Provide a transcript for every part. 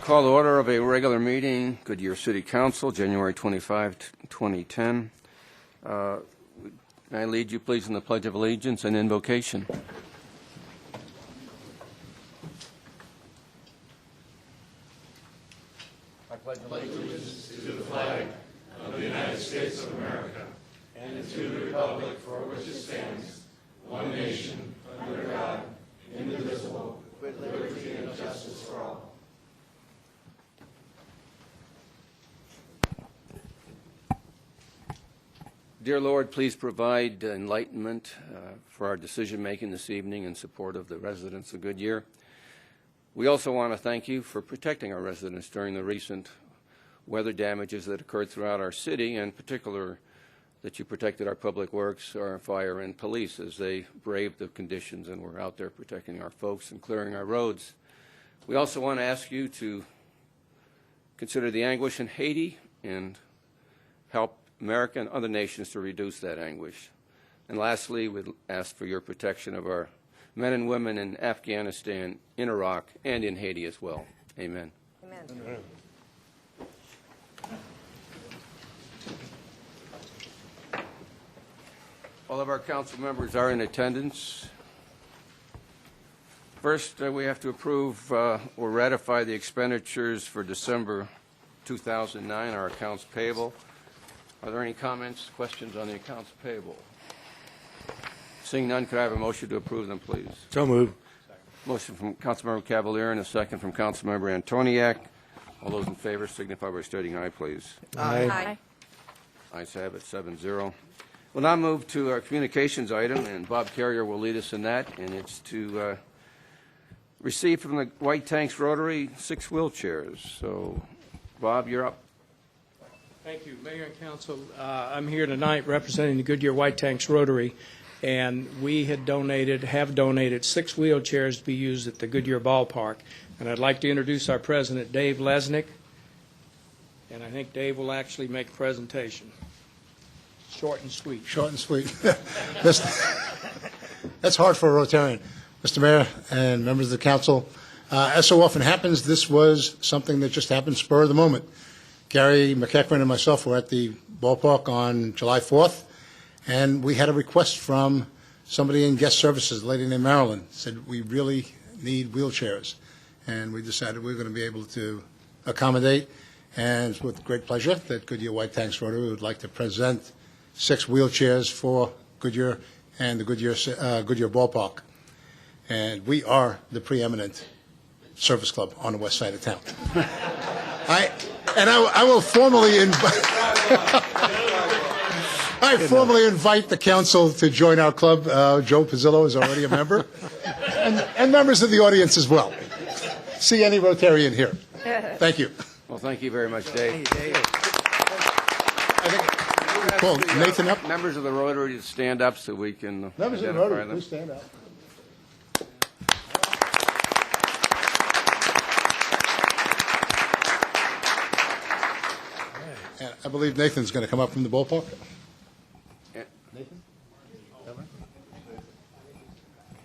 Call to order of a regular meeting, Goodyear City Council, January 25, 2010. May I lead you, please, in the Pledge of Allegiance and Invocation? I pledge allegiance to the flag of the United States of America and to the republic for which it stands, one nation, under God, indivisible, with liberty and justice for all. Dear Lord, please provide enlightenment for our decision-making this evening in support of the residents of Goodyear. We also want to thank you for protecting our residents during the recent weather damages that occurred throughout our city, and in particular that you protected our public works, our fire, and police as they braved the conditions and were out there protecting our folks and clearing our roads. We also want to ask you to consider the anguish in Haiti and help America and other nations to reduce that anguish. And lastly, we ask for your protection of our men and women in Afghanistan, in Iraq, and in Haiti as well. Amen. Amen. Amen. All of our council members are in attendance. First, we have to approve or ratify the expenditures for December 2009, our accounts payable. Are there any comments, questions on the accounts payable? Seeing none, could I have a motion to approve them, please? So moved. Motion from Councilmember Cavalier and a second from Councilmember Antoniak. All those in favor signify by stating aye, please. Aye. Ayes have it, 7-0. We'll now move to our communications item, and Bob Carrier will lead us in that, and it's to receive from the White Tanks Rotary 6 wheelchairs. So, Bob, you're up. Thank you, Mayor and Council. I'm here tonight representing the Goodyear White Tanks Rotary, and we have donated 6 wheelchairs to be used at the Goodyear Ballpark. And I'd like to introduce our president, Dave Lesnick, and I think Dave will actually make a presentation. Short and sweet. Short and sweet. That's hard for a Rotarian. Mr. Mayor and members of the council, as so often happens, this was something that just happened spur of the moment. Gary McEachran and myself were at the ballpark on July 4th, and we had a request from somebody in guest services, a lady named Marilyn, said we really need wheelchairs. And we decided we were going to be able to accommodate, and it's with great pleasure that Goodyear White Tanks Rotary would like to present 6 wheelchairs for Goodyear and the Goodyear Ballpark. And we are the preeminent service club on the west side of town. I will formally invite the council to join our club. Joe Pizzillo is already a member, and members of the audience as well. See any Rotarian here. Thank you. Well, thank you very much, Dave. I think we'll call Nathan up. Members of the Rotary to stand up so we can Members of the identify Rotary, them. please stand up. And I believe Nathan's going to come up from the ballpark. Yeah. Nathan?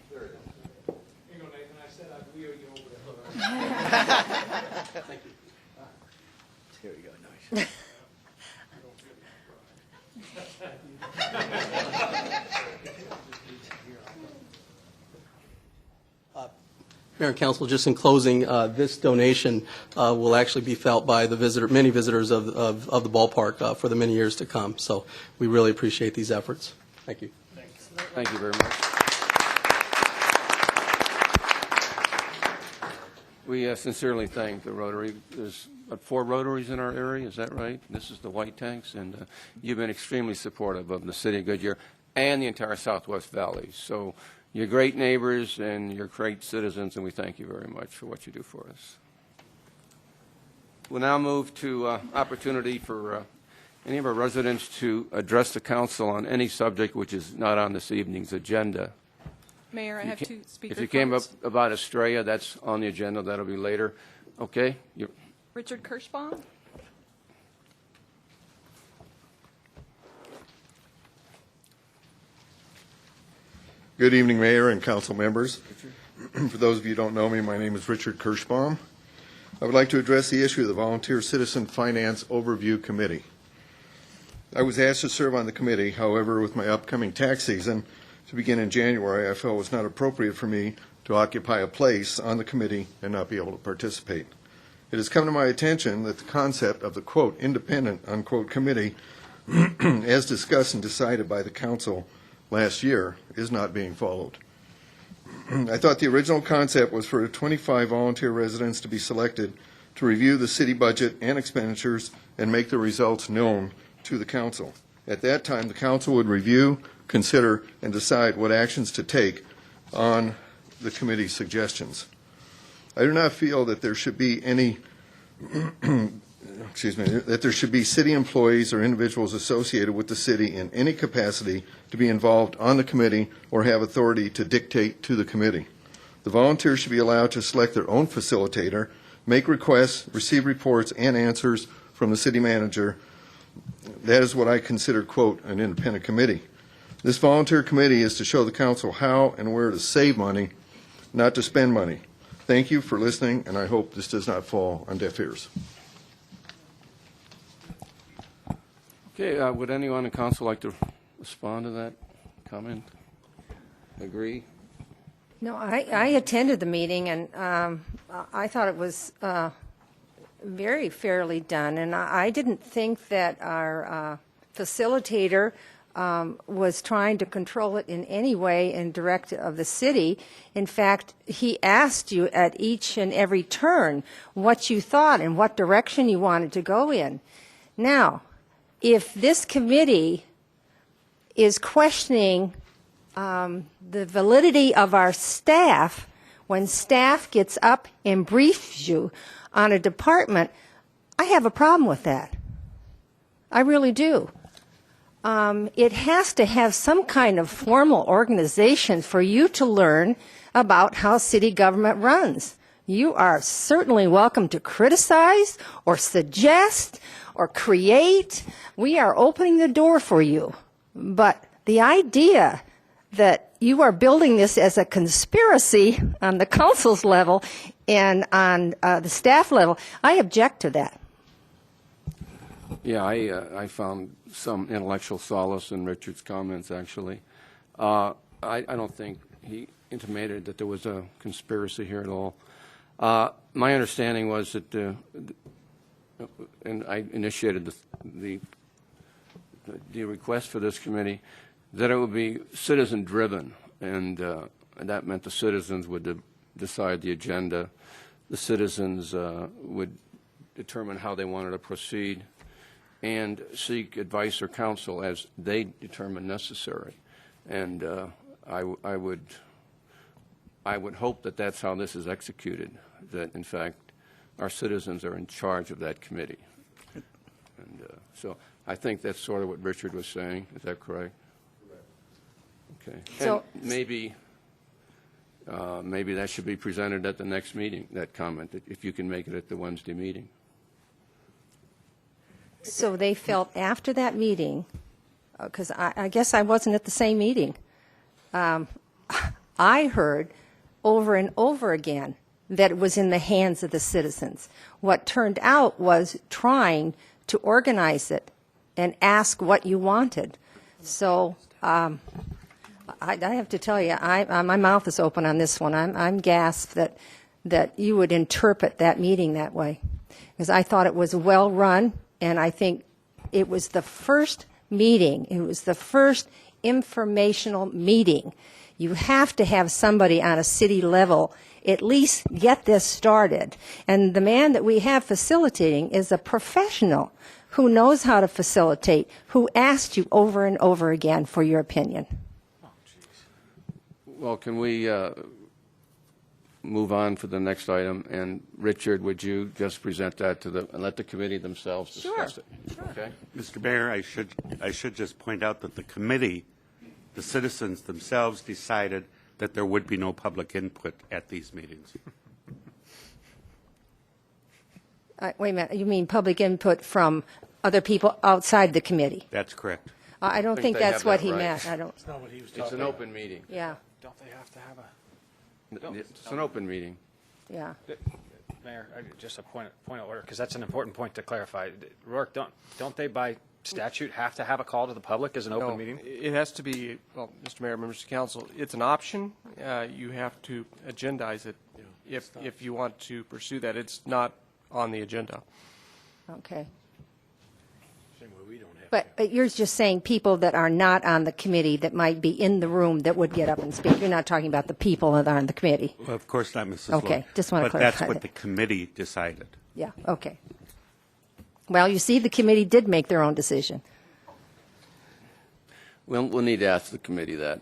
Here you go, Nathan. I said I'd wheel you over there. Thank you. Here we go. Nice. Mayor and Council, just in closing, this donation will actually be felt by the many visitors of the ballpark for the many years to come. So we really appreciate these efforts. Thank you. Thank you very much. We sincerely thank the Rotary. There's 4 Rotaries in our area, is that right? This is the White Tanks, and you've been extremely supportive of the city of Goodyear and the entire Southwest Valley. So you're great neighbors and you're great citizens, and we thank you very much for what you do for us. We'll now move to opportunity for any of our residents to address the council on any subject which is not on this evening's agenda. Mayor, I have 2 speakers. If you came up about Estrella, that's on the agenda. That'll be later. Okay? Richard Kirschbaum. Good evening, Mayor and council members. For those of you who don't know me, my name is Richard Kirschbaum. I would like to address the issue of the Volunteer Citizen Finance Overview Committee. I was asked to serve on the committee. However, with my upcoming tax season to begin in January, I felt it was not appropriate for me to occupy a place on the committee and not be able to participate. It has come to my attention that the concept of the, quote, independent, unquote, committee, as discussed and decided by the council last year, is not being followed. I thought the original concept was for 25 volunteer residents to be selected to review the city budget and expenditures and make the results known to the council. At that time, the council would review, consider, and decide what actions to take on the committee's suggestions. I do not feel that there should be any that there should be city employees or individuals associated with the city in any capacity to be involved on the committee or have authority to dictate to the committee. The volunteers should be allowed to select their own facilitator, make requests, receive reports and answers from the city manager. That is what I consider, quote, an independent committee. This volunteer committee is to show the council how and where to save money, not to spend money. Thank you for listening, and I hope this does not fall on deaf ears. Okay, would anyone in council like to respond to that comment? Agree? No, I attended the meeting, and I thought it was very fairly done, and I didn't think that our facilitator was trying to control it in any way in direct of the city. In fact, he asked you at each and every turn what you thought and what direction you wanted to go in. Now, if this committee is questioning the validity of our staff, when staff gets up and briefs you on a department, I have a problem with that. I really do. It has to have some kind of formal organization for you to learn about how city government runs. You are certainly welcome to criticize or suggest or create. We are opening the door for you. But the idea that you are building this as a conspiracy on the council's level and on the staff level, I object to that. Yeah, I found some intellectual solace in Richard's comments, actually. I don't think he intimated that there was a conspiracy here at all. My understanding was that, and I initiated the request for this committee, that it would be citizen-driven, and that meant the citizens would decide the agenda. The citizens would determine how they wanted to proceed and seek advice or counsel as they determine necessary. And I would hope that that's how this is executed, that in fact our citizens are in charge of that committee. And so I think that's sort of what Richard was saying. Is that correct? Okay. So and maybe that should be presented at the next meeting, that comment, if you can make it at the Wednesday meeting. So they felt after that meeting, because I guess I wasn't at the same meeting, I heard over and over again that it was in the hands of the citizens. What turned out was trying to organize it and ask what you wanted. So I have to tell you, my mouth is open on this one. I'm gasped that you would interpret that meeting that way, because I thought it was well run. And I think it was the first meeting, it was the first informational meeting. You have to have somebody on a city level at least get this started. And the man that we have facilitating is a professional who knows how to facilitate, who asked you over and over again for your opinion. Well, can we move on for the next item? And Richard, would you just present that to and let the committee themselves discuss it? Sure. Okay. Mr. Mayor, I should just point out that the committee, the citizens themselves decided that there would be no public input at these meetings. Wait a minute, you mean public input from other people outside the committee? That's correct. I don't think they that's have what that he right. meant. I don't, That's not what he was It's talking an about. open meeting. yeah. Don't they have to have a It's an open meeting. Yeah. Mayor, just a point of order, because that's an important point to clarify. Rourke, don't they by statute have to have a call to the public as an open No, meeting? it has to be, well, Mr. Mayor, members of council, it's an option. You have to agendize it if you want to pursue that. It's not on the agenda. Okay. But you're just saying people that are not on the committee that might be in the room that would get up and speak. You're not talking about the people that are on the committee. Well, of course not, Mrs. Okay, Lowe. just want to But that's clarify what the that. committee decided. Yeah, okay. Well, you see, the committee did make their own decision. We'll need to ask the committee that.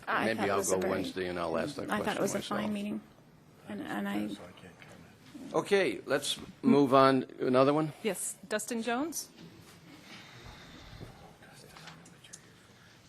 I Maybe thought it I'll was go a very- Wednesday and I'll ask that I question thought it was a myself. fine meeting, and I, Okay, let's move on. Another one? Yes, Dustin Jones?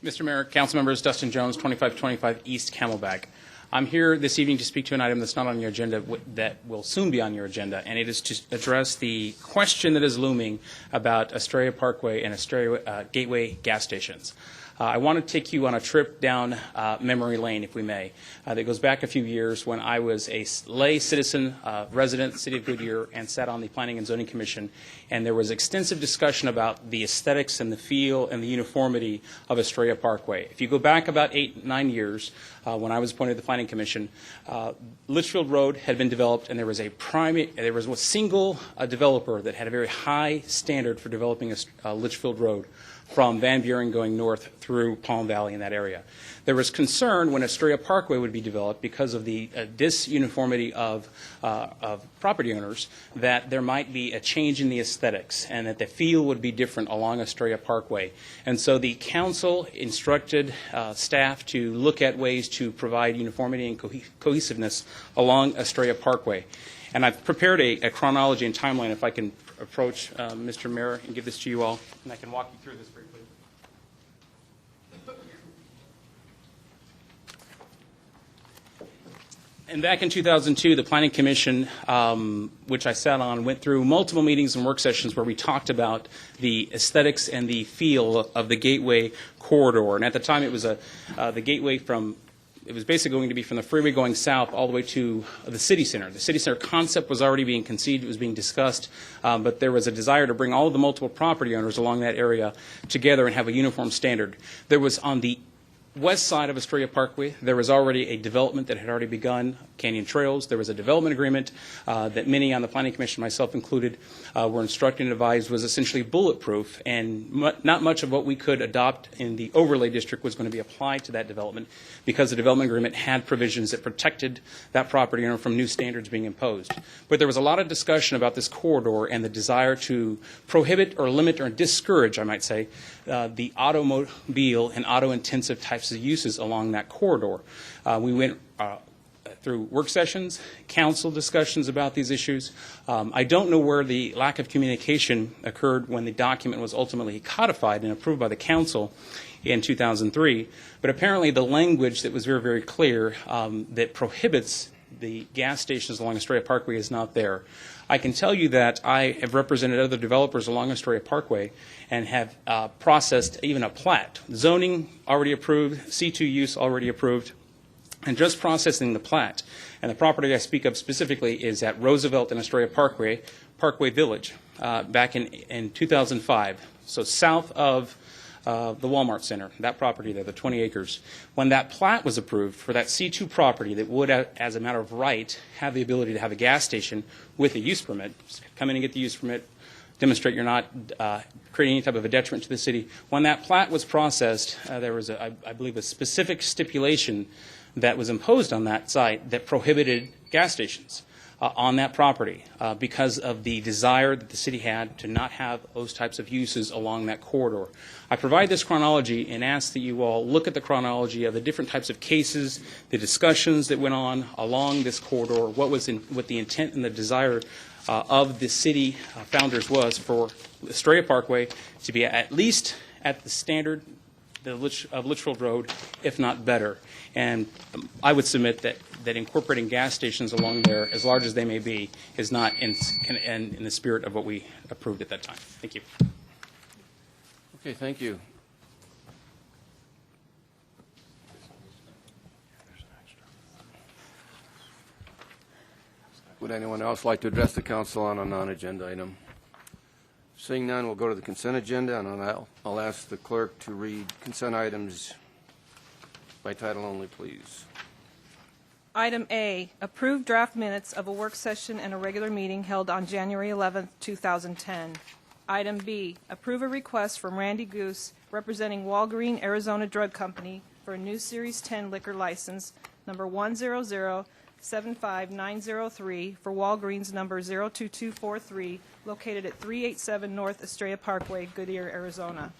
Mr. Mayor, council members, Dustin Jones, 2525 East Camelback. I'm here this evening to speak to an item that's not on your agenda that will soon be on your agenda, and it is to address the question that is looming about Estrella Parkway and Estrella Gateway gas stations. I want to take you on a trip down memory lane, if we may, that goes back a few years when I was a lay citizen resident, City of Goodyear, and sat on the Planning and Zoning Commission, and there was extensive discussion about the aesthetics and the feel and the uniformity of Estrella Parkway. If you go back about 8-9 years, when I was appointed to the Planning Commission, Litchfield Road had been developed, and there was a single developer that had a very high standard for developing Litchfield Road from Van Buren going north through Palm Valley in that area. There was concern when Estrella Parkway would be developed because of the disuniformity of property owners that there might be a change in the aesthetics and that the feel would be different along Estrella Parkway. And so the council instructed staff to look at ways to provide uniformity and cohesiveness along Estrella Parkway. And I've prepared a chronology and timeline, if I can approach Mr. Mayor and give this to you all, and I can walk you through this briefly. And back in 2002, the Planning Commission, which I sat on, went through multiple meetings and work sessions where we talked about the aesthetics and the feel of the Gateway corridor. And at the time, it was the Gateway from it was basically going to be from the freeway going south all the way to the city center. The city center concept was already being conceived, it was being discussed, but there was a desire to bring all of the multiple property owners along that area together and have a uniform standard. There was on the west side of Estrella Parkway, there was already a development that had already begun, Canyon Trails. There was a development agreement that many on the Planning Commission, myself included, were instructed and advised was essentially bulletproof, and not much of what we could adopt in the overlay district was going to be applied to that development because the development agreement had provisions that protected that property owner from new standards being imposed. But there was a lot of discussion about this corridor and the desire to prohibit or limit or discourage, I might say, the automobile and auto-intensive types of uses along that corridor. We went through work sessions, council discussions about these issues. I don't know where the lack of communication occurred when the document was ultimately codified and approved by the council in 2003, but apparently the language that was very, very clear that prohibits the gas stations along Estrella Parkway is not there. I can tell you that I have represented other developers along Estrella Parkway and have processed even a plat. Zoning already approved, C2 use already approved, and just processing the plat. And the property I speak of specifically is at Roosevelt and Estrella Parkway, Parkway Village, back in 2005. So south of the Walmart Center, that property there, the 20 acres. When that plat was approved for that C2 property that would, as a matter of right, have the ability to have a gas station with a use permit, just come in and get the use permit, demonstrate you're not creating any type of a detriment to the city. When that plat was processed, there was, I believe, a specific stipulation that was imposed on that site that prohibited gas stations on that property because of the desire that the city had to not have those types of uses along that corridor. I provide this chronology and ask that you all look at the chronology of the different types of cases, the discussions that went on along this corridor, what the intent and the desire of the city founders was for Estrella Parkway to be at least at the standard of Litchfield Road, if not better. And I would submit that incorporating gas stations along there, as large as they may be, is not in the spirit of what we approved at that time. Thank you. Okay, thank you. Would anyone else like to address the council on a non-agenda item? Seeing none, we'll go to the consent agenda, and I'll ask the clerk to read consent items by title only, please. Item A, approved draft minutes of a work session and a regular meeting held on January 11th, 2010. Item B, approve a request from Randy Goose, representing Walgreen Arizona Drug Company, for a new Series 10 liquor license, number 100-75903, for Walgreens number 02243, located at 387 North Estrella Parkway, Goodyear, Arizona.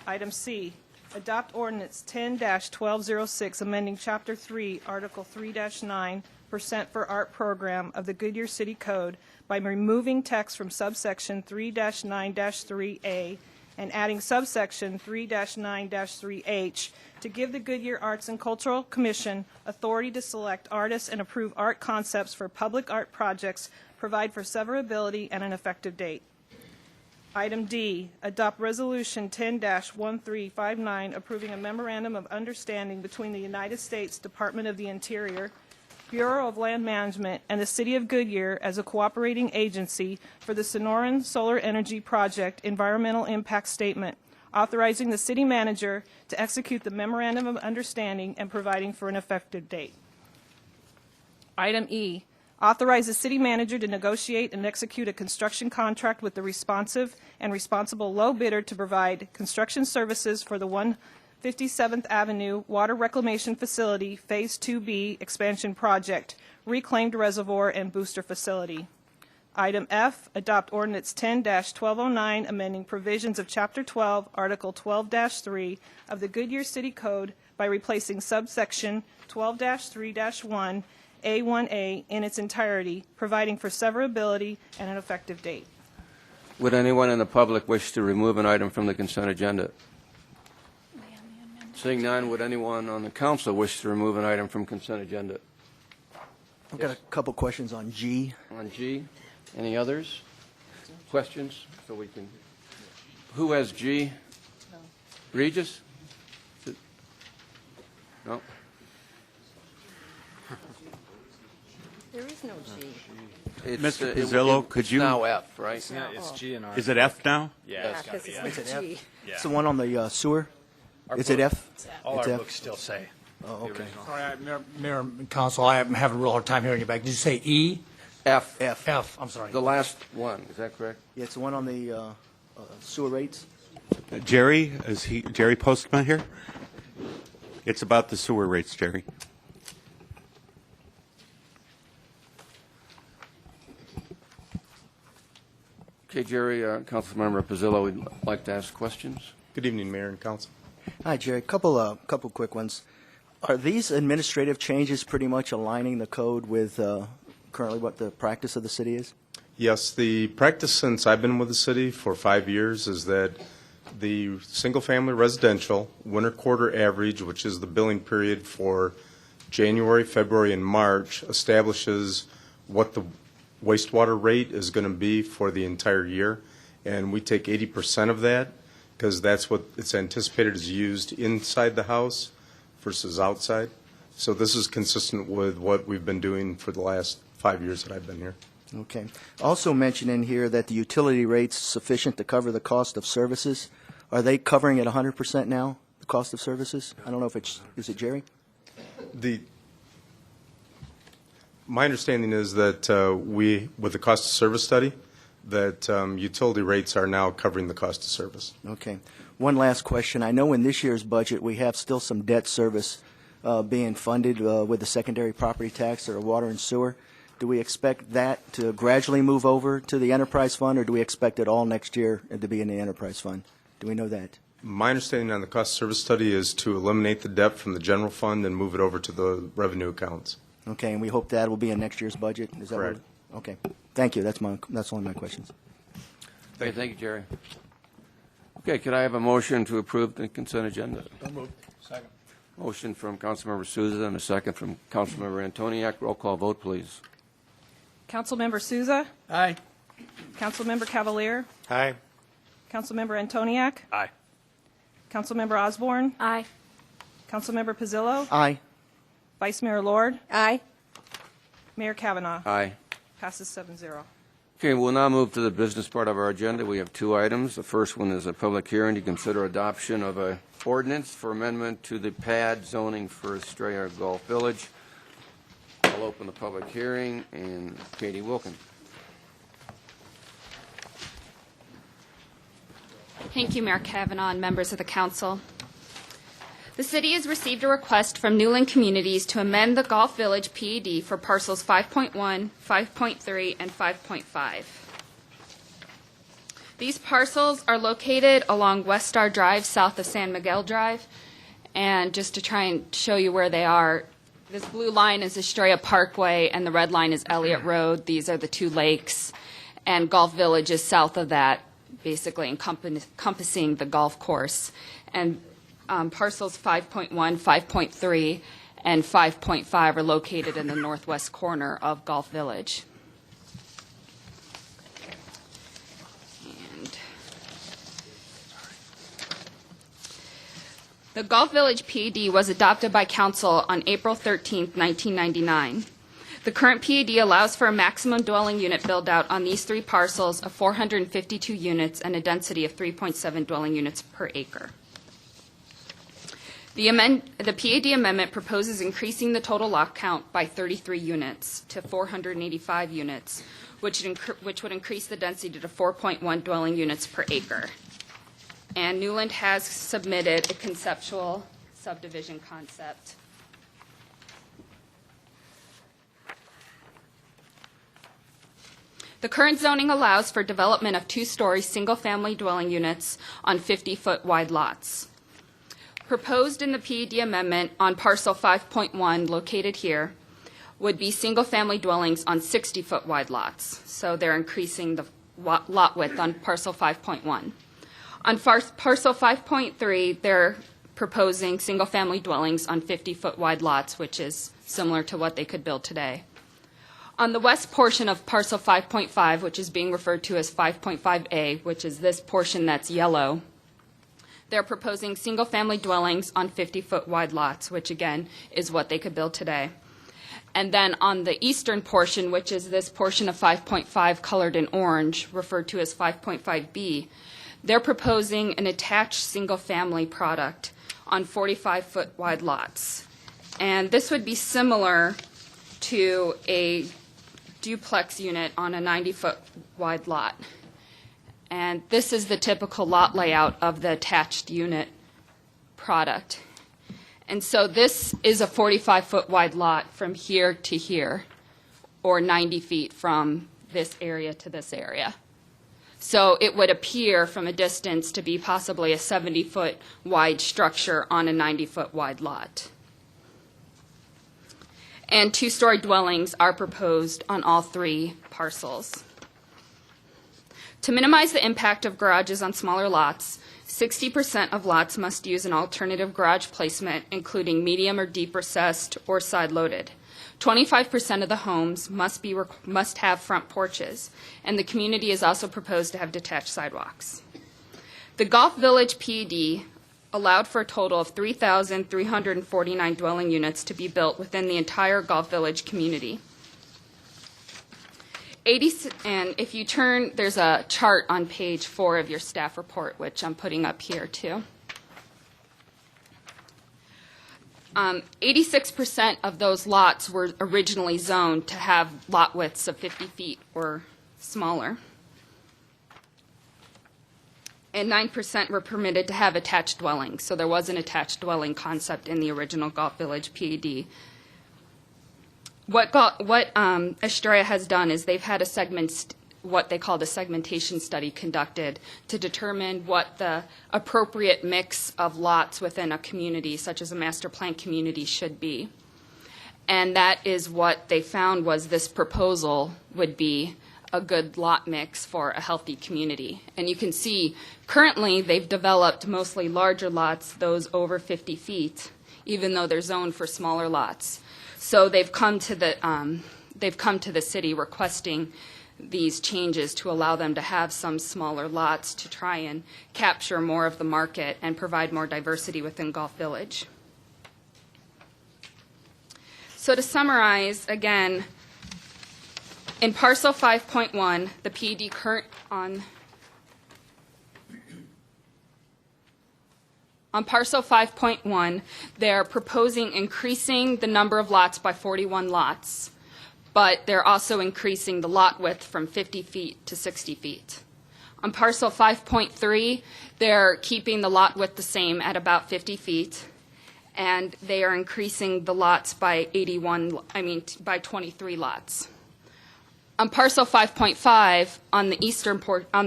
Item C, adopt ordinance 10-1206, amending Chapter 3, Article 3-9, % for art program of the Goodyear City Code by removing text from subsection 3-9-3A and adding subsection 3-9-3H to give the Goodyear Arts and Cultural Commission authority to select artists and approve art concepts for public art projects, provide for severability and an effective date. Item D, adopt Resolution 10-1359, approving a memorandum of understanding between the United States Department of the Interior, Bureau of Land Management, and the City of Goodyear as a cooperating agency for the Sonoran Solar Energy Project Environmental Impact Statement, authorizing the city manager to execute the memorandum of understanding and providing for an effective date. Item E, authorize the city manager to negotiate and execute a construction contract with the responsive and responsible low bidder to provide construction services for the 157th Avenue Water Reclamation Facility Phase 2B Expansion Project, Reclaimed Reservoir and Booster Facility. Item F, adopt Ordinance 10-1209, amending provisions of Chapter 12, Article 12-3 of the Goodyear City Code by replacing subsection 12-3-1 A1A in its entirety, providing for severability and an effective date. Would anyone in the public wish to remove an item from the consent agenda? Seeing none, would anyone on the council wish to remove an item from consent agenda? I've got a couple questions on G. On G, any others? Questions? So we can. Who has G? Regis? No. There is no G. Mr. Pizzillo, could you? It's now F, right? It's, it's G and R. Is it F now? Yeah, Yeah, because it's Is not it G. It's the one on the sewer? Is it F? All It's our F? books still say. Oh, the okay. original. Sorry, Mayor and Council, I'm having a real hard time hearing you back. Did you say E? F. F. F, I'm sorry. The last one, is that correct? Yeah, it's the one on the sewer rates? Jerry, Jerry Postma here? It's about the sewer rates, Jerry. Okay, Jerry, Councilmember Pizzillo would like to ask questions. Good evening, Mayor and Council. Hi, Jerry. Couple quick ones. Are these administrative changes pretty much aligning the code with currently what the practice of the city is? Yes, the practice since I've been with the city for 5 years is that the single-family residential winter quarter average, which is the billing period for January, February, and March, establishes what the wastewater rate is going to be for the entire year. And we take 80% of that because that's what it's anticipated is used inside the house versus outside. So this is consistent with what we've been doing for the last 5 years that I've been here. Okay. Also mentioned in here that the utility rate's sufficient to cover the cost of services. Are they covering it 100% now, the cost of services? I don't know if is it Jerry? My understanding is that with the cost of service study, that utility rates are now covering the cost of service. Okay. One last question. I know in this year's budget, we have still some debt service being funded with the secondary property tax or water and sewer. Do we expect that to gradually move over to the enterprise fund, or do we expect it all next year to be in the enterprise fund? Do we know that? My understanding on the cost of service study is to eliminate the debt from the general fund and move it over to the revenue accounts. Okay, and we hope that will be in next year's budget? Is that Correct. Okay. Thank you. That's only my questions. Okay, thank you, Jerry. Okay, could I have a motion to approve the consent agenda? So moved. Second. Motion from Councilmember Souza and a second from Councilmember Antoniak. Roll call vote, please. Councilmember Souza? Aye. Councilmember Cavalier? Aye. Councilmember Antoniak? Aye. Councilmember Osborne? Aye. Councilmember Pizzillo? Aye. Vice Mayor Lord? Aye. Mayor Kavanaugh. Aye. Passes 7-0. Okay, we'll now move to the business part of our agenda. We have two items. The first one is a public hearing to consider adoption of a ordinance for amendment to the PAD zoning for Estrella Golf Village. I'll open the public hearing, and Katie Wilkin. Thank you, Mayor Kavanaugh and members of the council. The city has received a request from Newland Communities to amend the Golf Village PED for parcels 5.1, 5.3, and 5.5. These parcels are located along West Star Drive, south of San Miguel Drive. And just to try and show you where they are, this blue line is Estrella Parkway, and the red line is Elliott Road. These are the two lakes. And Golf Village is south of that, basically encompassing the golf course. And parcels 5.1, 5.3, and 5.5 are located in the northwest corner of Golf Village. And the Golf Village PED was adopted by Council on April 13, 1999. The current PED allows for a maximum dwelling unit build-out on these three parcels of 452 units and a density of 3.7 dwelling units per acre. The PAD amendment proposes increasing the total lot count by 33 units to 485 units, which would increase the density to 4.1 dwelling units per acre. And Newland has submitted a conceptual subdivision concept. The current zoning allows for development of two-story single-family dwelling units on 50-foot wide lots. Proposed in the PED amendment on parcel 5.1, located here, would be single-family dwellings on 60-foot wide lots. So they're increasing the lot width on parcel 5.1. On parcel 5.3, they're proposing single-family dwellings on 50-foot wide lots, which is similar to what they could build today. On the west portion of parcel 5.5, which is being referred to as 5.5A, which is this portion that's yellow, they're proposing single-family dwellings on 50-foot wide lots, which again is what they could build today. And then on the eastern portion, which is this portion of 5.5 colored in orange, referred to as 5.5B, they're proposing an attached single-family product on 45-foot wide lots. And this would be similar to a duplex unit on a 90-foot wide lot. And this is the typical lot layout of the attached unit product. And so this is a 45-foot wide lot from here to here, or 90 feet from this area to this area. So it would appear from a distance to be possibly a 70-foot wide structure on a 90-foot wide lot. And two-story dwellings are proposed on all three parcels. To minimize the impact of garages on smaller lots, 60% of lots must use an alternative garage placement, including medium or deep recessed or side-loaded. 25% of the homes must have front porches, and the community is also proposed to have detached sidewalks. The Golf Village PED allowed for a total of 3,349 dwelling units to be built within the entire Golf Village community. And if you turn, there's a chart on page 4 of your staff report, which I'm putting up here too. 86% of those lots were originally zoned to have lot widths of 50 feet or smaller. And 9% were permitted to have attached dwellings. So there was an attached dwelling concept in the original Golf Village PED. What Estrella has done is they've had what they called a segmentation study conducted to determine what the appropriate mix of lots within a community, such as a master plan community, should be. And that is what they found was this proposal would be a good lot mix for a healthy community. And you can see currently they've developed mostly larger lots, those over 50 feet, even though they're zoned for smaller lots. So they've come to the city requesting these changes to allow them to have some smaller lots to try and capture more of the market and provide more diversity within Golf Village. So to summarize, again, In parcel 5.1, the PED on parcel 5.1, they're proposing increasing the number of lots by 41 lots, but they're also increasing the lot width from 50 feet to 60 feet. On parcel 5.3, they're keeping the lot width the same at about 50 feet, and they are increasing the lots by by 23 lots. On parcel 5.5, on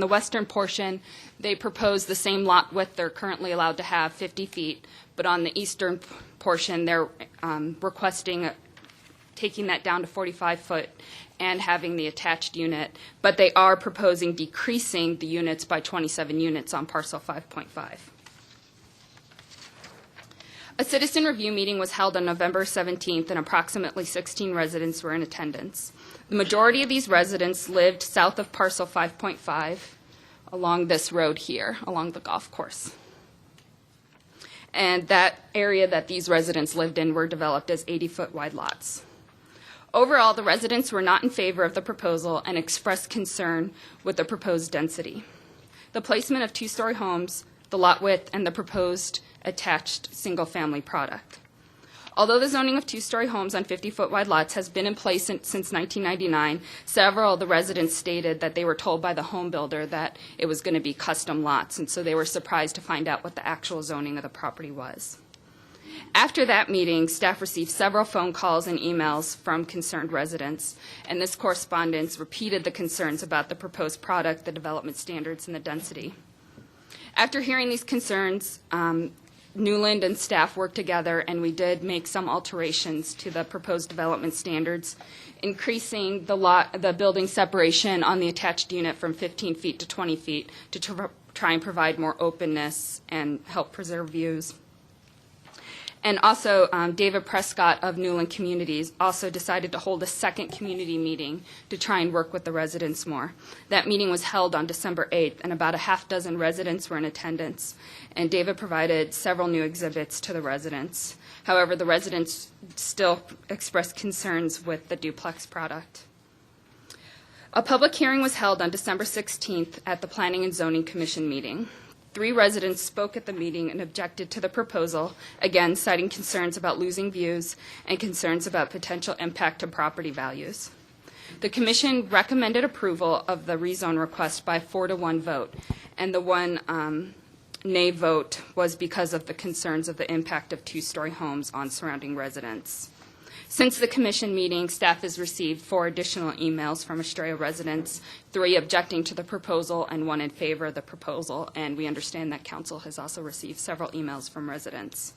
the western portion, they propose the same lot width they're currently allowed to have, 50 feet, but on the eastern portion, they're requesting taking that down to 45 foot and having the attached unit, but they are proposing decreasing the units by 27 units on parcel 5.5. A citizen review meeting was held on November 17th, and approximately 16 residents were in attendance. The majority of these residents lived south of parcel 5.5 along this road here, along the golf course. And that area that these residents lived in were developed as 80-foot wide lots. Overall, the residents were not in favor of the proposal and expressed concern with the proposed density, the placement of two-story homes, the lot width, and the proposed attached single-family product. Although the zoning of two-story homes on 50-foot wide lots has been in place since 1999, several of the residents stated that they were told by the home builder that it was going to be custom lots, and so they were surprised to find out what the actual zoning of the property was. After that meeting, staff received several phone calls and emails from concerned residents, and this correspondence repeated the concerns about the proposed product, the development standards, and the density. After hearing these concerns, Newland and staff worked together, and we did make some alterations to the proposed development standards, increasing the building separation on the attached unit from 15 feet to 20 feet to try and provide more openness and help preserve views. And also, David Prescott of Newland Communities also decided to hold a second community meeting to try and work with the residents more. That meeting was held on December 8th, and about a half dozen residents were in attendance. And David provided several new exhibits to the residents. However, the residents still expressed concerns with the duplex product. A public hearing was held on December 16th at the Planning and Zoning Commission meeting. 3 residents spoke at the meeting and objected to the proposal, again citing concerns about losing views and concerns about potential impact to property values. The commission recommended approval of the rezone request by 4-1 vote, and the one nay vote was because of the concerns of the impact of two-story homes on surrounding residents. Since the commission meeting, staff has received 4 additional emails from Estrella residents, 3 objecting to the proposal and 1 in favor of the proposal, and we understand that council has also received several emails from residents.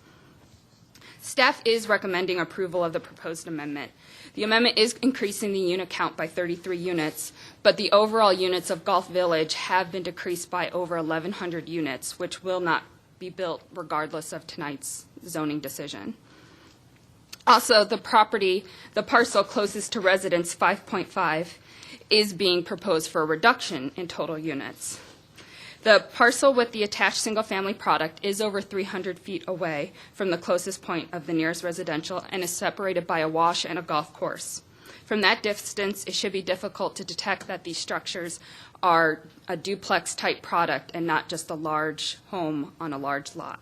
Staff is recommending approval of the proposed amendment. The amendment is increasing the unit count by 33 units, but the overall units of Gulf Village have been decreased by over 1,100 units, which will not be built regardless of tonight's zoning decision. Also, the parcel closest to residents, 5.5, is being proposed for a reduction in total units. The parcel with the attached single-family product is over 300 feet away from the closest point of the nearest residential and is separated by a wash and a golf course. From that distance, it should be difficult to detect that these structures are a duplex-type product and not just a large home on a large lot.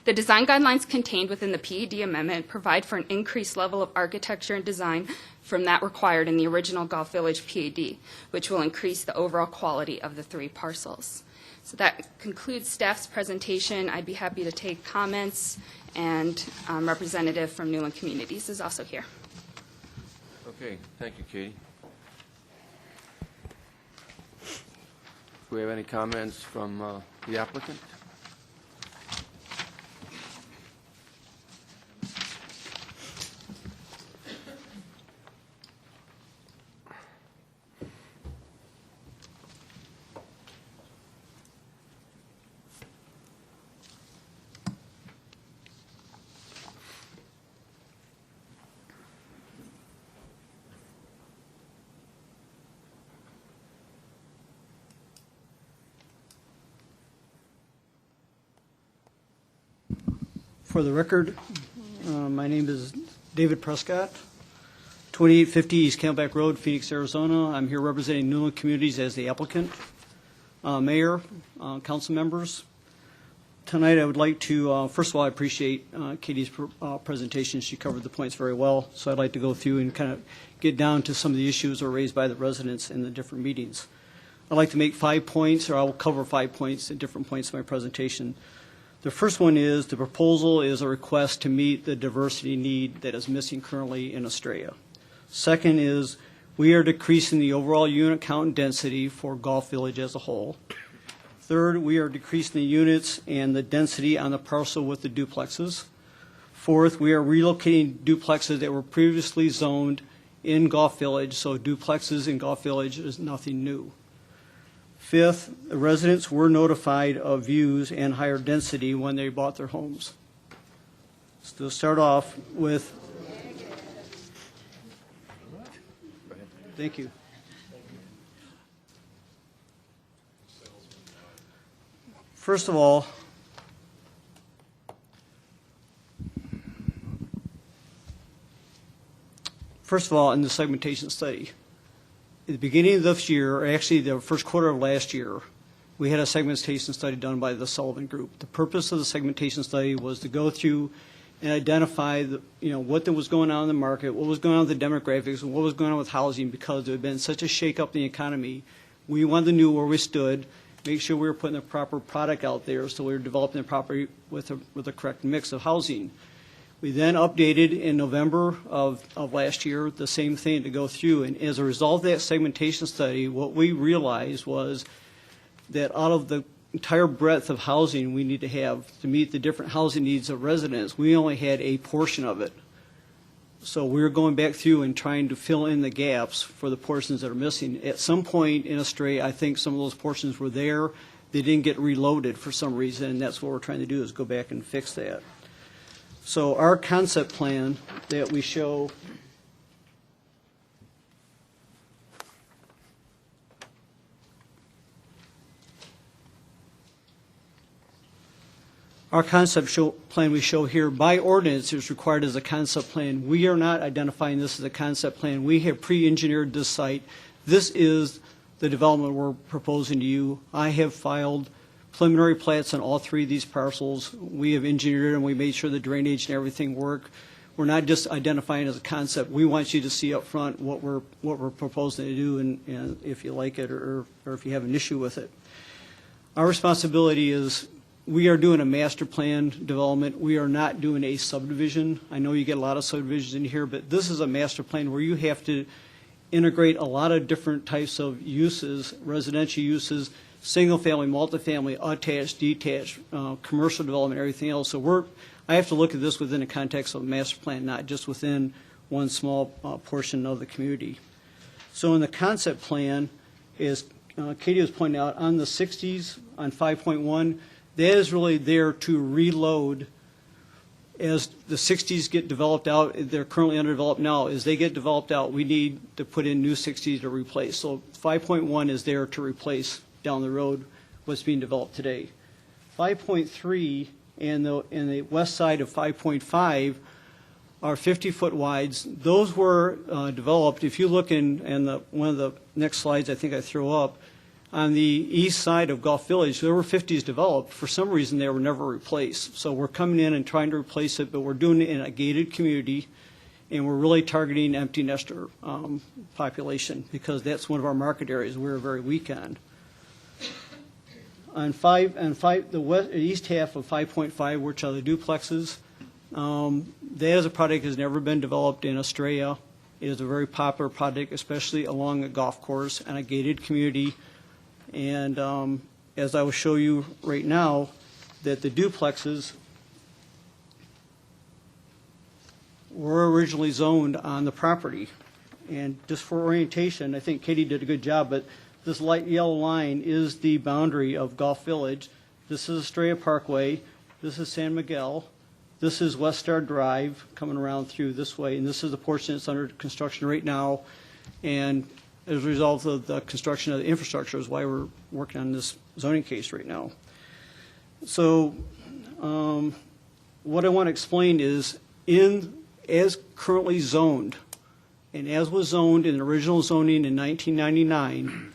The design guidelines contained within the PED amendment provide for an increased level of architecture and design from that required in the original Gulf Village PED, which will increase the overall quality of the 3 parcels. So that concludes staff's presentation. I'd be happy to take comments, and representative from Newland Communities is also here. Okay, thank you, Katie. Do we have any comments from the applicant? For the record, my name is David Prescott, 2850 East Camelback Road, Phoenix, Arizona. I'm here representing Newland Communities as the applicant. Mayor, council members, tonight I would like to, first of all, I appreciate Katie's presentation. She covered the points very well. So I'd like to go through and kind of get down to some of the issues that were raised by the residents in the different meetings. I'd like to make 5 points, or I will cover 5 points at different points in my presentation. The first one is the proposal is a request to meet the diversity need that is missing currently in Estrella. Second is we are decreasing the overall unit count and density for Golf Village as a whole. Third, we are decreasing the units and the density on the parcel with the duplexes. Fourth, we are relocating duplexes that were previously zoned in Golf Village, so duplexes in Golf Village is nothing new. Fifth, the residents were notified of views and higher density when they bought their homes. So to start off with, thank you. First of all, in the segmentation study, at the beginning of this year, or actually the first quarter of last year, we had a segmentation study done by the Sullivan Group. The purpose of the segmentation study was to go through and identify what was going on in the market, what was going on with the demographics, and what was going on with housing, because there had been such a shakeup in the economy. We wanted to know where we stood, make sure we were putting the proper product out there, so we were developing the property with the correct mix of housing. We then updated in November of last year the same thing to go through, and as a result of that segmentation study, what we realized was that out of the entire breadth of housing we need to have to meet the different housing needs of residents, we only had a portion of it. So we're going back through and trying to fill in the gaps for the portions that are missing. At some point in Estrella, I think some of those portions were there. They didn't get reloaded for some reason, and that's what we're trying to do, is go back and fix that. So our concept plan that we show plan we show here by ordinance is required as a concept plan. We are not identifying this as a concept plan. We have pre-engineered this site. This is the development we're proposing to you. I have filed preliminary plats on all 3 of these parcels. We have engineered and we made sure the drainage and everything work. We're not just identifying it as a concept. We want you to see up front what we're proposing to do, and if you like it or if you have an issue with it. Our responsibility is we are doing a master plan development. We are not doing a subdivision. I know you get a lot of subdivisions in here, but this is a master plan where you have to integrate a lot of different types of uses, residential uses, single-family, multifamily, attached, detached, commercial development, everything else. So I have to look at this within the context of a master plan, not just within one small portion of the community. So in the concept plan, as Katie was pointing out, on the 60s, on 5.1, that is really there to reload as the 60s get developed out. They're currently underdeveloped now. As they get developed out, we need to put in new 60s to replace. So 5.1 is there to replace down the road what's being developed today. 5.3 and the west side of 5.5 are 50-foot wides. Those were developed. If you look in one of the next slides I think I throw up, on the east side of Golf Village, there were 50s developed. For some reason, they were never replaced. So we're coming in and trying to replace it, but we're doing it in a gated community, and we're really targeting empty nester population because that's one of our market areas we're very weak on. On the east half of 5.5, which are the duplexes, that as a project has never been developed in Estrella. It is a very popular project, especially along a golf course and a gated community. And as I will show you right now, that the duplexes were originally zoned on the property. And just for orientation, I think Katie did a good job, but this light yellow line is the boundary of Golf Village. This is Estrella Parkway. This is San Miguel. This is West Star Drive coming around through this way, and this is the portion that's under construction right now. And as a result of the construction of the infrastructure is why we're working on this zoning case right now. So what I want to explain is as currently zoned, And as was zoned in the original zoning in 1999,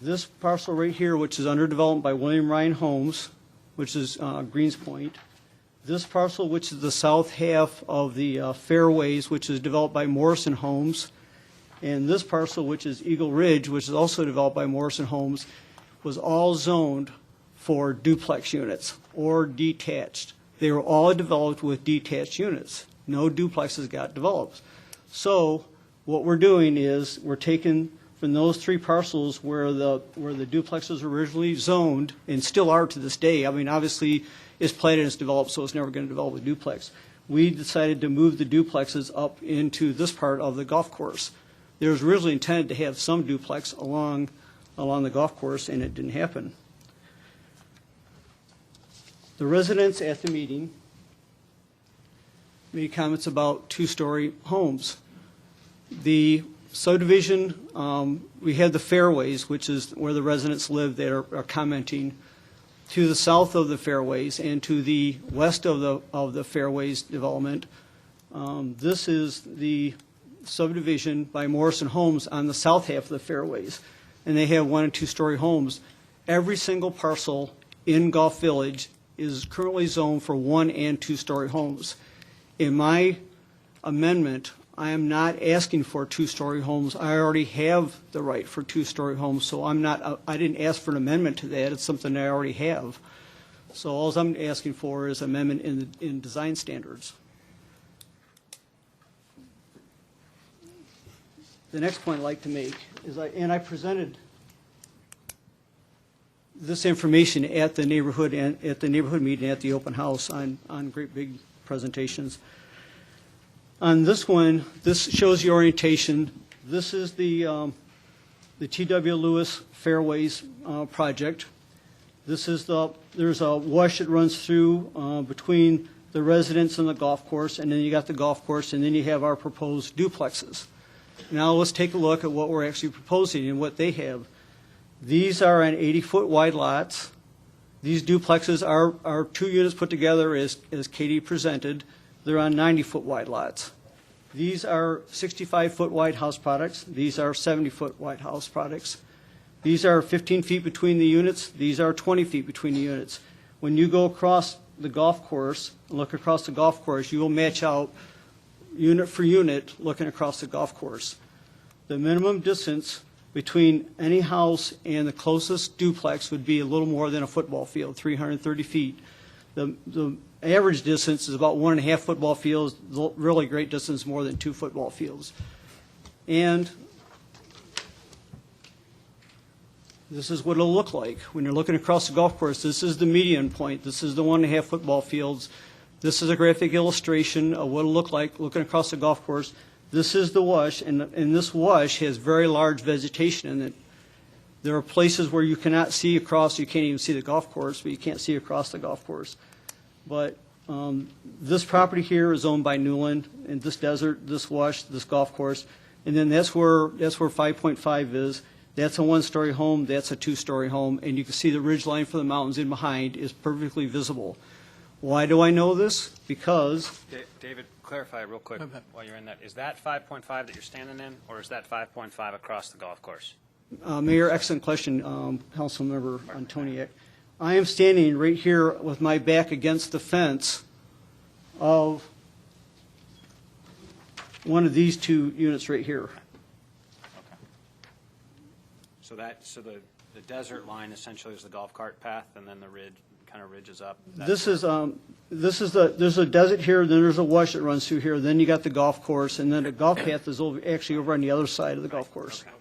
this parcel right here, which is under development by William Ryan Homes, which is Greens Point, this parcel, which is the south half of the Fairways, which is developed by Morrison Homes, and this parcel, which is Eagle Ridge, which is also developed by Morrison Homes, was all zoned for duplex units or detached. They were all developed with detached units. No duplexes got developed. So what we're doing is we're taking from those three parcels where the duplexes were originally zoned and still are to this day. I mean, obviously, it's platted and it's developed, so it's never going to develop a duplex. We decided to move the duplexes up into this part of the golf course. There was originally intended to have some duplex along the golf course, and it didn't happen. The residents at the meeting made comments about two-story homes. The subdivision, we had the Fairways, which is where the residents live that are commenting. To the south of the Fairways and to the west of the Fairways development, this is the subdivision by Morrison Homes on the south half of the Fairways, and they have 1- and 2-story homes. Every single parcel in Gulf Village is currently zoned for 1- and 2-story homes. In my amendment, I am not asking for 2-story homes. I already have the right for 2-story homes, so I didn't ask for an amendment to that. It's something I already have. So all I'm asking for is amendment in design standards. The next point I'd like to make is, I presented this information at the neighborhood meeting at the open house on great big presentations. On this one, this shows the orientation. This is the T.W. Lewis Fairways project. There's a wash that runs through between the residence and the golf course, and then you got the golf course, and then you have our proposed duplexes. Now let's take a look at what we're actually proposing and what they have. These are on 80-foot wide lots. These duplexes are 2 units put together as Katie presented. They're on 90-foot wide lots. These are 65-foot wide house products. These are 70-foot wide house products. These are 15 feet between the units. These are 20 feet between the units. When you go across the golf course, and look across the golf course, you will match out unit for unit looking across the golf course. The minimum distance between any house and the closest duplex would be a little more than a football field, 330 feet. The average distance is about 1.5 football fields. Really great distance, more than 2 football fields. And this is what it'll look like when you're looking across the golf course. This is the median point. This is the 1.5 football fields. This is a graphic illustration of what it'll look like looking across the golf course. This is the wash, and this wash has very large vegetation in it. There are places where you cannot see across. You can't even see the golf course, but you can't see across the golf course. But this property here is owned by Newland, and this desert, this wash, this golf course, and then that's where 5.5 is. That's a 1-story home. That's a 2-story home, and you can see the ridge line for the mountains in behind is perfectly visible. Why do I know this? Because David, clarify real quick while you're in that. Is that 5.5 that you're standing in, or is that 5.5 across the golf course? Mayor, excellent question, Councilmember Antoniak. I am standing right here with my back against the fence of one of these 2 units right here. So the desert line essentially is the golf cart path, and then the ridge kind of ridges up. There's a desert here, then there's a wash that runs through here, then you got the golf course, and then the golf path is actually over on the other side of the golf course. Okay.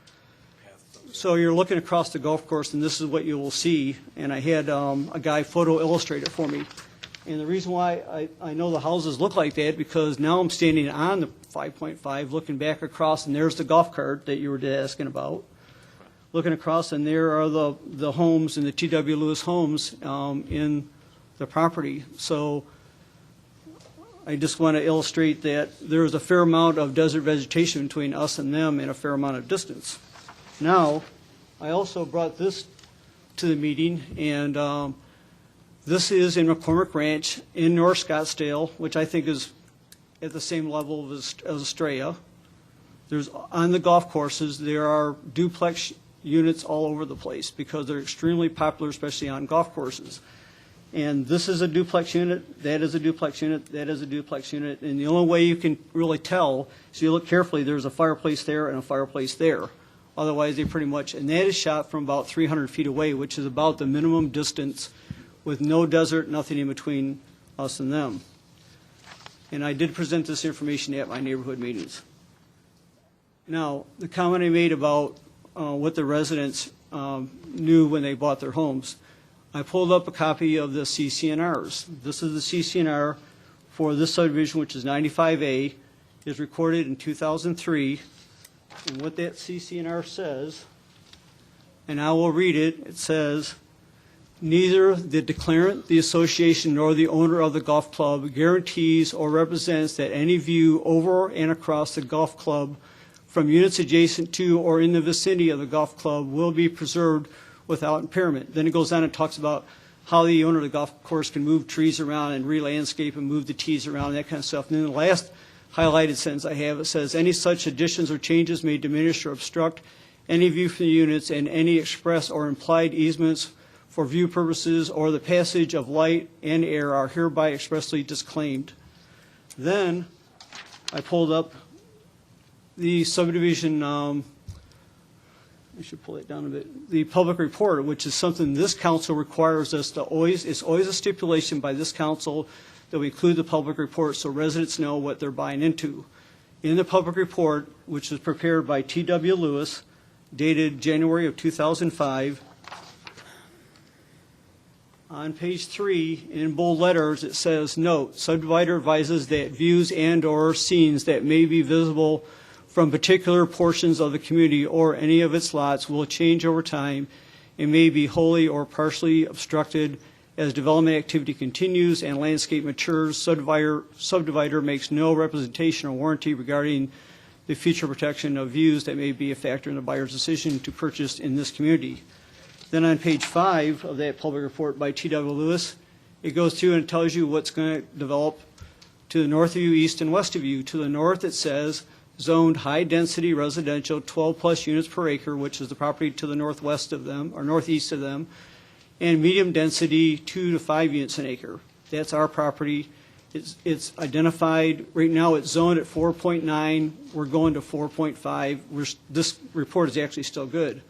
So you're looking across the golf course, and this is what you will see. And I had a guy photo illustrate it for me. And the reason why I know the houses look like that, because now I'm standing on the 5.5, looking back across, and there's the golf cart that you were asking about. Looking across, and there are the homes and the T.W. Lewis homes in the property. So I just want to illustrate that there is a fair amount of desert vegetation between us and them and a fair amount of distance. Now, I also brought this to the meeting, and this is in McCormick Ranch in North Scottsdale, which I think is at the same level as Estrella. on the golf courses, there are duplex units all over the place because they're extremely popular, especially on golf courses. And this is a duplex unit, that is a duplex unit, that is a duplex unit, and the only way you can really tell is you look carefully, there's a fireplace there and a fireplace there. Otherwise, they pretty much, and that is shot from about 300 feet away, which is about the minimum distance with no desert, nothing in between us and them. And I did present this information at my neighborhood meetings. Now, the comment I made about what the residents knew when they bought their homes, I pulled up a copy of the CCNRs. This is the CCNR for this subdivision, which is 95A, is recorded in 2003. And what that CCNR says, and I will read it, it says, neither the declarant, the association, nor the owner of the golf club guarantees or represents that any view over and across the golf club from units adjacent to or in the vicinity of the golf club will be preserved without impairment. Then it goes on and talks about how the owner of the golf course can move trees around and re-landscape and move the tees around and that kind of stuff. And then the last highlighted sentence I have, it says, any such additions or changes may diminish or obstruct any view from the units, and any express or implied easements for view purposes or the passage of light and air are hereby expressly disclaimed. Then I pulled up the subdivision, I should pull it down a bit, the public report, which is something this council requires us to always, it's always a stipulation by this council that we include the public report so residents know what they're buying into. In the public report, which was prepared by T.W. Lewis, dated January of 2005, on page 3, in bold letters, it says, note, subdivider advises that views and/or scenes that may be visible from particular portions of the community or any of its lots will change over time and may be wholly or partially obstructed as development activity continues and landscape matures. Subdivider makes no representation or warranty regarding the future protection of views that may be a factor in the buyer's decision to purchase in this community. Then on page 5 of that public report by T.W. Lewis, it goes through and tells you what's going to develop to the north of you, east, and west of you. To the north, it says zoned high-density residential, 12-plus units per acre, which is the property to the northwest of them, or northeast of them, and medium-density, 2 to 5 units an acre. That's our property. It's identified, right now it's zoned at 4.9. We're going to 4.5. This report is actually still good.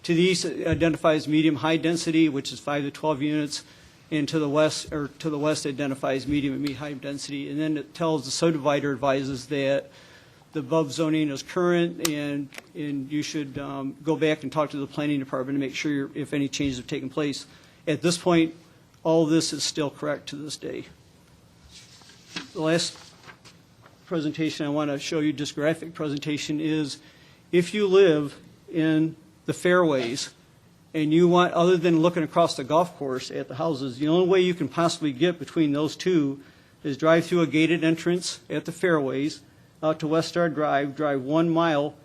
To the east, it identifies medium-high density, which is 5 to 12 units, and to the west, identifies medium and high density. And then it tells the subdivider advises that the above zoning is current, and you should go back and talk to the planning department to make sure if any changes have taken place. At this point, all of this is still correct to this day. The last presentation I want to show you, just graphic presentation, is if you live in the fairways and you want, other than looking across the golf course at the houses, the only way you can possibly get between those two is drive through a gated entrance at the fairways, out to West Star Drive, drive 1 mile,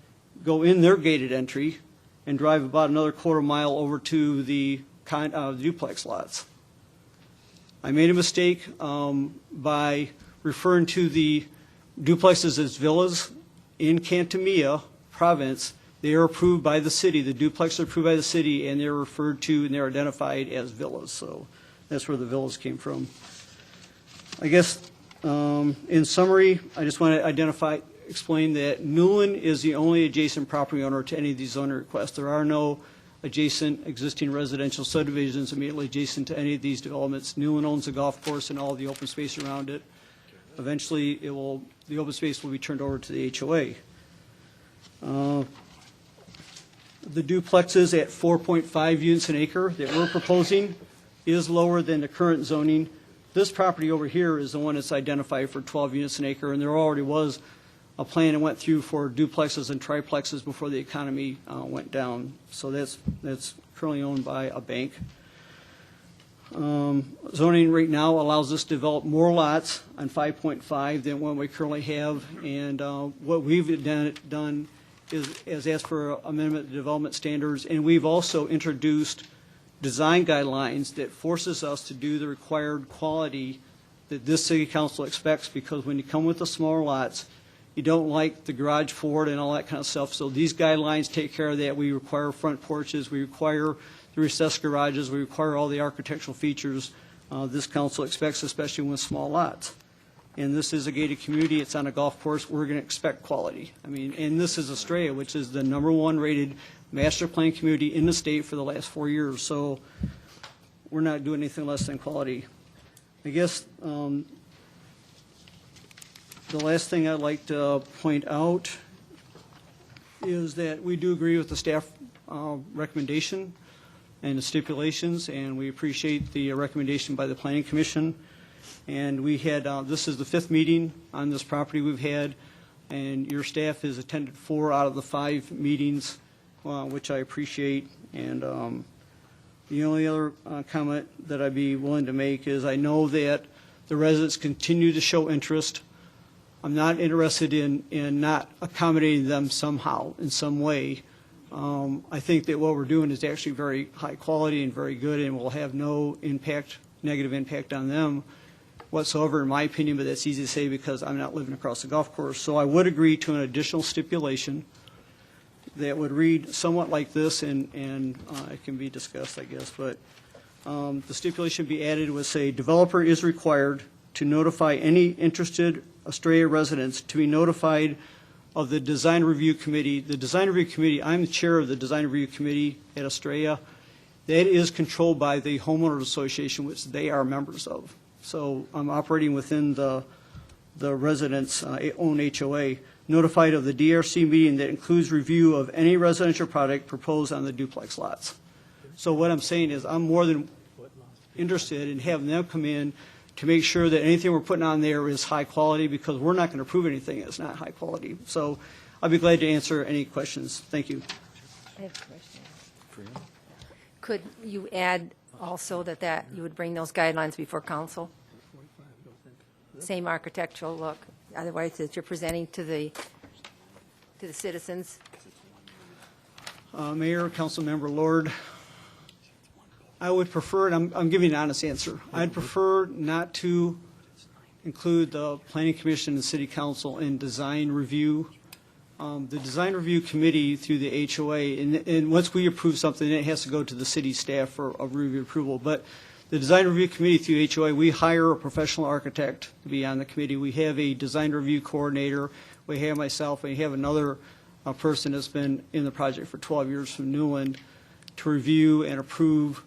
go in their gated entry, and drive about another quarter mile over to the duplex lots. I made a mistake by referring to the duplexes as villas in Cantamilla province. They are approved by the city. The duplexes are approved by the city, and they're referred to and they're identified as villas. So that's where the villas came from. I guess in summary, I just want to explain that Newland is the only adjacent property owner to any of these zoning requests. There are no adjacent existing residential subdivisions immediately adjacent to any of these developments. Newland owns the golf course and all the open space around it. Eventually, the open space will be turned over to the HOA. The duplexes at 4.5 units an acre that we're proposing is lower than the current zoning. This property over here is the one that's identified for 12 units an acre, and there already was a plan that went through for duplexes and triplexes before the economy went down. So that's currently owned by a bank. Zoning right now allows us to develop more lots on 5.5 than what we currently have, and what we've done is ask for amendment to development standards, and we've also introduced design guidelines that forces us to do the required quality that this city council expects, because when you come with the smaller lots, You don't like the garage forward and all that kind of stuff. So these guidelines take care of that. We require front porches. We require the recessed garages. We require all the architectural features this council expects, especially with small lots. And this is a gated community. It's on a golf course. We're going to expect quality. I mean, and this is Estrella, which is the #1 rated master plan community in the state for the last 4 years. So we're not doing anything less than quality. I guess the last thing I'd like to point out is that we do agree with the staff recommendation and the stipulations, and we appreciate the recommendation by the Planning Commission. And we had, this is the 5th meeting on this property we've had, and your staff has attended 4 out of the 5 meetings, which I appreciate. And the only other comment that I'd be willing to make is I know that the residents continue to show interest. I'm not interested in not accommodating them somehow, in some way. I think that what we're doing is actually very high quality and very good and will have no impact, negative impact on them whatsoever, in my opinion, but that's easy to say because I'm not living across the golf course. So I would agree to an additional stipulation that would read somewhat like this, and it can be discussed, I guess, but the stipulation be added would say, developer is required to notify any interested Estrella residents to be notified of the Design Review Committee. The Design Review Committee, I'm the chair of the Design Review Committee at Estrella. That is controlled by the Homeowners Association, which they are members of. So I'm operating within the residents' own HOA, notified of the DRC meeting that includes review of any residential product proposed on the duplex lots. So what I'm saying is I'm more than interested in having them come in to make sure that anything we're putting on there is high quality, because we're not going to prove anything that's not high quality. So I'll be glad to answer any questions. Thank you. I have a question. Could you add also that you would bring those guidelines before council? Same architectural look, otherwise that you're presenting to the citizens? Mayor, Council Member Lord, I would prefer, and I'm giving an honest answer, I'd prefer not to include the Planning Commission and City Council in design review. The Design Review Committee through the HOA, and once we approve something, it has to go to the city staff for a review approval. But the Design Review Committee through HOA, we hire a professional architect to be on the committee. We have a design review coordinator. We have myself. We have another person that's been in the project for 12 years from Newland to review and approve.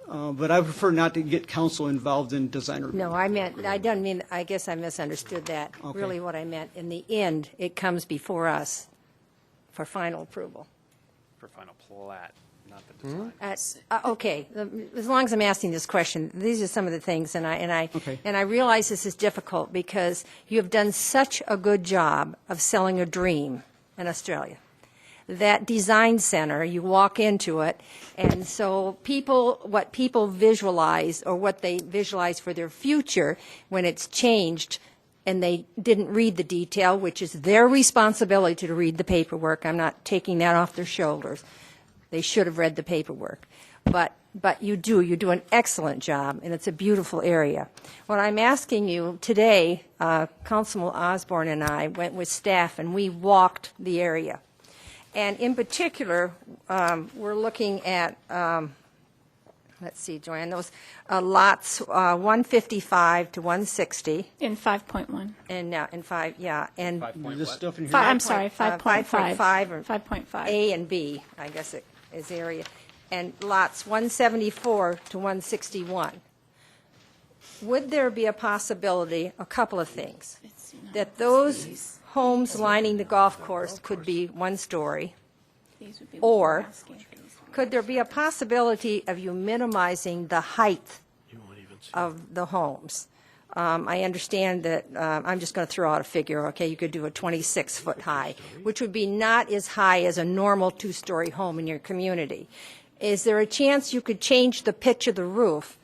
But I prefer not to get council involved in design review. No, I guess I misunderstood that. Okay. Really what I meant, in the end, it comes before us for final approval. For final plat, not the design. Okay, as long as I'm asking this question, these are some of the things, and Okay. I realize this is difficult because you have done such a good job of selling a dream in Australia. That design center, you walk into it, and so what people visualize, or what they visualize for their future when it's changed, and they didn't read the detail, which is their responsibility to read the paperwork. I'm not taking that off their shoulders. They should have read the paperwork. But you do an excellent job, and it's a beautiful area. What I'm asking you today, Councilman Osborne and I went with staff, and we walked the area. And in particular, we're looking at, let's see, Joanne, those lots 155 to 160. In 5.1. And in 5, yeah. And This stuff in here. I'm sorry, 5.5. 5.5 or 5.5. A and B, I guess it is area. And lots 174 to 161. Would there be a possibility, a couple of things, that those homes lining the golf course could be one story? Or could there be a possibility of you minimizing the height of the homes? I understand that, I'm just going to throw out a figure, okay, you could do a 26-foot high, which would be not as high as a normal two-story home in your community. Is there a chance you could change the pitch of the roof?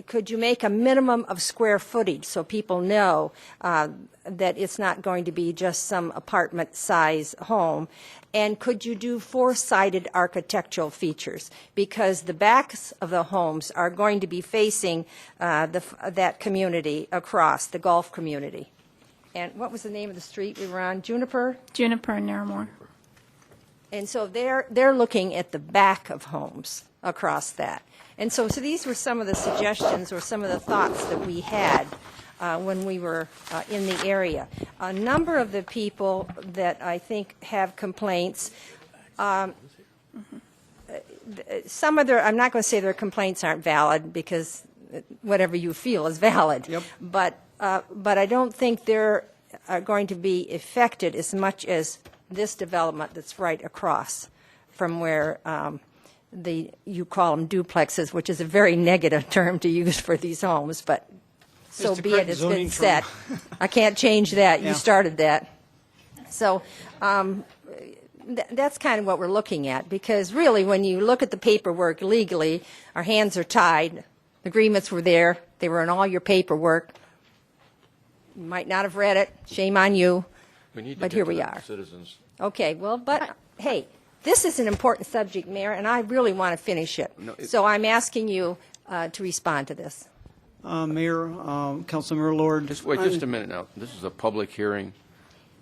Could you make a minimum of square footage so people know that it's not going to be just some apartment-size home? And could you do four-sided architectural features? Because the backs of the homes are going to be facing that community across, the golf community. and what was the name of the street we were on? Juniper? Juniper and Narramore. And so they're looking at the back of homes across that. And so these were some of the suggestions or some of the thoughts that we had when we were in the area. A number of the people that I think have complaints, some of their, I'm not going to say their complaints aren't valid because whatever you feel is valid. Yep. But I don't think they're going to be affected as much as this development that's right across from where you call them duplexes, which is a very negative term to use for these homes, but so It's the be it, correct it's zoning been set. term. I can't change that, Yeah. you started that. So that's kind of what we're looking at, because really, when you look at the paperwork legally, our hands are tied, agreements were there, they were in all your paperwork. You might not have read it, shame on you. We need to But get here to we the are. citizens. Okay, well, but, hey, this is an important subject, Mayor, and I really want to finish it. No, So I'm asking you to respond to this. Mayor, Councilmember Lord. Just wait just a minute now. This is a public hearing.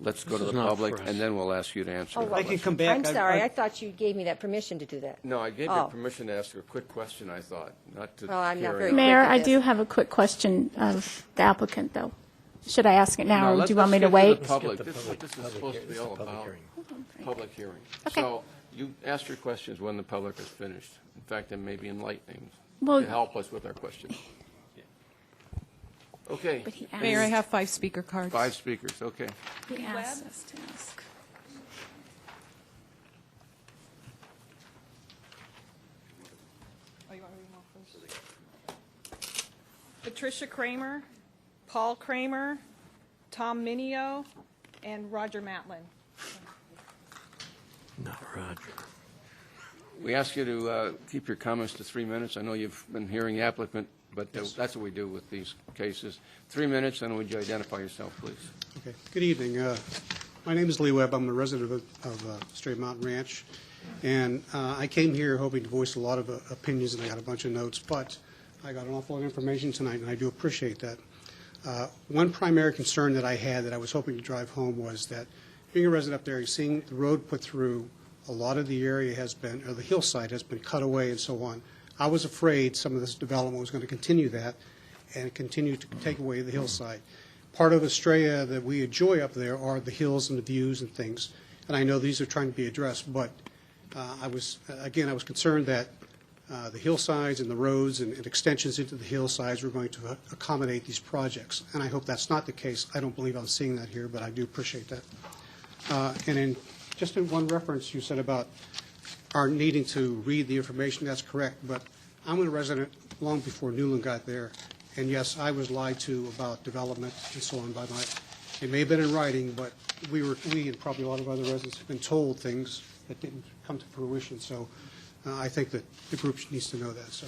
Let's go to the public, and then we'll ask you to answer. Oh, the well, I can question. come back. I'm sorry, I thought you gave me that permission to do that. No, I gave Oh. you permission to ask a quick question, I thought, not to Well, I'm not carry very on. Mayor, quick at I this. do have a quick question of the applicant, though. Should I ask it now, No, or let's- do you want me let's to get wait? the public. This is supposed to be all about public hearing. Okay. So you ask your questions when the public is finished. In fact, it may be enlightening Well- to help us with our questions. Okay. But he Mayor, I asked, have 5 speaker cards. 5 speakers, okay. he asked us to ask. Oh, you want me to read them all first? Patricia Kramer, Paul Kramer, Tom Minio, and Roger Matlin. Not Roger. We ask you to keep your comments to 3 minutes. I know you've been hearing the applicant, but that's what we do with these cases. 3 minutes, and would you identify yourself, please? Okay. Good evening. My name is Lee Webb. I'm a resident of Straight Mountain Ranch, and I came here hoping to voice a lot of opinions, and I got a bunch of notes, but I got an awful lot of information tonight, and I do appreciate that. One primary concern that I had that I was hoping to drive home was that being a resident up there, seeing the road put through, a lot of the area has been, or the hillside has been cut away and so on. I was afraid some of this development was going to continue that and continue to take away the hillside. Part of Estrella that we enjoy up there are the hills and the views and things, and I know these are trying to be addressed, but I was concerned that the hillsides and the roads and extensions into the hillsides were going to accommodate these projects, and I hope that's not the case. I don't believe I'm seeing that here, but I do appreciate that. And just in one reference, you said about our needing to read the information. That's correct, but I'm a resident long before Newland got there, and yes, I was lied to about development and so on by my, it may have been in writing, but we and probably a lot of other residents have been told things that didn't come to fruition, so I think that the group needs to know that, so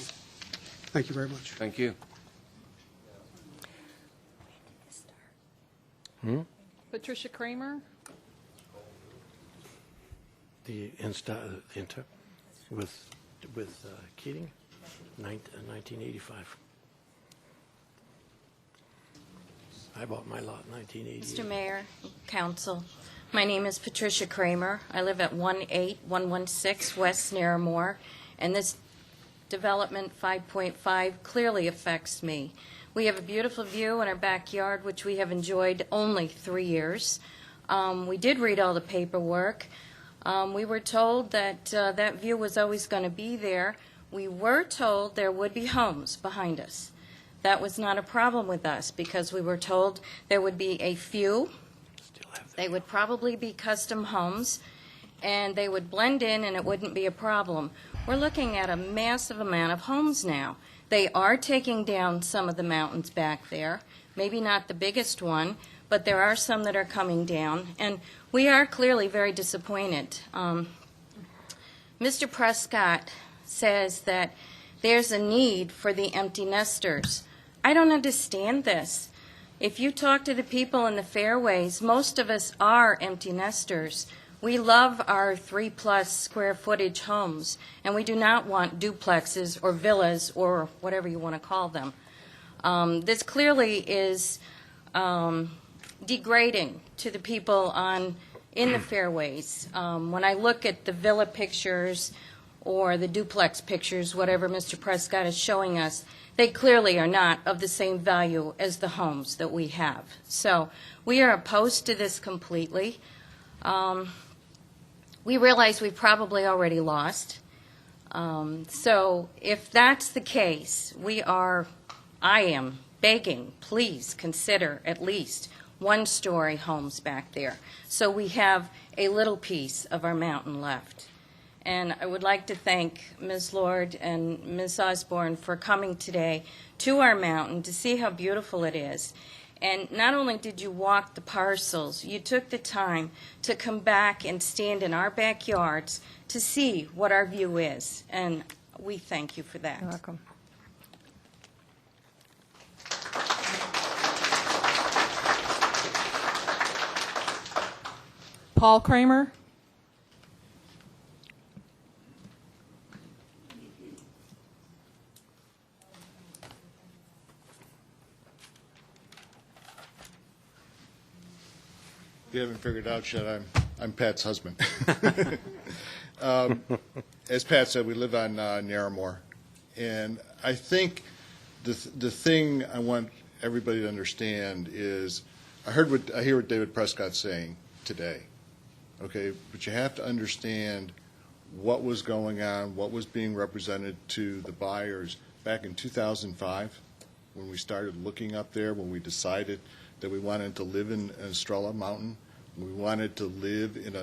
thank you very much. Thank you. Patricia Kramer, The Inter with Keating, 1985. I bought my lot in 1988. Mr. Mayor, Council, my name is Patricia Kramer. I live at 18116 West Narramore, and this development 5.5 clearly affects me. We have a beautiful view in our backyard, which we have enjoyed only 3 years. We did read all the paperwork. We were told that that view was always going to be there. We were told there would be homes behind us. That was not a problem with us because we were told there would be a few. They would probably be custom homes, and they would blend in and it wouldn't be a problem. We're looking at a massive amount of homes now. They are taking down some of the mountains back there, maybe not the biggest one, but there are some that are coming down, and we are clearly very disappointed. Mr. Prescott says that there's a need for the empty nesters. I don't understand this. If you talk to the people in the fairways, most of us are empty nesters. We love our 3+ square footage homes, and we do not want duplexes or villas or whatever you want to call them. This clearly is degrading to the people in the fairways. When I look at the villa pictures or the duplex pictures, whatever Mr. Prescott is showing us, they clearly are not of the same value as the homes that we have. So we are opposed to this completely. We realize we probably already lost. So if that's the case, I am begging, please consider at least one-story homes back there, so we have a little piece of our mountain left. And I would like to thank Ms. Lord and Ms. Osborne for coming today to our mountain to see how beautiful it is. And not only did you walk the parcels, you took the time to come back and stand in our backyards to see what our view is. And we thank you for that. You're welcome. Paul Kramer? If you haven't figured out yet, I'm Pat's husband. As Pat said, we live on Narramore, and I think the thing I want everybody to understand is I hear what David Prescott's saying today, okay? But you have to understand what was going on, what was being represented to the buyers back in 2005 when we started looking up there, when we decided that we wanted to live in Estrella Mountain. We wanted to live in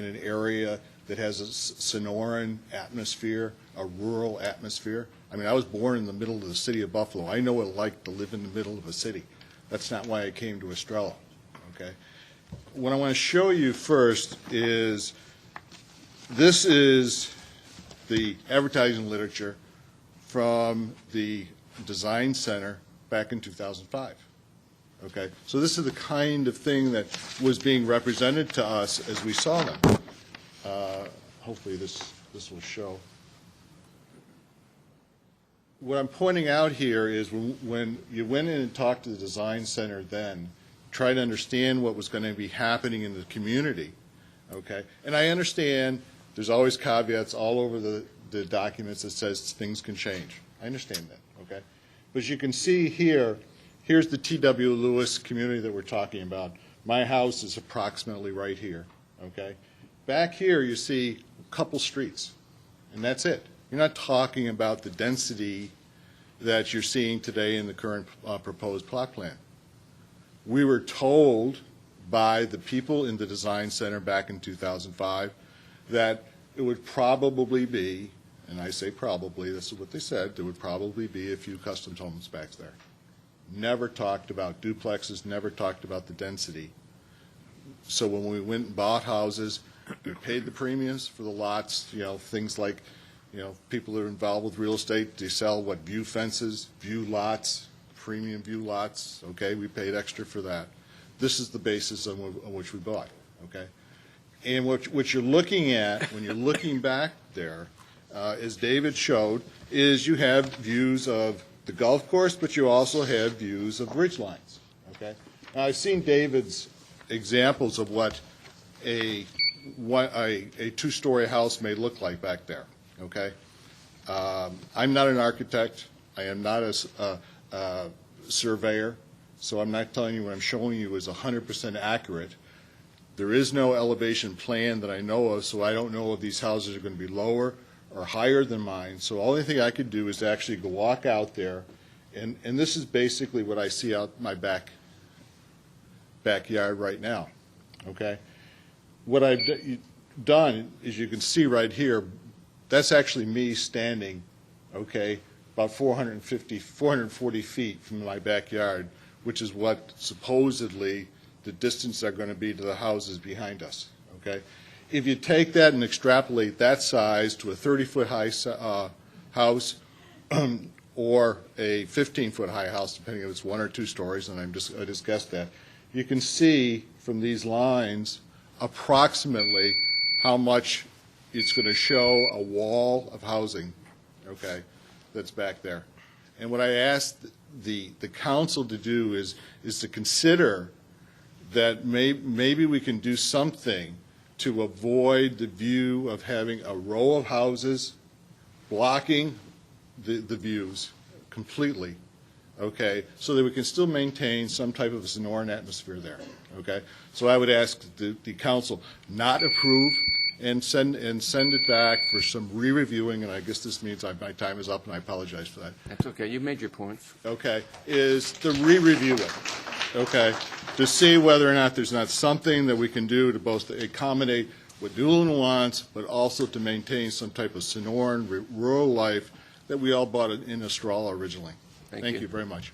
an area that has a Sonoran atmosphere, a rural atmosphere. I mean, I was born in the middle of the city of Buffalo. I know what it's like to live in the middle of a city. That's not why I came to Estrella, okay? What I want to show you first is this is the advertising literature from the Design Center back in 2005. Okay, so this is the kind of thing that was being represented to us as we saw them. Hopefully this will show. What I'm pointing out here is when you went in and talked to the Design Center then, try to understand what was going to be happening in the community, okay? And I understand there's always caveats all over the documents that says things can change. I understand that, okay? But as you can see here, here's the T.W. Lewis community that we're talking about. My house is approximately right here, okay? Back here you see a couple streets, and that's it. You're not talking about the density that you're seeing today in the current proposed plot plan. We were told by the people in the Design Center back in 2005 that it would probably be, and I say probably, this is what they said, there would probably be a few custom homes back there. Never talked about duplexes, never talked about the density. So when we went and bought houses, we paid the premiums for the lots, you know, things like, you know, people that are involved with real estate, they sell what, view fences, view lots, premium view lots, okay, we paid extra for that. This is the basis on which we bought, okay? And what you're looking at when you're looking back there, as David showed, is you have views of the golf course, but you also have views of ridge lines, okay? Now, I've seen David's examples of what a two-story house may look like back there, okay? I'm not an architect. I am not a surveyor, so I'm not telling you what I'm showing you is 100% accurate. There is no elevation plan that I know of, so I don't know if these houses are going to be lower or higher than mine. So the only thing I could do is actually go walk out there, and this is basically what I see out my backyard right now, okay? What I've done is you can see right here, that's actually me standing, okay, about 440 feet from my backyard, which is what supposedly the distance are going to be to the houses behind us, okay? If you take that and extrapolate that size to a 30-foot high house or a 15-foot high house, depending if it's 1 or 2 stories, and I just guessed that, you can see from these lines approximately how much it's going to show a wall of housing, okay, that's back there. And what I asked the council to do is to consider that maybe we can do something to avoid the view of having a row of houses blocking the views completely, okay, so that we can still maintain some type of a Sonoran atmosphere there, okay? So I would ask the council not approve and send it back for some re-reviewing, and I guess this means my time is up, and I apologize for that. That's okay. You made your points. Okay, is to re-review it, okay, to see whether or not there's not something that we can do to both accommodate what Newland wants, but also to maintain some type of Sonoran rural life that we all bought in Estrella originally. Thank you very much.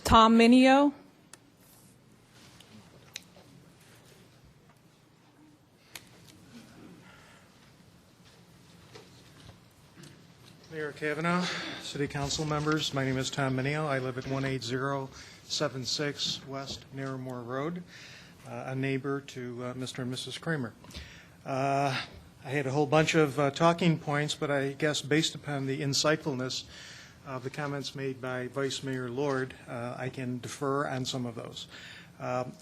Tom Minio. Mayor Kavanaugh, City Council members, my name is Tom Minio. I live at 18076 West Narramore Road, a neighbor to Mr. and Mrs. Kramer. I had a whole bunch of talking points, but I guess based upon the insightfulness of the comments made by Vice Mayor Lord, I can defer on some of those.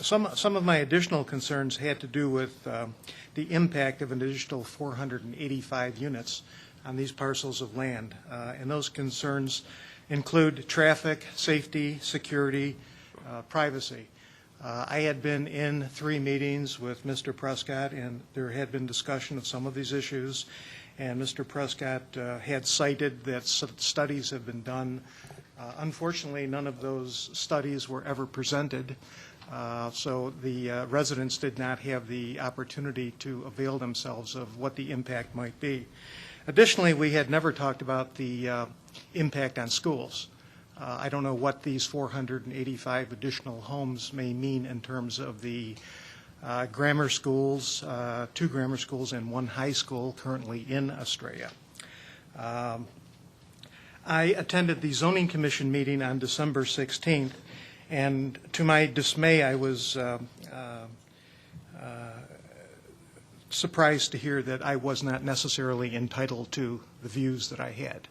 Some of my additional concerns had to do with the impact of an additional 485 units on these parcels of land. And those concerns include traffic, safety, security, privacy. I had been in 3 meetings with Mr. Prescott, and there had been discussion of some of these issues. And Mr. Prescott had cited that studies have been done. Unfortunately, none of those studies were ever presented. So the residents did not have the opportunity to avail themselves of what the impact might be. Additionally, we had never talked about the impact on schools. I don't know what these 485 additional homes may mean in terms of the grammar schools, 2 grammar schools and 1 high school currently in Estrella. I attended the Zoning Commission meeting on December 16th, and to my dismay, I was surprised to hear that I was not necessarily entitled to the views that I had.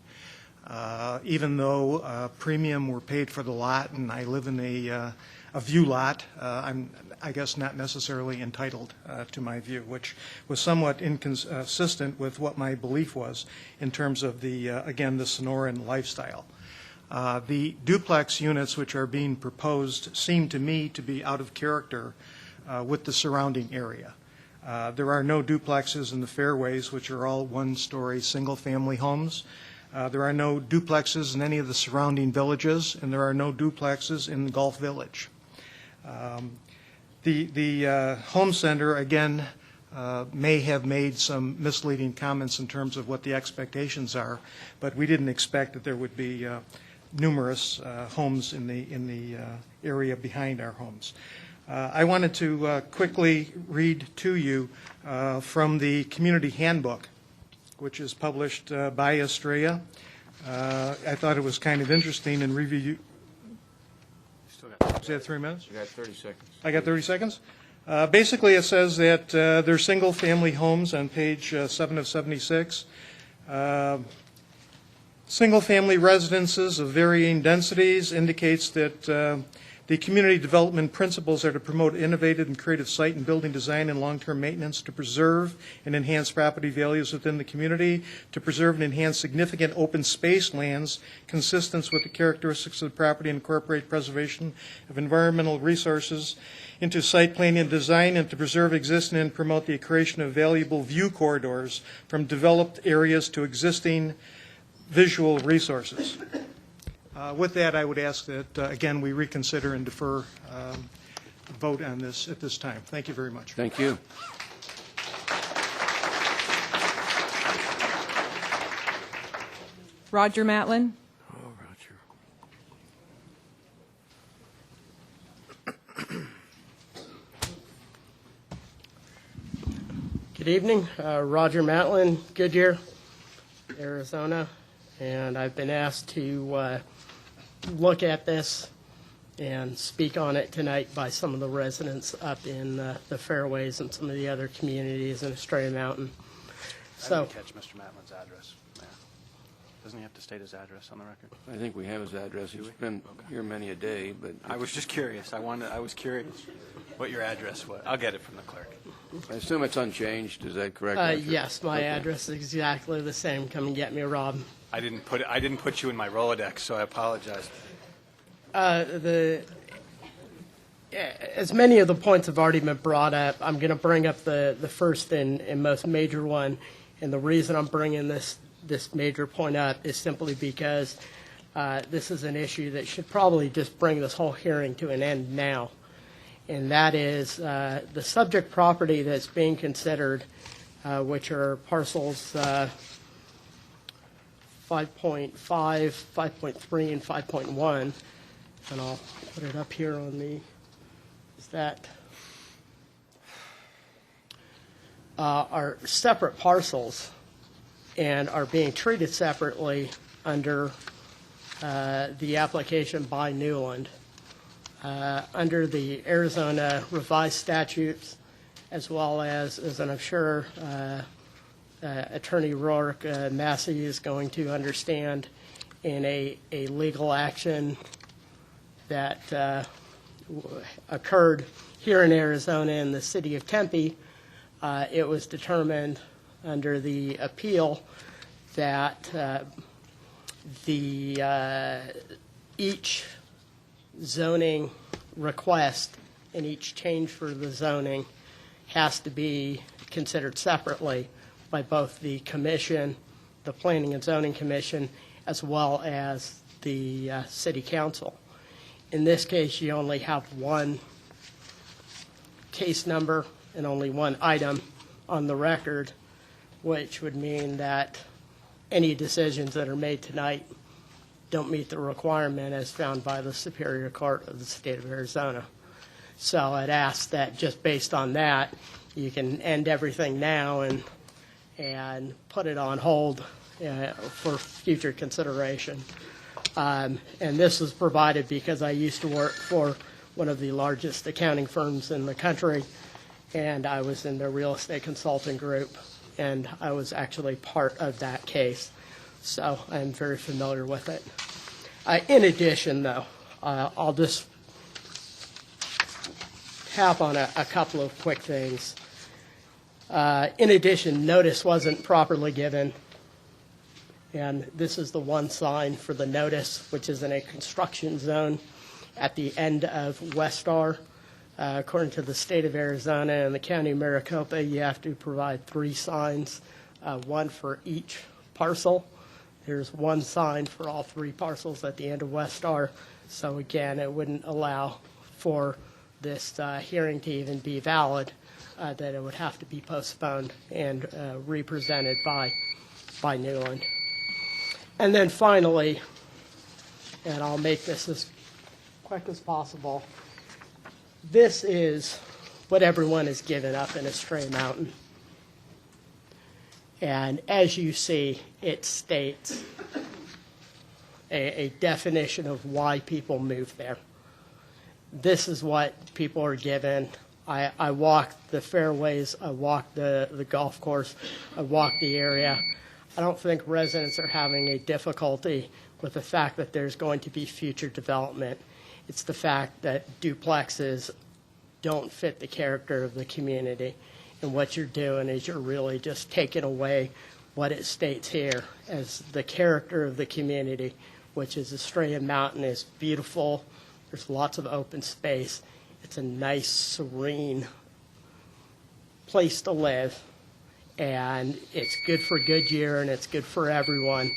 Even though premium were paid for the lot and I live in a view lot, I'm, I guess, not necessarily entitled to my view, which was somewhat inconsistent with what my belief was in terms of the, again, the Sonoran lifestyle. The duplex units which are being proposed seem to me to be out of character with the surrounding area. There are no duplexes in the fairways, which are all 1-story single-family homes. There are no duplexes in any of the surrounding villages, and there are no duplexes in the Gulf Village. The home center, again, may have made some misleading comments in terms of what the expectations are, but we didn't expect that there would be numerous homes in the area behind our homes. I wanted to quickly read to you from the Community Handbook, which is published by Estrella. I thought it was kind of interesting in review. Is that 3 minutes? You got 30 seconds. I got 30 seconds? Basically, it says that they're single-family homes on page 7 of 76. Single-family residences of varying densities indicates that the community development principles are to promote innovative and creative site and building design and long-term maintenance, to preserve and enhance property values within the community, to preserve and enhance significant open space lands consistent with the characteristics of the property, and incorporate preservation of environmental resources into site planning and design, and to preserve existing and promote the creation of valuable view corridors from developed areas to existing visual resources. With that, I would ask that, again, we reconsider and defer vote on this at this time. Thank you very much. Thank you. Roger Matlin. Oh, Roger. Good evening. Roger Matlin, Goodyear, Arizona. And I've been asked to look at this and speak on it tonight by some of the residents up in the fairways and some of the other communities in Estrella Mountain. I didn't catch Mr. Matlin's address. Doesn't he have to state his address on the record? I think we have his address. He's been here many a day, but I was just curious. I was curious what your address was. I'll get it from the clerk. I assume it's unchanged. Is that correct? Yes, my address is exactly the same. Come and get me, Rob. I didn't put you in my Rolodex, so I apologize. As many of the points have already been brought up, I'm going to bring up the first and most major one. And the reason I'm bringing this major point up is simply because this is an issue that should probably just bring this whole hearing to an end now. And that is the subject property that's being considered, which are parcels 5.5, 5.3, and 5.1. And I'll put it up here on the, is that, are separate parcels and are being treated separately under the application by Newland. Under the Arizona revised statutes, as well as I'm sure Attorney Rourke Massey is going to understand, in a legal action that occurred here in Arizona in the city of Tempe, it was determined under the appeal that each zoning request and each change for the zoning has to be considered separately by both the commission, the Planning and Zoning Commission, as well as the city council. In this case, you only have one case number and only one item on the record, which would mean that any decisions that are made tonight don't meet the requirement as found by the Superior Court of the state of Arizona. So I'd ask that just based on that, you can end everything now and put it on hold for future consideration. And this was provided because I used to work for one of the largest accounting firms in the country, and I was in the real estate consulting group, and I was actually part of that case. So I'm very familiar with it. In addition, though, I'll just tap on a couple of quick things. In addition, notice wasn't properly given, and this is the one sign for the notice, which is in a construction zone at the end of Westar. According to the state of Arizona and the county of Maricopa, you have to provide 3 signs, one for each parcel. There's one sign for all 3 parcels at the end of Westar. So again, it wouldn't allow for this hearing to even be valid, that it would have to be postponed and represented by Newland. And then finally, and I'll make this as quick as possible, this is what everyone is given up in Estrella Mountain. And as you see, it states a definition of why people move there. This is what people are given. I walked the fairways, I walked the golf course, I walked the area. I don't think residents are having a difficulty with the fact that there's going to be future development. It's the fact that duplexes don't fit the character of the community. And what you're doing is you're really just taking away what it states here as the character of the community, which is Estrella Mountain is beautiful. There's lots of open space. It's a nice, serene place to live. And it's good for Goodyear and it's good for everyone.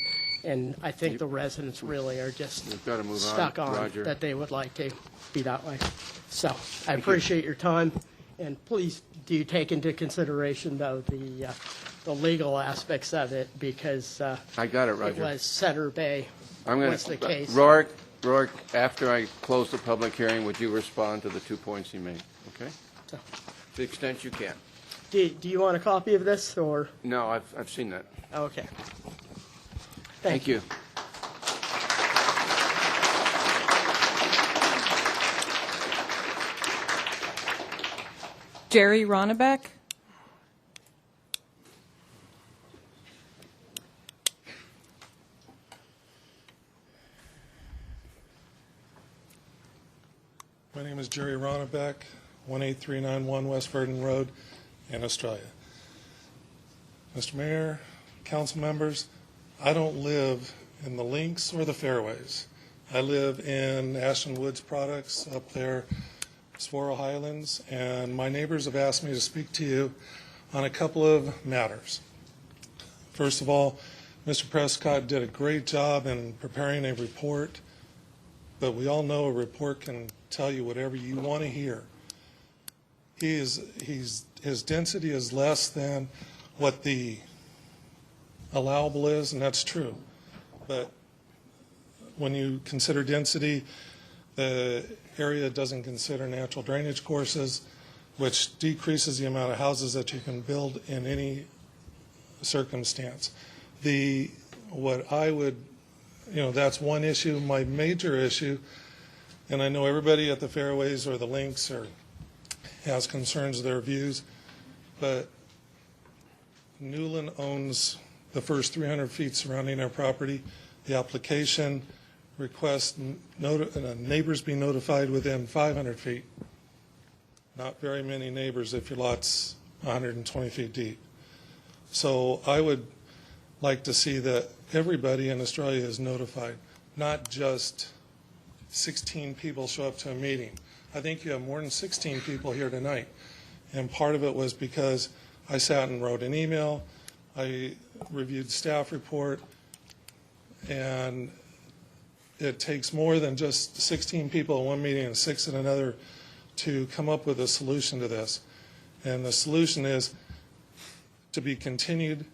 And I think the residents really are just stuck on that they would like to be that way. So I appreciate your time. And please do take into consideration, though, the legal aspects of it, because I got it, Roger. It was Center Bay was the case. Rourke, after I close the public hearing, would you respond to the 2 points he made? Okay? To the extent you can. Do you want a copy of this, or? No, I've seen that. Okay. Thank you. Jerry Ronnebeck. Beck, 18391 West Verdon Road, in Australia. Mr. Mayor, council members, I don't live in the links or the fairways. I live in Ashton Woods Products up there, Swarrow Highlands, and my neighbors have asked me to speak to you on a couple of matters. First of all, Mr. Prescott did a great job in preparing a report, but we all know a report can tell you whatever you want to hear. His density is less than what the allowable is, and that's true. But when you consider density, the area doesn't consider natural drainage courses, which decreases the amount of houses that you can build in any circumstance. That's one issue. My major issue, and I know everybody at the fairways or the links has concerns of their views, but Newland owns the first 300 feet surrounding their property. The application requests neighbors be notified within 500 feet. Not very many neighbors if your lot's 120 feet deep. So I would like to see that everybody in Australia is notified, not just 16 people show up to a meeting. I think you have more than 16 people here tonight. And part of it was because I sat and wrote an email, I reviewed staff report, and it takes more than just 16 people in one meeting and 6 in another to come up with a solution to this. And the solution is to be continued,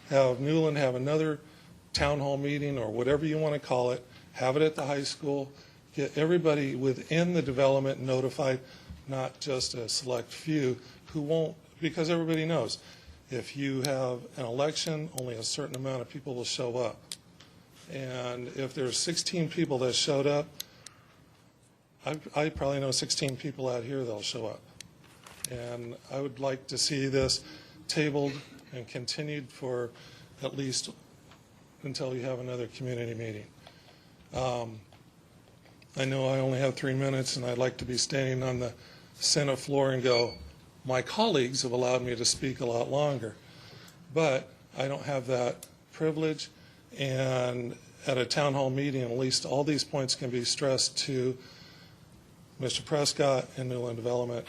have Newland have another town hall meeting or whatever you want to call it, have it at the high school, get everybody within the development notified, not just a select few who won't, because everybody knows if you have an election, only a certain amount of people will show up. And if there's 16 people that showed up, I probably know 16 people out here that'll show up. And I would like to see this tabled and continued for at least until you have another community meeting. I know I only have 3 minutes, and I'd like to be standing on the Senate floor and go, my colleagues have allowed me to speak a lot longer. But I don't have that privilege, and at a town hall meeting, at least all these points can be stressed to Mr. Prescott and Newland Development,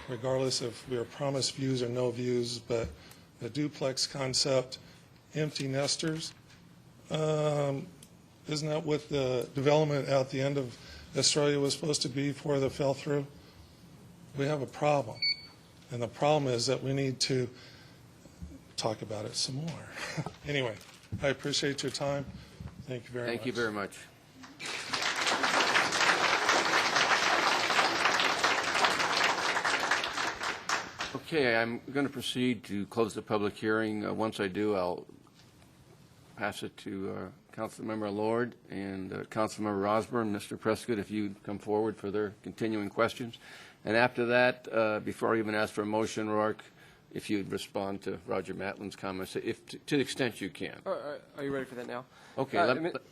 regardless if we are promised views or no views. But the duplex concept, empty nesters, isn't that what the development at the end of Australia was supposed to be before that fell through? We have a problem. And the problem is that we need to talk about it some more. Anyway, I appreciate your time. Thank you very much. Thank you very much. Okay, I'm going to proceed to close the public hearing. Once I do, I'll pass it to Councilmember Lord and Councilmember Osborne. Mr. Prescott, if you'd come forward for their continuing questions. And after that, before I even ask for a motion, Rourke, if you'd respond to Roger Matlin's comments, to the extent you can. Are you ready for that now? Okay,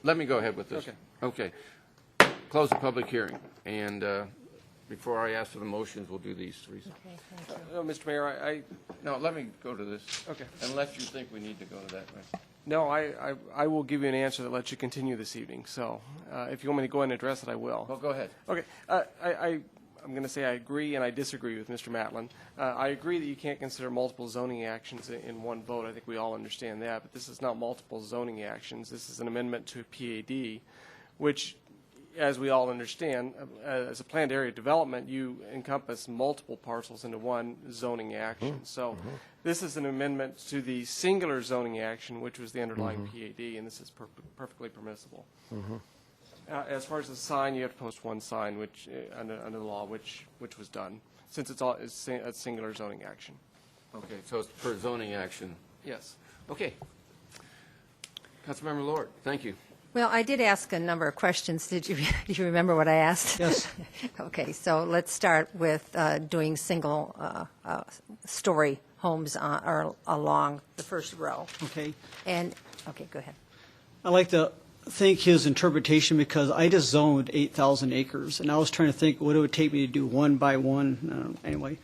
let me go ahead with this. Okay. Close the public hearing. And before I ask for the motions, we'll do these three. Mr. Mayor, No, let me go to this. Okay. Unless you think we need to go to that. Right? No, I will give you an answer that lets you continue this evening. So if you want me to go ahead and address it, I will. Well, go ahead. Okay. I'm going to say I agree and I disagree with Mr. Matlin. I agree that you can't consider multiple zoning actions in one vote. I think we all understand that. But this is not multiple zoning actions. This is an amendment to a PAD, which, as we all understand, as a planned area development, you encompass multiple parcels into one zoning action. So this is an amendment to the singular zoning action, which was the underlying PAD, and this is perfectly permissible. As far as the sign, you have to post one sign, which under the law, which was done, since it's a singular zoning action. Okay, so it's per zoning action. Yes. Okay. Councilmember Lord, thank you. Well, I did ask a number of questions. Did you remember what I asked? Yes. Okay, so let's start with doing single story homes or along the first row. Okay. And, okay, go ahead. I'd like to think his interpretation, because I just zoned 8,000 acres, and I was trying to think what it would take me to do one by one. Anyway,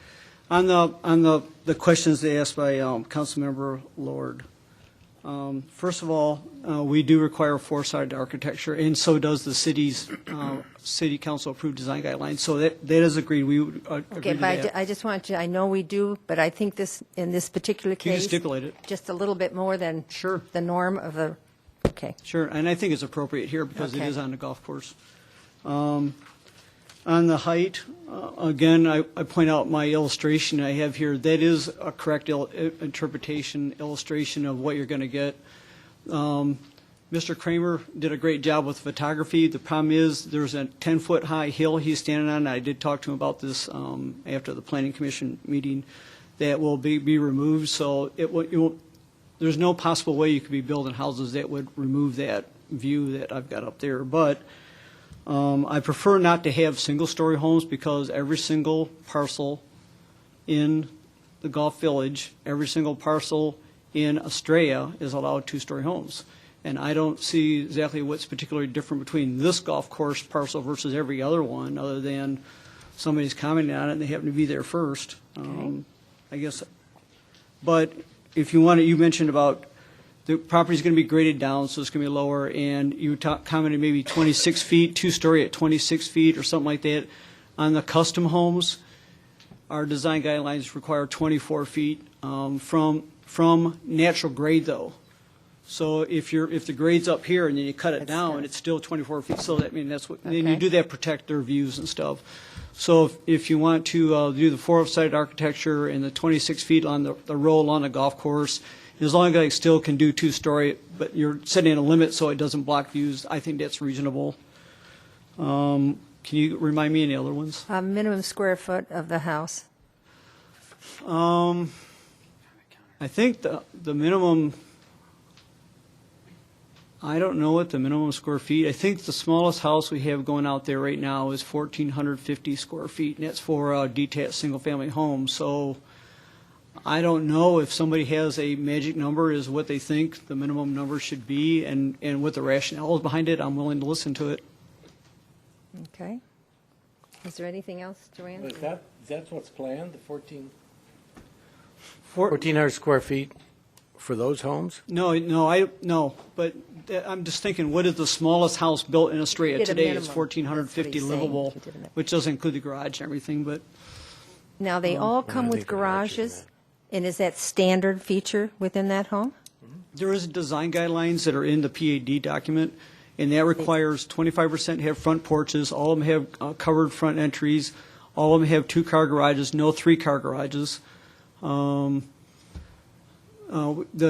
on the questions they asked by Councilmember Lord. First of all, we do require four-sided architecture, and so does the city's city council approved design guidelines. So that is agreed. We would agree Okay, to but that. I just want to, I know we do, but I think in this particular You can case. stipulate it. Just a little bit more than. Sure. The norm of the, okay. Sure, and I think it's appropriate here because it Okay. is on the golf course. On the height, again, I point out my illustration I have here. That is a correct interpretation, illustration of what you're going to get. Mr. Kramer did a great job with photography. The problem is there's a 10-foot high hill he's standing on. I did talk to him about this after the Planning Commission meeting. That will be removed, so there's no possible way you could be building houses that would remove that view that I've got up there. But I prefer not to have single-story homes because every single parcel in the Golf Village, every single parcel in Estrella is allowed two-story homes. And I don't see exactly what's particularly different between this golf course parcel versus every other one, other than somebody's commenting on it and they happen to be there first. I guess. But if you want to, you mentioned about the property's going to be graded down, so it's going to be lower, and you commented maybe 26 feet, two-story at 26 feet or something like that. On the custom homes, our design guidelines require 24 feet from natural grade, though. So if the grade's up here and then you cut it down, it's still 24 feet. So that, I mean, that's what, then you do that, protect their views and stuff. So if you want to do the four-sided architecture and the 26 feet on the roll on the golf course, as long as I still can do two-story, but you're setting a limit so it doesn't block views, I think that's reasonable. Can you remind me any other ones? Minimum square foot of the house. I think the minimum, I don't know what the minimum square feet. I think the smallest house we have going out there right now is 1,450 square feet, and that's for a detached single-family home. So I don't know if somebody has a magic number is what they think the minimum number should be, and what the rationale is behind it. I'm willing to listen to it. Okay. Is there anything else, Joanne? That's what's planned, the 1,400 square feet for those homes? No, but I'm just thinking, what is the smallest house built in Estrella Did a today? It's minimum. 1,450 That's what he's saying. livable, He did a minimum. which doesn't include the garage and everything, but. Now, they all come with garages, and is that standard feature within that home? There is design guidelines that are in the PAD document, and that requires 25% have front porches, all of them have covered front entries, all of them have two-car garages, no three-car garages. The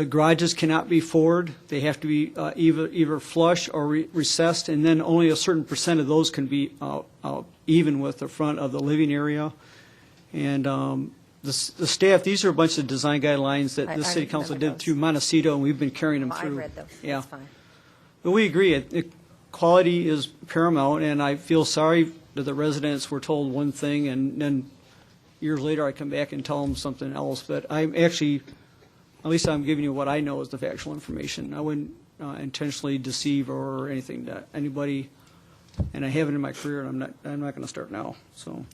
garages cannot be forward. They have to be either flush or recessed, and then only a certain percent of those can be even with the front of the living area. And the staff, these are a bunch of design guidelines that the city council did through Montecito, and we've been carrying them I through. read them. Yeah. That's fine. But we agree, quality is paramount, and I feel sorry that the residents were told one thing, and then years later I come back and tell them something else. But I'm actually, at least I'm giving you what I know is the factual information. I wouldn't intentionally deceive or anything to anybody, and I haven't in my career, and I'm not going to start now. So.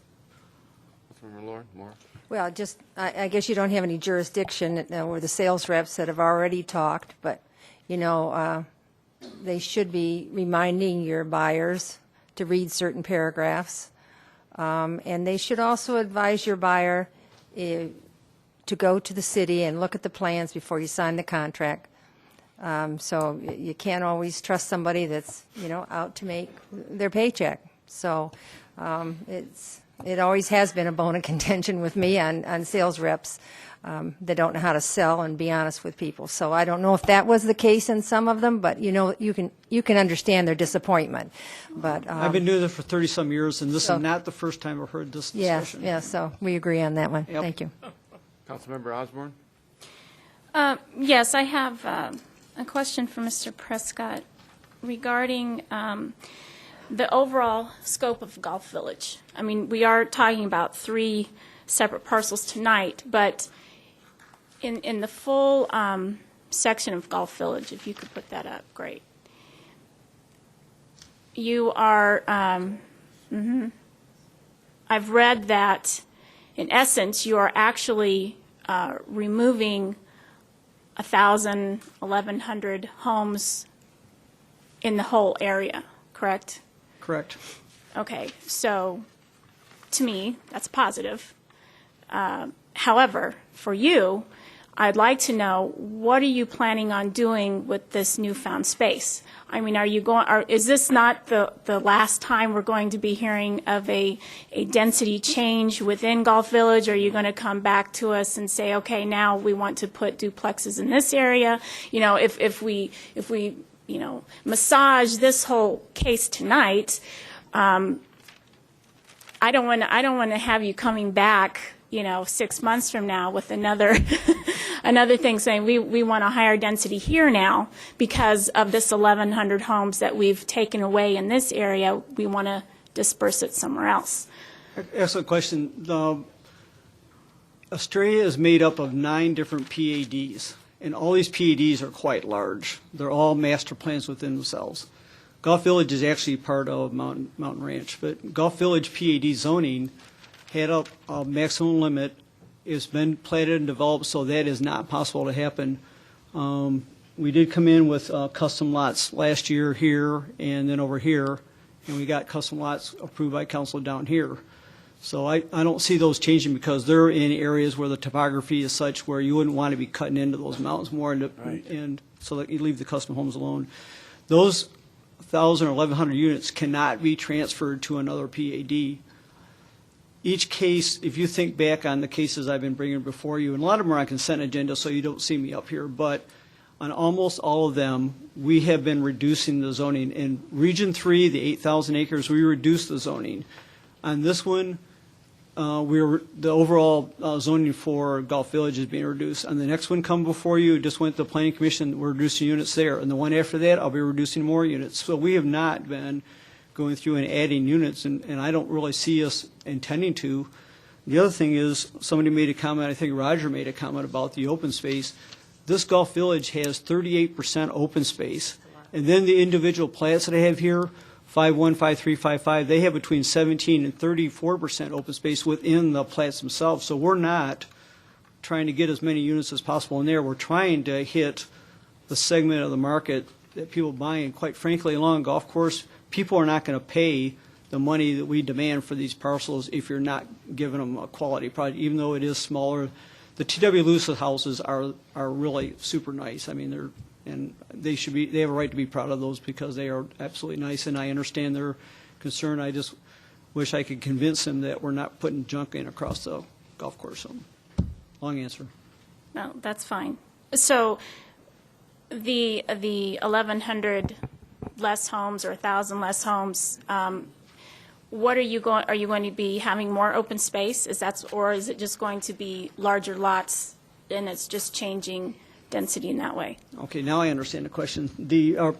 Councilmember Lord, more? Well, just, I guess you don't have any jurisdiction or the sales reps that have already talked, but, they should be reminding your buyers to read certain paragraphs. And they should also advise your buyer to go to the city and look at the plans before you sign the contract. So you can't always trust somebody that's, out to make their paycheck. So it always has been a bone of contention with me on sales reps that don't know how to sell and be honest with people. So I don't know if that was the case in some of them, but you can understand their disappointment. But I've been doing this for 30-some years, and this is not the first time I've heard this discussion. Yeah, so we agree on that one. Yep. Thank you. Councilmember Osborne? Yes, I have a question for Mr. Prescott regarding the overall scope of Golf Village. I mean, we are talking about 3 separate parcels tonight, but in the full section of Golf Village, if you could put that up, great. you are, I've read that, in essence, you are actually removing 1,000, 1,100 homes in the whole area, correct? Correct. Okay, so to me, that's positive. However, for you, I'd like to know, what are you planning on doing with this newfound space? I mean, is this not the last time we're going to be hearing of a density change within Gulf Village? Are you going to come back to us and say, okay, now we want to put duplexes in this area? You know, if we massage this whole case tonight, I don't want to have you coming back, 6 months from now with another another thing saying we want a higher density here now because of this 1,100 homes that we've taken away in this area. We want to disperse it somewhere else. Excellent question. Australia is made up of 9 different PADs, and all these PADs are quite large. They're all master plans within themselves. Gulf Village is actually part of Mountain Ranch, but Gulf Village PAD zoning had a maximum limit. It's been platted and developed, so that is not possible to happen. We did come in with custom lots last year here and then over here, and we got custom lots approved by council down here. So I don't see those changing because they're in areas where the topography is such where you wouldn't want to be cutting into those mountains more, and so that you leave the custom homes alone. Those 1,000 or 1,100 units cannot be transferred to another PAD. Each case, if you think back on the cases I've been bringing before you, and a lot of them are on consent agenda, so you don't see me up here, but on almost all of them, we have been reducing the zoning. In Region 3, the 8,000 acres, we reduced the zoning. On this one, the overall zoning for Gulf Village is being reduced. On the next one come before you, just went to the Planning Commission, we're reducing units there. And the one after that, I'll be reducing more units. So we have not been going through and adding units, and I don't really see us intending to. The other thing is, somebody made a comment, I think Roger made a comment about the open space. This Gulf Village has 38% open space. And then the individual plats that I have here, 5-1, 5-3, 5-5, they have between 17 and 34% open space within the plats themselves. So we're not trying to get as many units as possible in there. We're trying to hit the segment of the market that people buy. And quite frankly, along a golf course, people are not going to pay the money that we demand for these parcels if you're not giving them a quality product, even though it is smaller. The T.W. Lewis houses are really super nice. I mean, they have a right to be proud of those because they are absolutely nice, and I understand their concern. I just wish I could convince them that we're not putting junk in across the golf course. So, long answer. No, that's fine. So the 1,100 less homes or 1,000 less homes, what are you going to be having more open space? Or is it just going to be larger lots and it's just changing density in that way? Okay, now I understand the question.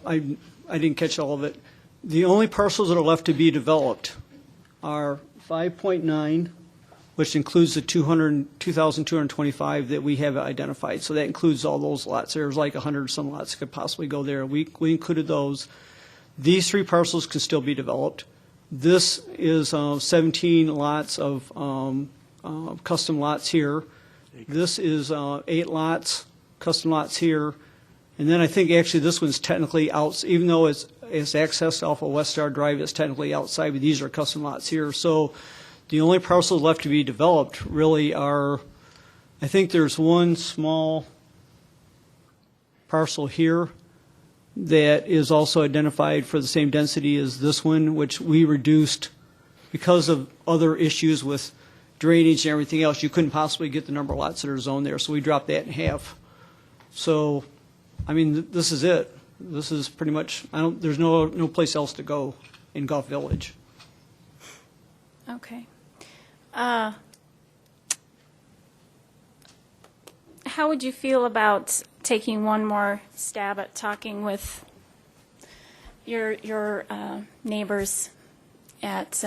I didn't catch all of it. The only parcels that are left to be developed are 5.9, which includes the 2,225 that we have identified. So that includes all those lots. There's like 100 some lots that could possibly go there. We included those. These 3 parcels can still be developed. This is 17 lots of custom lots here. This is 8 lots, custom lots here. And then I think actually this one's technically out, even though it's accessed off of West Star Drive, it's technically outside, but these are custom lots here. So the only parcels left to be developed really are, I think there's one small parcel here that is also identified for the same density as this one, which we reduced because of other issues with drainage and everything else. You couldn't possibly get the number of lots that are zoned there, so we dropped that in half. So, I mean, this is it. This is pretty much, there's no place else to go in Gulf Village. Okay. How would you feel about taking one more stab at talking with your neighbors at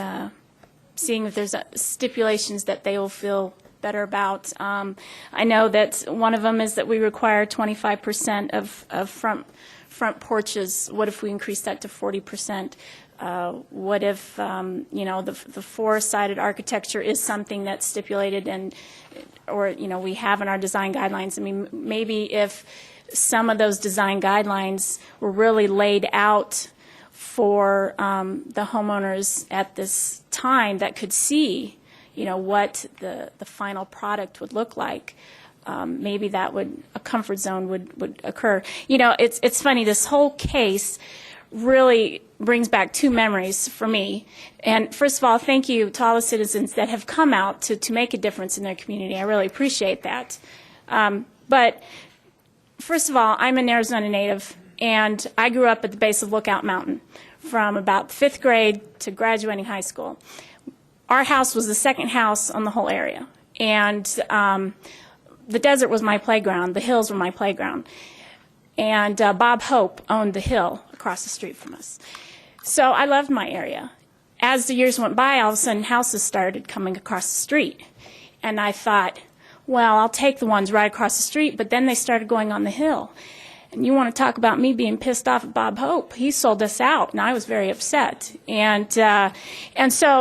seeing if there's stipulations that they will feel better about? I know that one of them is that we require 25% of front porches. What if we increase that to 40%? What if, the four-sided architecture is something that's stipulated or we have in our design guidelines? I mean, maybe if some of those design guidelines were really laid out for the homeowners at this time that could see, what the final product would look like. Maybe a comfort zone would occur. It's funny, this whole case really brings back two memories for me. And first of all, thank you to all the citizens that have come out to make a difference in their community. I really appreciate that. But first of all, I'm an Arizona native, and I grew up at the base of Lookout Mountain from about 5th grade to graduating high school. Our house was the second house on the whole area. And the desert was my playground. The hills were my playground. And Bob Hope owned the hill across the street from us. So I loved my area. As the years went by, all of a sudden houses started coming across the street. And I thought, well, I'll take the ones right across the street, but then they started going on the hill. And you want to talk about me being pissed off at Bob Hope. He sold us out, and I was very upset. And so,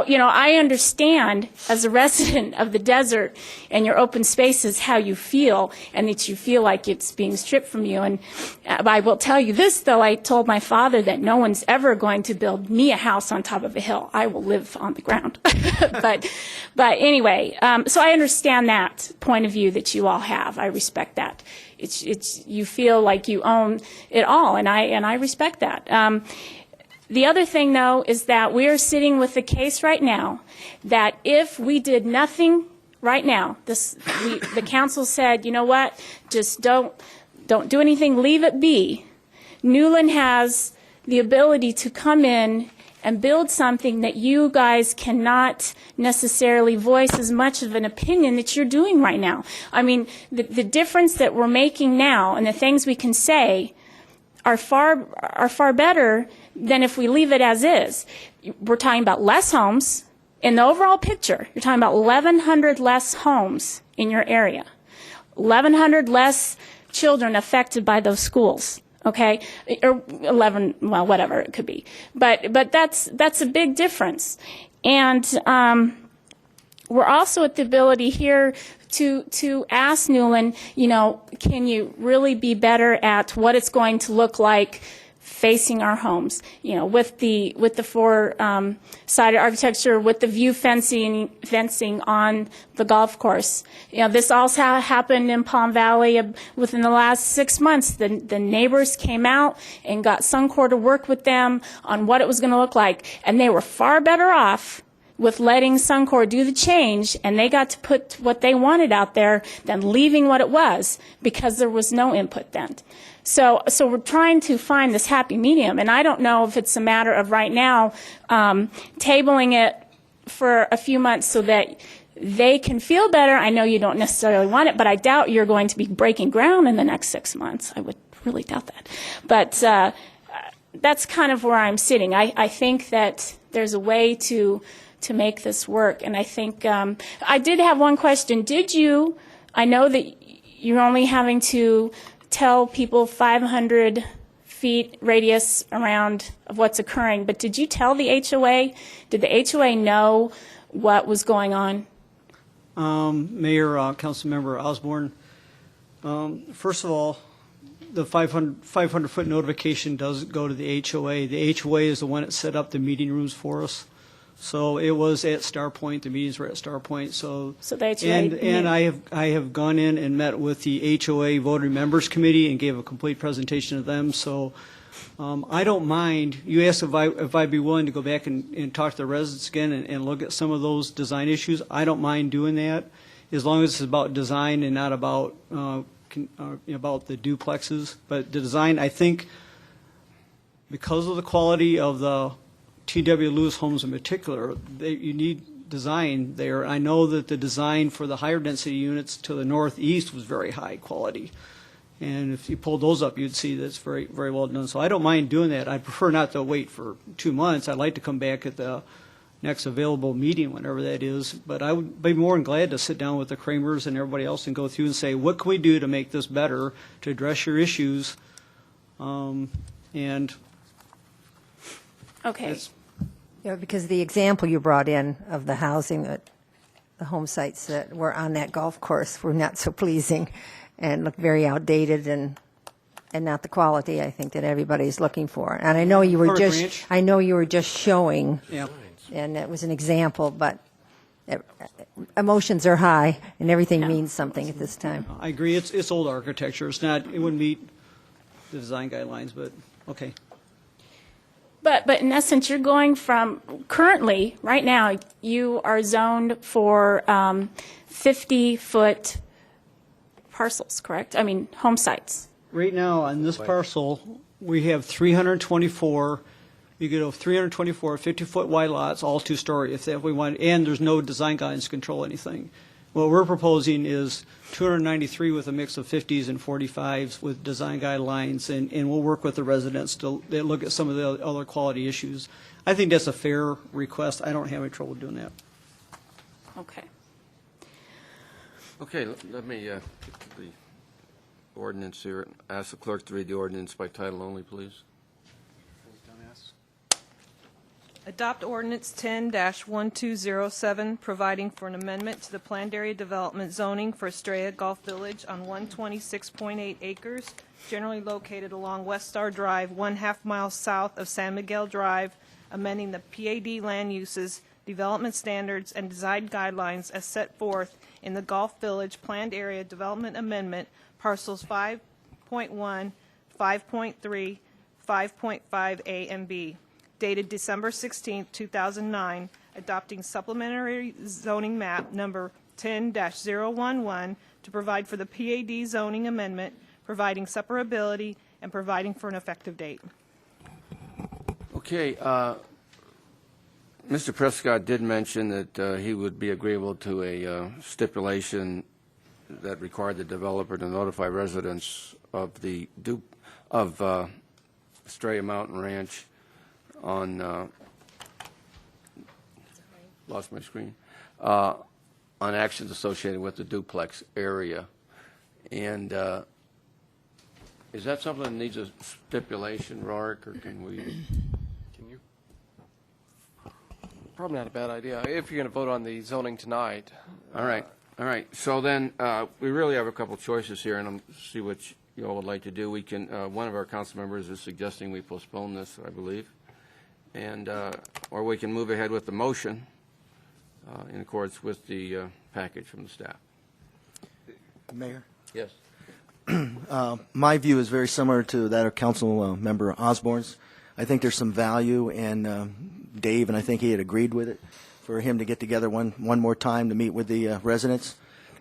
I understand as a resident of the desert and your open spaces how you feel, and that you feel like it's being stripped from you. And I will tell you this, though. I told my father that no one's ever going to build me a house on top of a hill. I will live on the ground. But anyway, so I understand that point of view that you all have. I respect that. It's you feel like you own it all, and I respect that. The other thing, though, is that we are sitting with a case right now that if we did nothing right now, the council said, you know what, just don't do anything, leave it be. Newland has the ability to come in and build something that you guys cannot necessarily voice as much of an opinion that you're doing right now. I mean, the difference that we're making now and the things we can say are far better than if we leave it as is. We're talking about less homes. In the overall picture, you're talking about 1,100 less homes in your area, 1,100 less children affected by those schools. Okay, or 11, well, whatever it could be, but that's a big difference, and we're also at the ability here to ask Newland, can you really be better at what it's going to look like facing our homes, with the four-sided architecture, with the view fencing on the golf course. This also happened in Palm Valley within the last 6 months. The neighbors came out and got Suncor to work with them on what it was going to look like, and they were far better off with letting Suncor do the change, and they got to put what they wanted out there than leaving what it was, because there was no input then. So we're trying to find this happy medium, and I don't know if it's a matter of right now tabling it for a few months so that they can feel better. I know you don't necessarily want it, but I doubt you're going to be breaking ground in the next 6 months. I would really doubt that. But that's kind of where I'm sitting. I think that there's a way to make this work, and I think I did have one question. I know that you're only having to tell people 500 feet radius around of what's occurring, but did you tell the HOA? Did the HOA know what was going on? Mayor, Councilmember Osborne, first of all, the 500-foot notification does go to the HOA. The HOA is the one that set up the meeting rooms for us. So it was at Star Point. The meetings were at Star Point. So the HOA and I have gone in and met with the HOA voting members committee and gave a complete presentation to them. So I don't mind. You asked if I'd be willing to go back and talk to the residents again and look at some of those design issues. I don't mind doing that, as long as it's about design and not about the duplexes. But the design, I think, because of the quality of the T.W. Lewis homes in particular, you need design there. I know that the design for the higher density units to the northeast was very high quality. And if you pulled those up, you'd see that's very, very well done. So I don't mind doing that. I prefer not to wait for 2 months. I'd like to come back at the next available meeting, whenever that is. But I would be more than glad to sit down with the Kramers and everybody else and go through and say, what can we do to make this better, to address your issues? Okay. Yeah, because the example you brought in of the housing, the home sites that were on that golf course were not so pleasing and looked very outdated and not the quality I think that everybody's looking for. And I know you were just showing, Yeah. and it was an example, but emotions are high and everything means something at this time. I agree, it's old architecture, it wouldn't meet the design guidelines, but, okay. But in essence, you're going from, currently, right now, you are zoned for 50-foot parcels, correct? I mean, home sites. Right now, on this parcel, we have 324, you could have 324 50-foot wide lots, all two-story, if we want, and there's no design guidelines to control anything. What we're proposing is 293 with a mix of 50s and 45s with design guidelines, and we'll work with the residents to look at some of the other quality issues. I think that's a fair request. I don't have any trouble doing that. Okay. Okay, let me get to the ordinance here. Ask the clerk to read the ordinance by title only, please. Adopt ordinance 10-1207, providing for an amendment to the planned area development zoning for Estrella Golf Village on 126.8 acres, generally located along West Star Drive, 1/2 mile south of San Miguel Drive, amending the PAD land uses, development standards, and design guidelines as set forth in the Golf Village Planned Area Development Amendment, parcels 5.1, 5.3, 5.5A and B. Dated December 16, 2009, adopting supplementary zoning map number 10-011 to provide for the PAD zoning amendment, providing separability, and providing for an effective date. Okay, Mr. Prescott did mention that he would be agreeable to a stipulation that required the developer to notify residents of the Estrella Mountain Ranch on lost my screen on actions associated with the duplex area, and is that something that needs a stipulation, Rourke, or can we? Can you? Probably not a bad idea if you're going to vote on the zoning tonight. All right. So then we really have a couple choices here, and I'll see what you all would like to do. We can. One of our council members is suggesting we postpone this, I believe. And or we can move ahead with the motion in accordance with the package from the staff. Mayor? Yes. My view is very similar to that of Council Member Osborne's. I think there's some value, and Dave, and I think he had agreed with it, for him to get together one more time to meet with the residents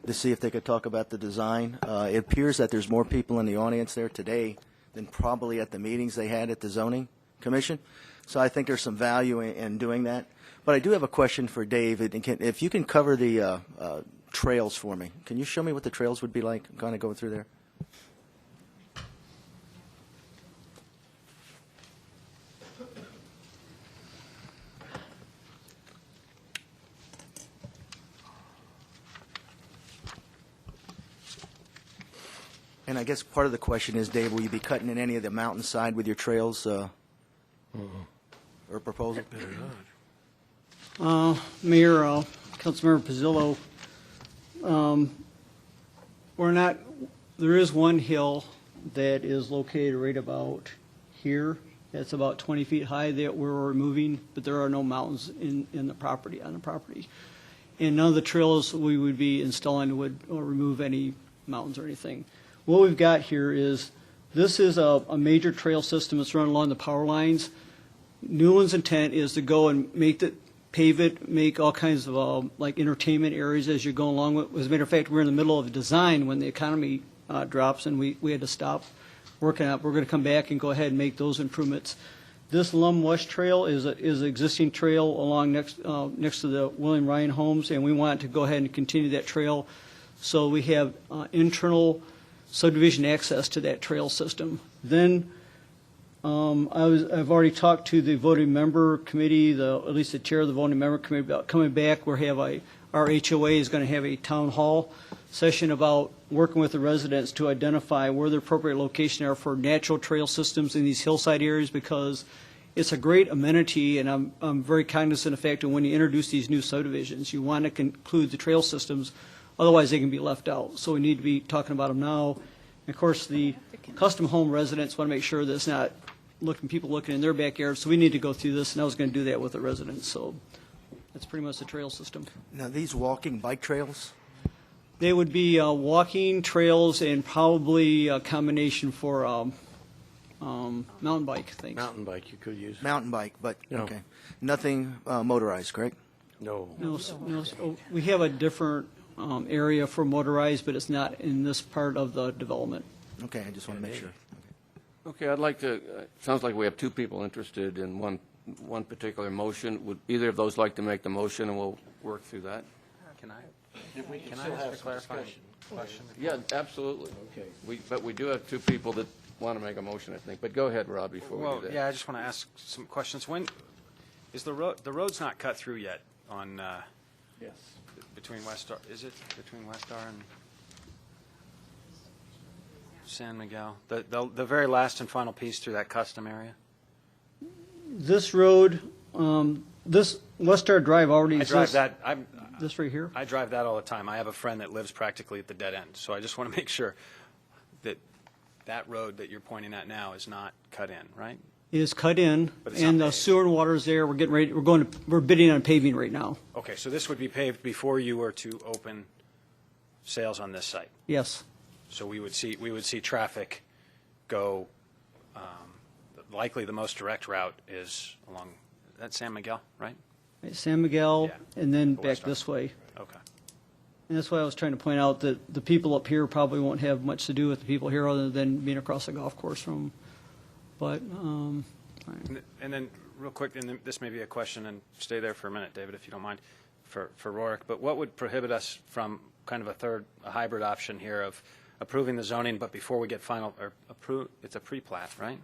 to see if they could talk about the design. It appears that there's more people in the audience there today than probably at the meetings they had at the Zoning Commission. So I think there's some value in doing that. But I do have a question for Dave. If you can cover the trails for me, can you show me what the trails would be like, kind of going through there? And I guess part of the question is, Dave, will you be cutting in any of the mountainside with your trails or proposal? Mayor, Councilmember Pizzillo, there is one hill that is located right about here. It's about 20 feet high that we're removing, but there are no mountains on the property. And none of the trails we would be installing would remove any mountains or anything. What we've got here is, this is a major trail system that's run along the power lines. Newland's intent is to go and pave it, make all kinds of like entertainment areas as you go along with. As a matter of fact, we're in the middle of a design when the economy drops, and we had to stop working on it. We're going to come back and go ahead and make those improvements. This Lum West Trail is an existing trail along next to the William Ryan homes, and we want to go ahead and continue that trail so we have internal subdivision access to that trail system. Then I've already talked to the voting member committee, at least the chair of the voting member committee, about coming back. Our HOA is going to have a town hall session about working with the residents to identify where the appropriate location are for natural trail systems in these hillside areas, because it's a great amenity, and I'm very cognizant of the fact that when you introduce these new subdivisions, you want to include the trail systems, otherwise they can be left out. So we need to be talking about them now. And of course, the custom home residents want to make sure that it's not people looking in their backyard, so we need to go through this, and I was going to do that with the residents, so that's pretty much the trail system. Now, these walking bike trails? They would be walking trails and probably a combination for mountain bike things. Mountain bike you could use. Mountain bike, but, No. okay. Nothing motorized, correct? No. No, we have a different area for motorized, but it's not in this part of the development. Okay, I just want to make sure. Okay, I'd like to, sounds like we have two people interested in one particular motion. Would either of those like to make the motion, and we'll work through that? Can I ask a clarifying question? Yeah, absolutely. Okay. But we do have two people that want to make a motion, I think. But go ahead, Rob, before we Well, do that. yeah, I just want to ask some questions. When is the road's not cut through yet on Yes. between West Star? Is it between West Star and San Miguel? The very last and final piece through that custom area? This road, this West Star Drive already I exists. drive that. This right here? I drive that all the time. I have a friend that lives practically at the dead end, so I just want to make sure that that road that you're pointing at now is not cut in, right? Is cut in, But it's and not the paved. sewer and water is there. We're getting ready, we're bidding on paving right now. Okay, so this would be paved before you were to open sales on this site. Yes. So we would see traffic go. Likely, the most direct route is along that San Miguel, right? San Miguel, Yeah. and then The back West Star. this way. Okay. And that's why I was trying to point out that the people up here probably won't have much to do with the people here other than being across the golf course from them. But, And then, real quick, and then this may be a question, and stay there for a minute, David, if you don't mind, for Rourke. But what would prohibit us from kind of a hybrid option here of approving the zoning, but before we get final, or it's a pre-plat, right?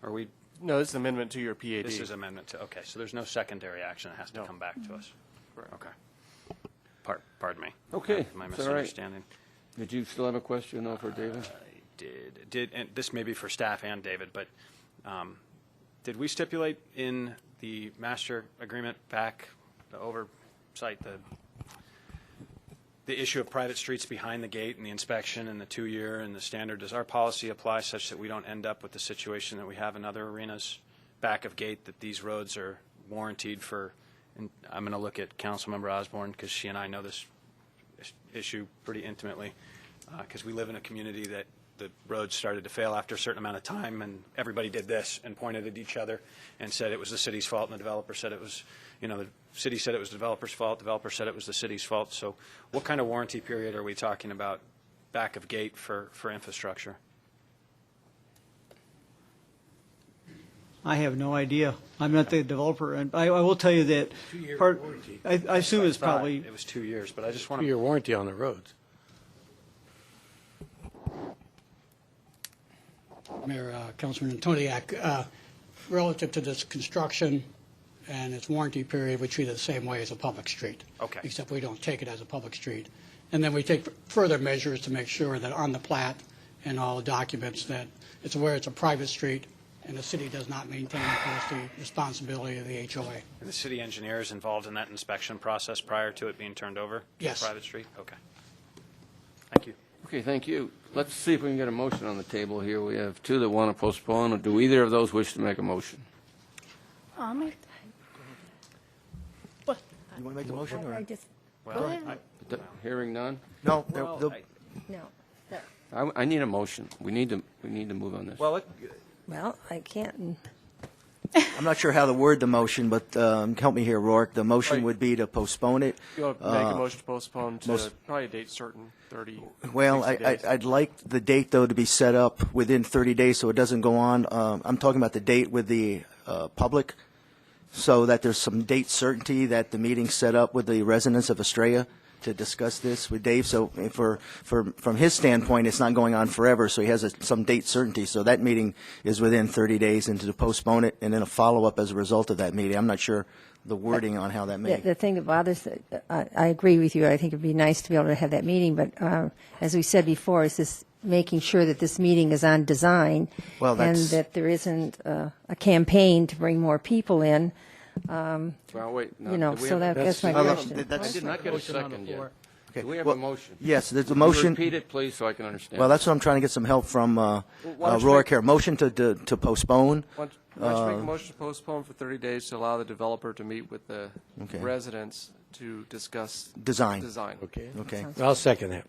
Or we? No, this is an amendment to your PAD. This is amendment to, okay, so there's no secondary action that has to come back to us. Okay. Pardon me. Okay, My it's all right. misunderstanding. Did you still have a question, though, for David? Did, and this may be for staff and David, but did we stipulate in the master agreement back, the oversight, the issue of private streets behind the gate and the inspection and the 2-year and the standard? Does our policy apply such that we don't end up with the situation that we have in other arenas back of gate, that these roads are warranted for? And I'm going to look at Councilmember Osborne because she and I know this issue pretty intimately, because we live in a community that the roads started to fail after a certain amount of time, and everybody did this and pointed at each other and said it was the city's fault, and the developer said it was, the city said it was the developer's fault, the developer said it was the city's fault. So what kind of warranty period are we talking about back of gate for infrastructure? I have no idea. I'm not the developer, and I will tell you that 2-year part, warranty. I assume it's probably, It was 2 years, but I just want to. 2-year warranty on the roads. Mayor, Councilman Antoniak, relative to this construction and its warranty period, we treat it the same way as a public street. Okay. Except we don't take it as a public street. And then we take further measures to make sure that on the plat and all documents that it's aware it's a private street and the city does not maintain it, it's the responsibility of the HOA. And the city engineer is involved in that inspection process prior to it being turned over? Yes. To a private street? Okay. Thank you. Okay, thank you. Let's see if we can get a motion on the table here. We have two that want to postpone. Do either of those wish to make a motion? I'll make You want to make the motion? Or? Hearing none? No, No. I need a motion. We need to move on this. Well, Well, I can't. I'm not sure how to word the motion, but help me here, Rourke. The motion would be to postpone it. You want to make a motion to postpone to probably a date certain, 30, Well, 60 days. I'd like the date, though, to be set up within 30 days so it doesn't go on. I'm talking about the date with the public, so that there's some date certainty that the meeting's set up with the residents of Estrella to discuss this with Dave. So from his standpoint, it's not going on forever, so he has some date certainty. So that meeting is within 30 days, and to postpone it, and then a follow-up as a result of that meeting. I'm not sure the wording on how that may. The thing that bothers, I agree with you. I think it'd be nice to be able to have that meeting, but as we said before, is this making sure that this meeting is on design Well, and that's- that there isn't a campaign to bring more people in. Well, wait. no, You know, do we so have- that's my Well, question. I did not get a second yet. Okay, Do we have well, a motion? yes, there's a Can you motion. repeat it, please, so I can understand. Well, that's what I'm trying to get some help from why don't you Rourke make- here. Motion to postpone. Why don't you make a motion to postpone for 30 days to allow the developer to meet with the Okay. residents to discuss Design. Okay. Okay. I'll second that.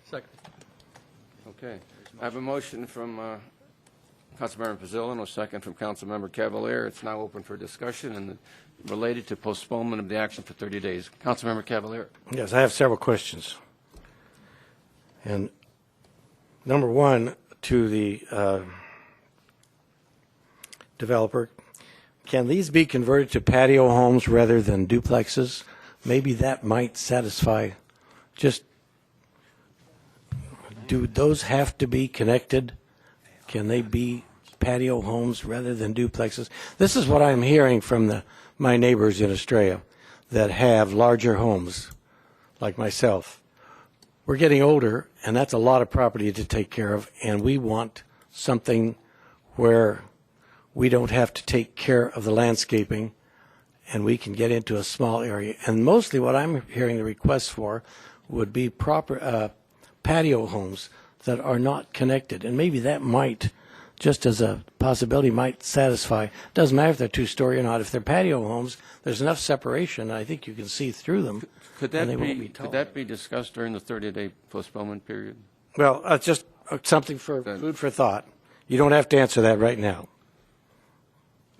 Okay. I have a motion from Councilmember Pizzillo, a second from Councilmember Cavalier. It's now open for discussion and related to postponement of the action for 30 days. Councilmember Cavalier. Yes, I have several questions. And number one, to the developer, can these be converted to patio homes rather than duplexes? Maybe that might satisfy. Just, do those have to be connected? Can they be patio homes rather than duplexes? This is what I'm hearing from my neighbors in Estrella that have larger homes, like myself. We're getting older, and that's a lot of property to take care of, and we want something where we don't have to take care of the landscaping, and we can get into a small area. And mostly what I'm hearing the requests for would be proper patio homes that are not connected, and maybe that might, just as a possibility, might satisfy. Doesn't matter if they're two-story or not. If they're patio homes, there's enough separation, I think you can see through them. Could and that they won't be, tall. could that be discussed during the 30-day postponement period? Well, just something for food for thought. You don't have to answer that right now.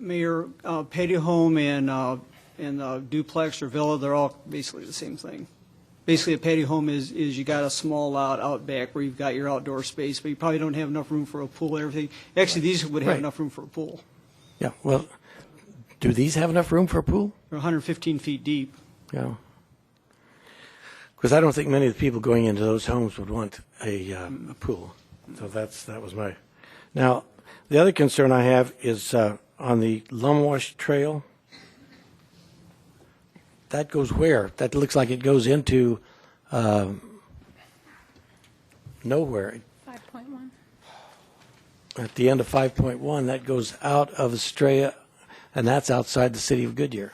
Mayor, patio home and duplex or villa, they're all basically the same thing. Basically, a patio home is you got a small lot out back where you've got your outdoor space, but you probably don't have enough room for a pool and everything. Actually, these would have Right. enough room for a pool. Yeah, well, do these have enough room for a pool? They're 115 feet deep. Yeah. Because I don't think many of the people going into those homes would want a pool. So that was my. Now, the other concern I have is on the Lumwash Trail. That goes where? That looks like it goes into nowhere. 5.1. At the end of 5.1, that goes out of Estrella, and that's outside the city of Goodyear.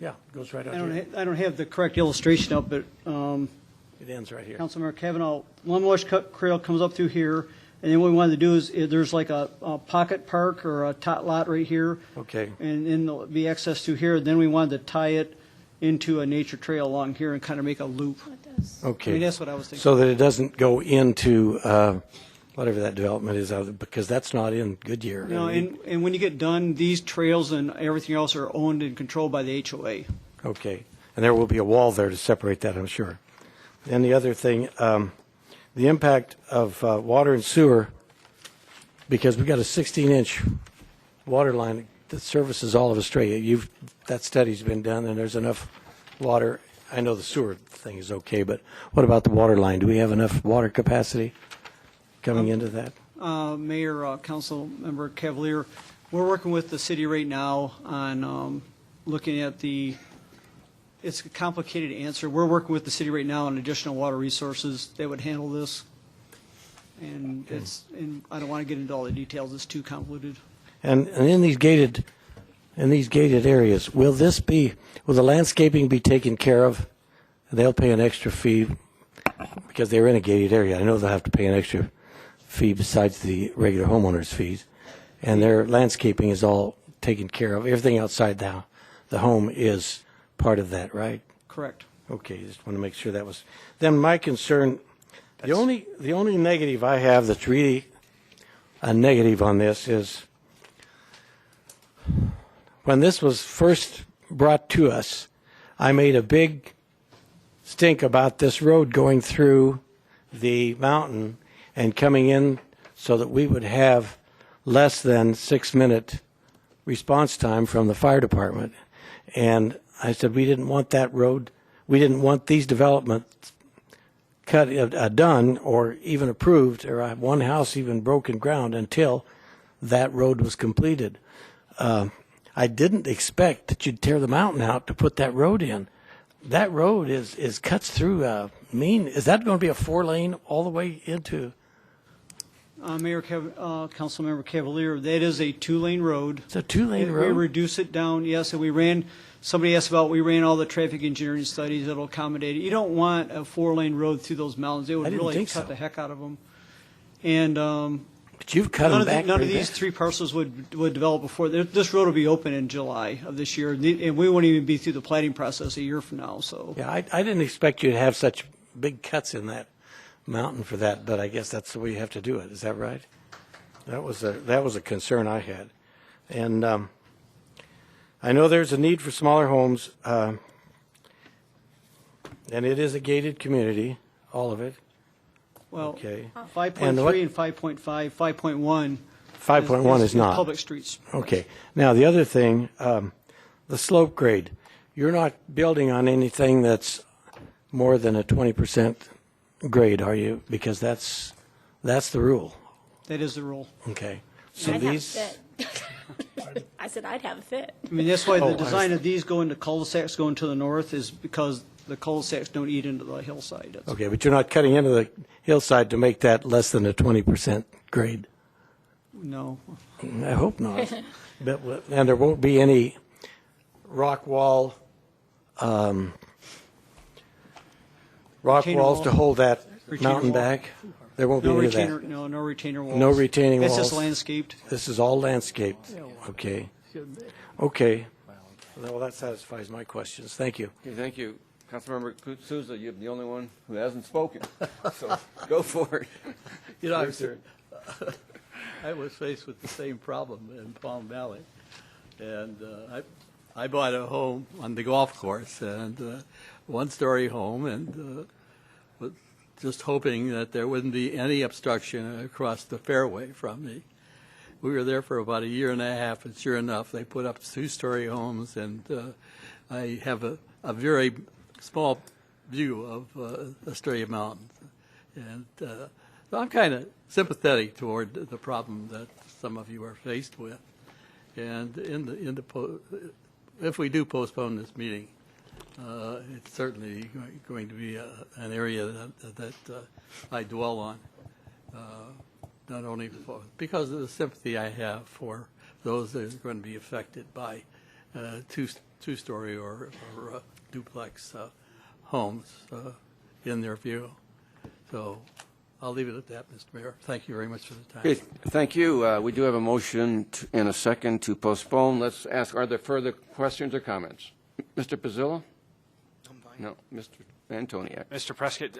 Yeah, it goes right out here. I don't have the correct illustration up, but It ends right here. Councilmember Kavanaugh, Lumwash Trail comes up through here, and then what we wanted to do is there's like a pocket park or a tot lot right here. Okay. And then there'll be access to here. Then we wanted to tie it into a nature trail along here and kind of make a loop. Okay. I mean, that's what I was thinking. So that it doesn't go into whatever that development is, because that's not in Goodyear. You know, and when you get done, these trails and everything else are owned and controlled by the HOA. Okay. And there will be a wall there to separate that, I'm sure. And the other thing, the impact of water and sewer, because we've got a 16-inch water line that services all of Australia. That study's been done, and there's enough water. I know the sewer thing is okay, but what about the water line? Do we have enough water capacity coming into that? Mayor, Council Member Cavalier, we're working with the city right now on looking at it's a complicated answer. We're working with the city right now on additional water resources that would handle this. And I don't want to get into all the details, it's too convoluted. And in these gated areas, will the landscaping be taken care of? They'll pay an extra fee because they're in a gated area. I know they'll have to pay an extra fee besides the regular homeowners' fees. And their landscaping is all taken care of. Everything outside the home is part of that, right? Correct. Okay, just want to make sure that was. Then my concern, the only negative I have that's really a negative on this is when this was first brought to us, I made a big stink about this road going through the mountain and coming in so that we would have less than 6-minute response time from the fire department. And I said we didn't want that road, we didn't want these developments done or even approved, or one house even broken ground until that road was completed. I didn't expect that you'd tear the mountain out to put that road in. that road is cuts through Main. Is that going to be a 4-lane all the way into? Councilmember Cavalier, that is a 2-lane road. It's a 2-lane We road? reduce it down, yes, and somebody asked we ran all the traffic engineering studies that'll accommodate it. You don't want a 4-lane road through those mountains. It I would didn't really think cut so. the heck out of them. And But you've cut them back. none of pretty these bad. 3 parcels would develop before. This road will be open in July of this year, and we won't even be through the plating process a year from now, so. Yeah, I didn't expect you to have such big cuts in that mountain for that, but I guess that's the way you have to do it. Is that right? That was a concern I had. And I know there's a need for smaller homes, and it is a gated community, all of it. Well, Okay. 5.3 And and what- 5.5, 5.1. 5.1 is not. Public streets. Okay. Now, the other thing, the slope grade. You're not building on anything that's more than a 20% grade, are you? Because that's the rule. That is the rule. Okay. So I'd have these. fit. I said I'd have a fit. I mean, that's why Oh, the I design see. of these going to cul-de-sacs going to the north is because the cul-de-sacs don't eat into the hillside. That's- Okay, but you're not cutting into the hillside to make that less than a 20% grade. No. I hope not. And there won't be any rock wall, rock Retaining walls wall. to hold that Retaining mountain wall. back. There won't be No any retainer, of that. no retainer walls. No retaining It's walls. just landscaped. This is all landscaped. Okay. Okay. Well, that satisfies my questions. Thank you. Okay, thank you. Councilmember Souza, you're the only one who hasn't spoken, so go for it. You know, Your turn. I was faced with the same problem in Palm Valley. And I bought a home on the golf course, and one-story home, and was just hoping that there wouldn't be any obstruction across the fairway from me. We were there for about a year and a half, and sure enough, they put up 2-story homes, and I have a very small view of Estrella Mountains. And so I'm kind of sympathetic toward the problem that some of you are faced with. And if we do postpone this meeting, it's certainly going to be an area that I dwell on, not only because of the sympathy I have for those that are going to be affected by two-story or duplex homes in their view. So I'll leave it at that, Mr. Mayor. Thank you very much for the time. Okay, thank you. We do have a motion and a second to postpone. Let's ask, are there further questions or comments? Mr. Pizzillo? No. Mr. Antoniak? Mr. Prescott,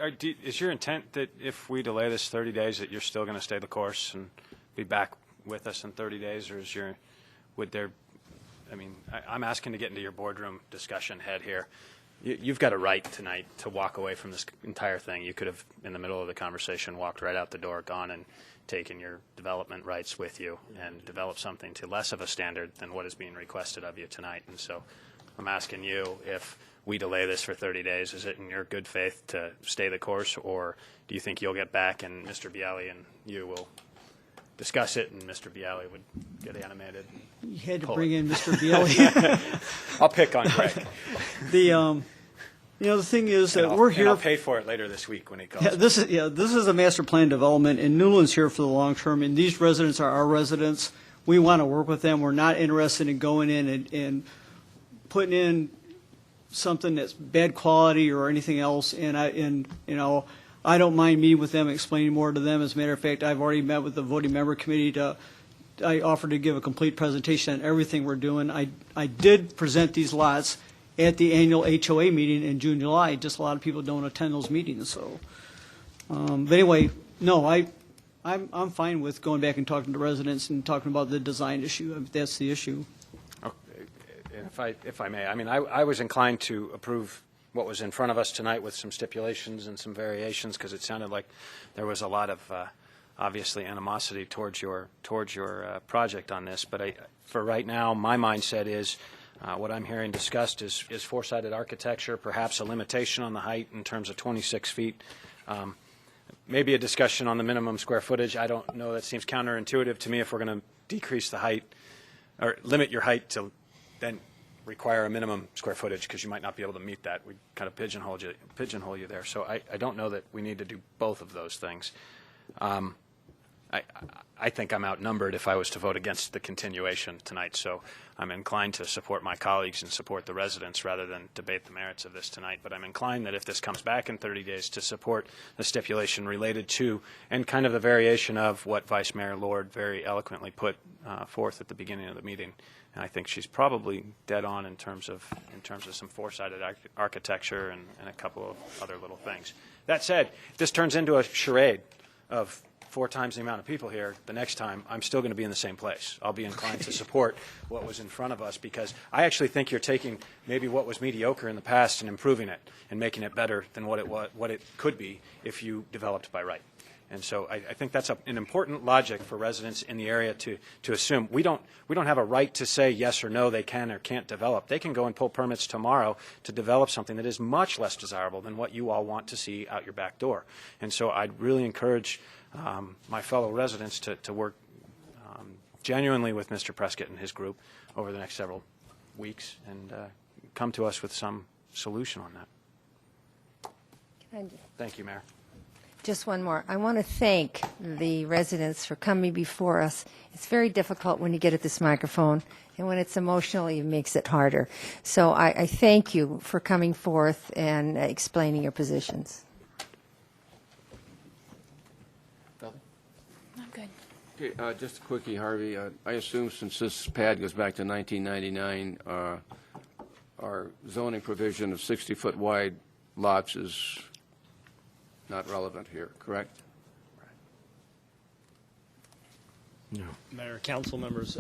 is your intent that if we delay this 30 days, that you're still going to stay the course and be back with us in 30 days, or I'm asking to get into your boardroom discussion head here. You've got a right tonight to walk away from this entire thing. You could have, in the middle of the conversation, walked right out the door, gone and taken your development rights with you and developed something to less of a standard than what is being requested of you tonight. And so I'm asking you, if we delay this for 30 days, is it in your good faith to stay the course, or do you think you'll get back and Mr. Bialy and you will discuss it and Mr. Bialy would get animated? You had to bring in Mr. Bialy. I'll pick on Greg. The thing is that And we're and here. I'll pay for it later this week when he comes. Yeah, this is a master plan development, and Newland's here for the long term, and these residents are our residents. We want to work with them. We're not interested in going in and putting in something that's bad quality or anything else. And I don't mind meeting with them, explaining more to them. As a matter of fact, I've already met with the voting member committee I offered to give a complete presentation on everything we're doing. I did present these lots at the annual HOA meeting in June, July. Just a lot of people don't attend those meetings. So, but anyway, no, I'm fine with going back and talking to residents and talking about the design issue. If that's the issue. If I may, I was inclined to approve what was in front of us tonight with some stipulations and some variations, because it sounded like there was a lot of obviously animosity towards your project on this. But for right now, my mindset is what I'm hearing discussed is four-sided architecture, perhaps a limitation on the height in terms of 26 feet. Maybe a discussion on the minimum square footage. I don't know. That seems counterintuitive to me. If we're going to decrease the height or limit your height to then require a minimum square footage because you might not be able to meet that. We kind of pigeonhole you there. So I don't know that we need to do both of those things. I think I'm outnumbered if I was to vote against the continuation tonight, so I'm inclined to support my colleagues and support the residents rather than debate the merits of this tonight. But I'm inclined that if this comes back in 30 days to support the stipulation related to and kind of the variation of what Vice Mayor Lord very eloquently put forth at the beginning of the meeting. And I think she's probably dead on in terms of some four-sided architecture and a couple of other little things. That said, if this turns into a charade of 4 times the amount of people here, the next time I'm still going to be in the same place. I'll be inclined to support what was in front of us because I actually think you're taking maybe what was mediocre in the past and improving it and making it better than what it could be if you developed by right. And so I think that's an important logic for residents in the area to assume. We don't have a right to say yes or no they can or can't develop. They can go and pull permits tomorrow to develop something that is much less desirable than what you all want to see out your back door. And so I'd really encourage my fellow residents to work genuinely with Mr. Prescott and his group over the next several weeks and come to us with some solution on that. Thank you, Mayor. Just one more. I want to thank the residents for coming before us. It's very difficult when you get at this microphone, and when it's emotional, it makes it harder. So I thank you for coming forth and explaining your positions. I'm good. Okay, just a quickie, Harvey. I assume since this pad goes back to 1999, our zoning provision of 60-foot wide lots is not relevant here, correct? No. Mayor, council members,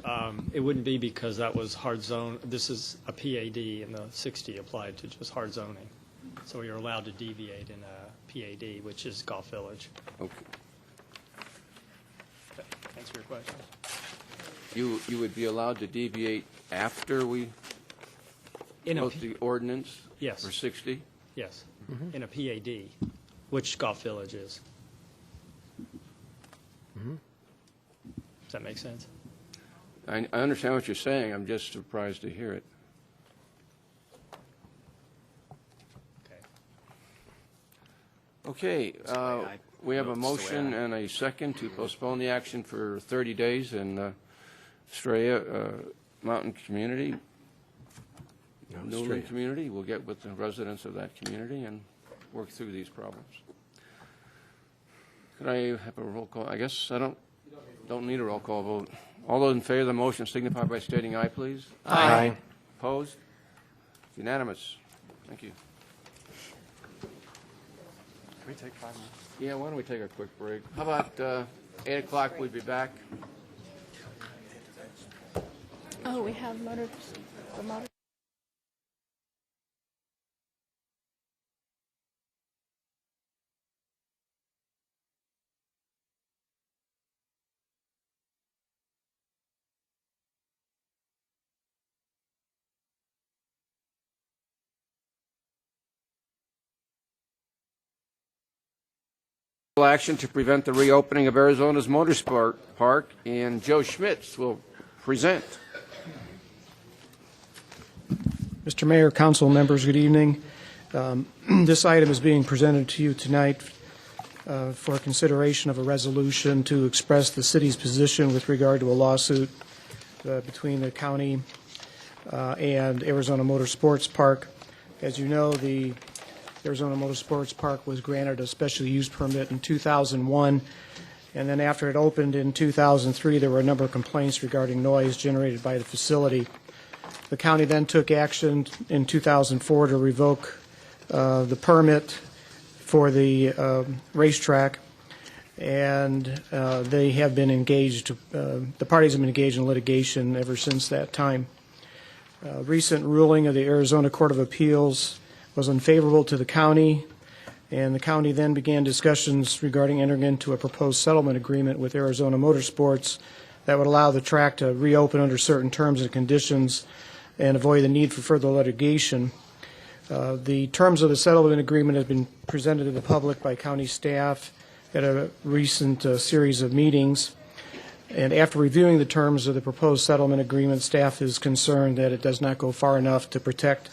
it wouldn't be because that was hard zone. This is a PAD, and the 60 applied to just hard zoning. So you're allowed to deviate in a PAD, which is Golf Village. Okay. Answer your question. You would be allowed to deviate after we vote the ordinance? Yes. For 60? Yes, in a PAD, which Golf Village is. Does that make sense? I understand what you're saying. I'm just surprised to hear it. Okay, we have a motion and a second to postpone the action for 30 days in Estrella Mountain Community, Newland Community. We'll get with the residents of that community and work through these problems. Could I have a roll call? I guess I don't need a roll call vote. All those in favor of the motion signify by stating aye, please. Aye. Opposed? Unanimous. Thank you. Can we take 5 minutes? Yeah, why don't we take a quick break? How about 8 o'clock, we'll be back? Oh, we have the motor. Action to prevent the reopening of Arizona's Motorsport Park, and Joe Schmitz will present. Mr. Mayor, council members, good evening. This item is being presented to you tonight for consideration of a resolution to express the city's position with regard to a lawsuit between the county and Arizona Motorsports Park. As you know, the Arizona Motorsports Park was granted a special use permit in 2001, and then after it opened in 2003, there were a number of complaints regarding noise generated by the facility. The county then took action in 2004 to revoke the permit for the racetrack, and they have been engaged, the parties have been engaged in litigation ever since that time. Recent ruling of the Arizona Court of Appeals was unfavorable to the county, and the county then began discussions regarding entering into a proposed settlement agreement with Arizona Motorsports that would allow the track to reopen under certain terms and conditions and avoid the need for further litigation. The terms of the settlement agreement have been presented to the public by county staff at a recent series of meetings, And after reviewing the terms of the proposed settlement agreement, staff is concerned that it does not go far enough to protect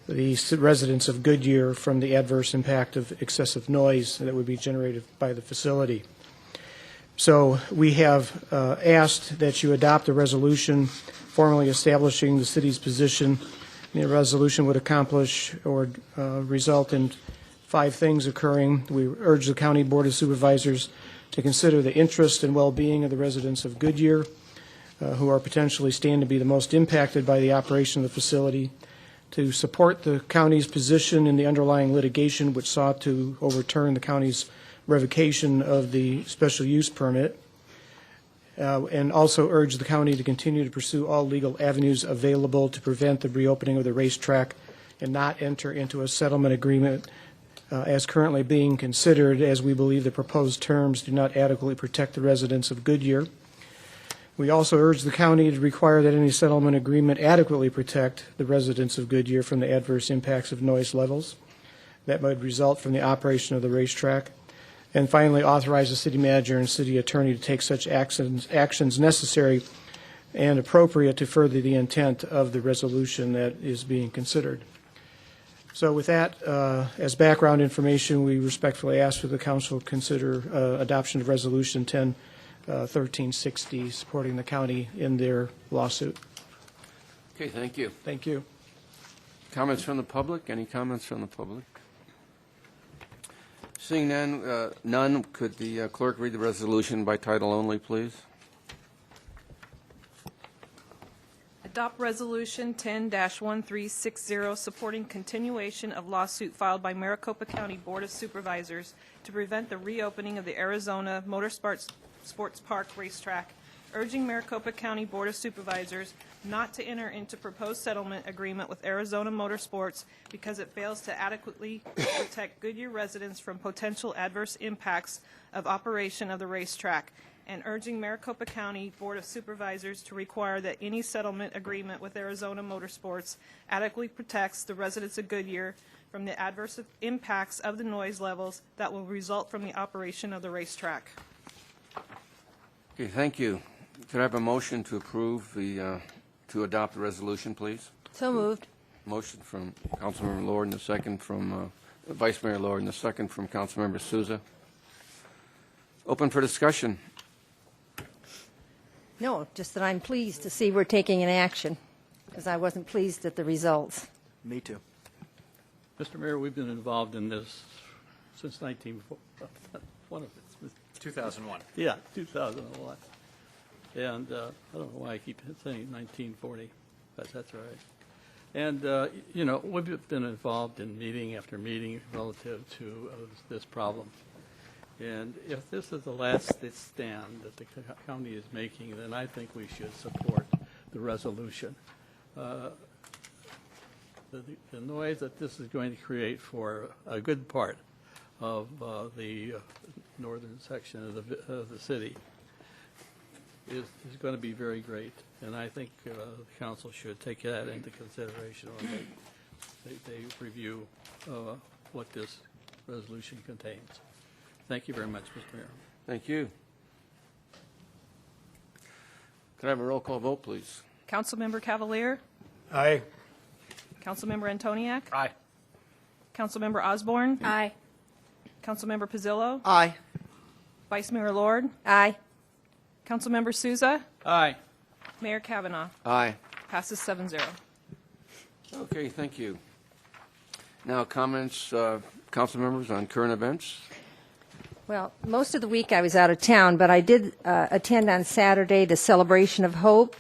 the residents of Goodyear from the adverse impact of excessive noise that would be generated by the facility. So we have asked that you adopt a resolution formally establishing the city's position. The resolution would accomplish or result in 5 things occurring. We urge the County Board of Supervisors to consider the interest and well-being of the residents of Goodyear, who are potentially stand to be the most impacted by the operation of the facility, to support the county's position in the underlying litigation which sought to overturn the county's revocation of the special use permit, and also urge the county to continue to pursue all legal avenues available to prevent the reopening of the racetrack and not enter into a settlement agreement as currently being considered, as we believe the proposed terms do not adequately protect the residents of Goodyear. We also urge the county to require that any settlement agreement adequately protect the residents of Goodyear from the adverse impacts of noise levels that might result from the operation of the racetrack. And finally, authorize the city manager and city attorney to take such actions necessary and appropriate to further the intent of the resolution that is being considered. So with that, as background information, we respectfully ask for the council to consider adoption of Resolution 1360, supporting the county in their lawsuit. Okay, thank you. Thank you. Comments from the public? Any comments from the public? Seeing none, could the clerk read the resolution by title only, please? Adopt Resolution 10-1360, supporting continuation of lawsuit filed by Maricopa County Board of Supervisors to prevent the reopening of the Arizona Motorsports Park racetrack, urging Maricopa County Board of Supervisors not to enter into proposed settlement agreement with Arizona Motorsports because it fails to adequately protect Goodyear residents from potential adverse impacts of operation of the racetrack, and urging Maricopa County Board of Supervisors to require that any settlement agreement with Arizona Motorsports adequately protects the residents of Goodyear from the adverse impacts of the noise levels that will result from the operation of the racetrack. Okay, thank you. Could I have a motion to approve to adopt the resolution, please? So moved. Motion from Councilmember Lord and a second from Vice Mayor Lord and a second from Councilmember Souza. Open for discussion. No, just that I'm pleased to see we're taking an action, because I wasn't pleased at the results. Me too. Mr. Mayor, we've been involved in this since 2001. Yeah, 2001. And I don't know why I keep saying 1940, but that's right. And, we've been involved in meeting after meeting relative to this problem. And if this is the last stand that the county is making, then I think we should support the resolution. The noise that this is going to create for a good part of the northern section of the city is going to be very great, and I think the council should take that into consideration when they review what this resolution contains. Thank you very much, Mr. Mayor. Thank you. Could I have a roll call vote, please? Councilmember Cavalier? Aye. Councilmember Antoniak? Aye. Councilmember Osborne? Aye. Councilmember Pizzillo? Aye. Vice Mayor Lord? Aye. Councilmember Souza? Aye. Mayor Kavanaugh? Aye. Passes 7-0. Okay, thank you. Now, comments, council members, on current events? Well, most of the week I was out of town, but I did attend on Saturday the Celebration of Hope.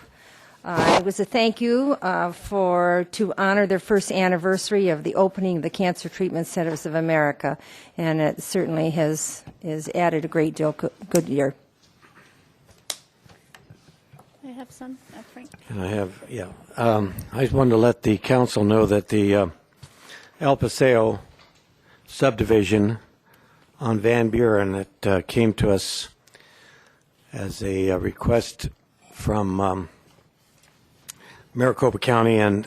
It was a thank you to honor their first anniversary of the opening of the Cancer Treatment Centers of America, and it certainly has added a great deal good year. I have some, Frank. And I have, I just wanted to let the council know that the El Paseo subdivision on Van Buren that came to us as a request from Maricopa County and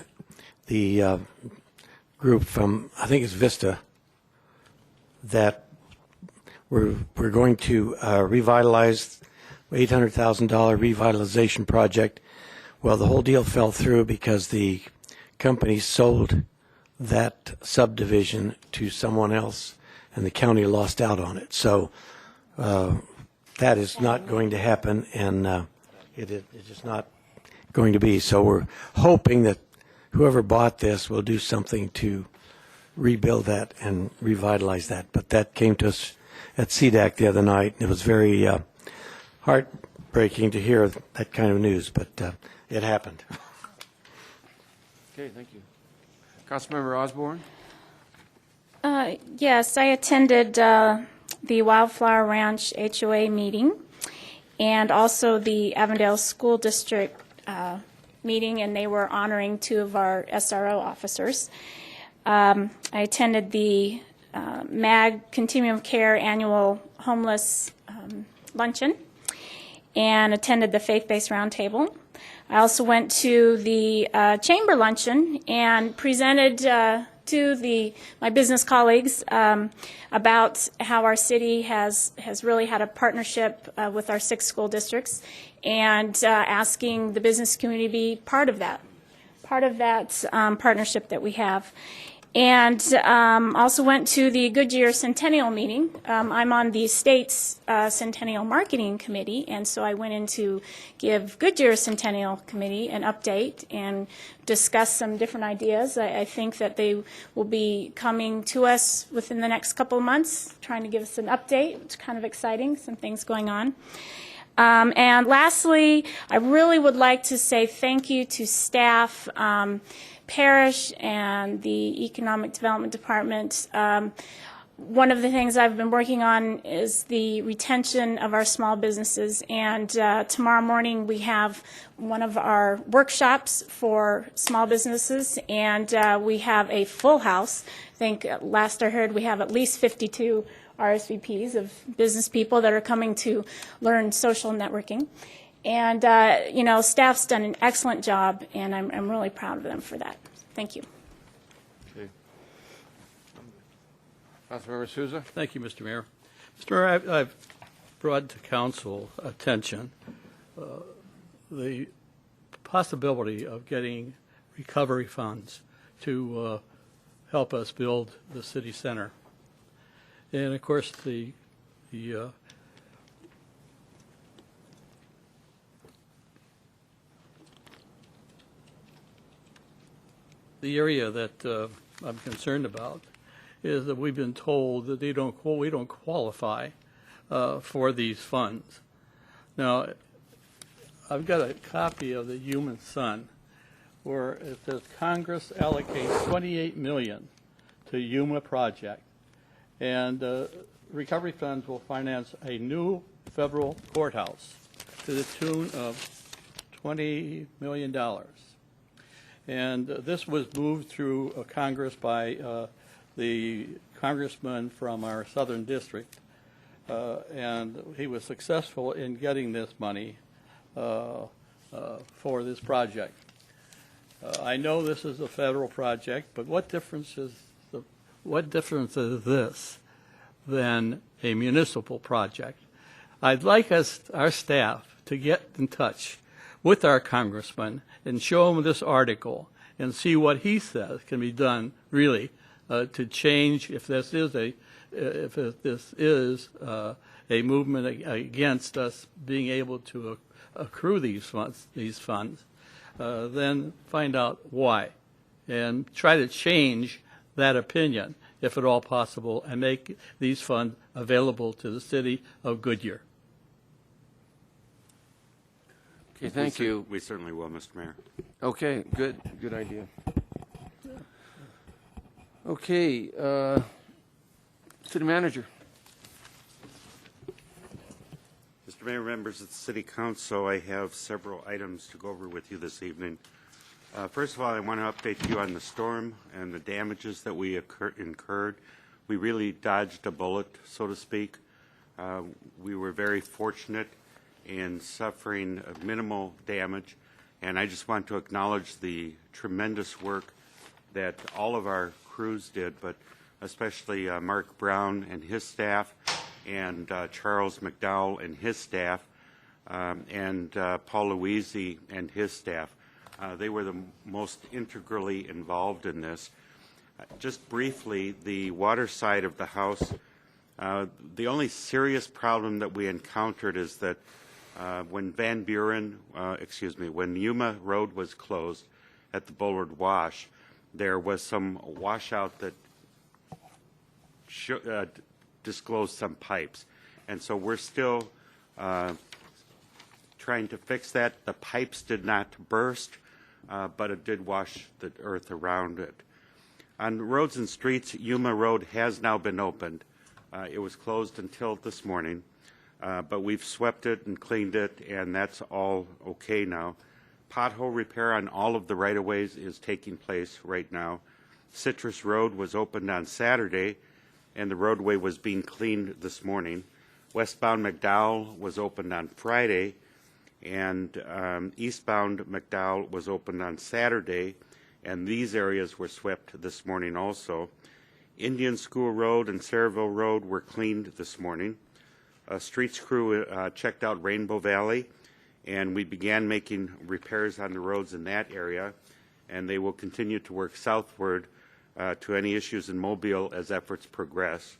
the group from, I think it's Vista, that we're going to revitalize $800,000 revitalization project. Well, the whole deal fell through because the company sold that subdivision to someone else, and the county lost out on it. So that is not going to happen, and it's just not going to be. So we're hoping that whoever bought this will do something to rebuild that and revitalize that. But that came to us at CDAC the other night, and it was very heartbreaking to hear that kind of news, but it happened. Okay, thank you. Councilmember Osborne? Yes, I attended the Wildflower Ranch HOA meeting and also the Avondale School District meeting, and they were honoring 2 of our SRO officers. I attended the MAG Continuum of Care annual homeless luncheon and attended the faith-based roundtable. I also went to the chamber luncheon and presented to my business colleagues about how our city has really had a partnership with our 6 school districts, and asking the business community to be part of that partnership that we have. And also went to the Goodyear Centennial meeting. I'm on the state's Centennial Marketing Committee, and so I went in to give Goodyear Centennial Committee an update and discuss some different ideas. I think that they will be coming to us within the next couple of months, trying to give us an update. It's kind of exciting, some things going on. And lastly, I really would like to say thank you to staff, Parish and the Economic Development Department. One of the things I've been working on is the retention of our small businesses, and tomorrow morning we have one of our workshops for small businesses, and we have a full house. I think last I heard we have at least 52 RSVPs of business people that are coming to learn social networking. And, staff's done an excellent job, and I'm really proud of them for that. Thank you. Okay. Councilmember Souza? Thank you, Mr. Mayor. Mr. Mayor, I've brought to council attention the possibility of getting recovery funds to help us build the city center. And, of course, the area that I'm concerned about is that we've been told that we don't qualify for these funds. Now, I've got a copy of the Human Sun where it says Congress allocates $28 million to Yuma project, and recovery funds will finance a new federal courthouse to the tune of $20 million. And this was moved through Congress by the congressman from our southern district, and he was successful in getting this money for this project. I know this is a federal project, but what difference is this than a municipal project? I'd like our staff to get in touch with our congressman and show him this article and see what he says can be done really to change if this is a movement against us being able to accrue these funds, then find out why and try to change that opinion if at all possible and make these funds available to the city of Goodyear. Okay, thank you. We certainly will, Mr. Mayor. Okay, good idea. Okay, City Manager. Mr. Mayor, members of the City Council, I have several items to go over with you this evening. First of all, I want to update you on the storm and the damages that we incurred. We really dodged a bullet, so to speak. We were very fortunate in suffering minimal damage, and I just want to acknowledge the tremendous work that all of our crews did, but especially Mark Brown and his staff and Charles McDowell and his staff. and Paul Louisi and his staff. They were the most integrally involved in this. Just briefly, the water side of the house, the only serious problem that we encountered is that when when Yuma Road was closed at the Bullard Wash, there was some washout that disclosed some pipes. And so we're still trying to fix that. The pipes did not burst, but it did wash the earth around it. On roads and streets, Yuma Road has now been opened. It was closed until this morning, but we've swept it and cleaned it, and that's all okay now. Pothole repair on all of the right-of-ways is taking place right now. Citrus Road was opened on Saturday, and the roadway was being cleaned this morning. Westbound McDowell was opened on Friday, and eastbound McDowell was opened on Saturday, and these areas were swept this morning also. Indian School Road and Saraville Road were cleaned this morning. A streets crew checked out Rainbow Valley, and we began making repairs on the roads in that area, and they will continue to work southward to any issues in Mobile as efforts progress.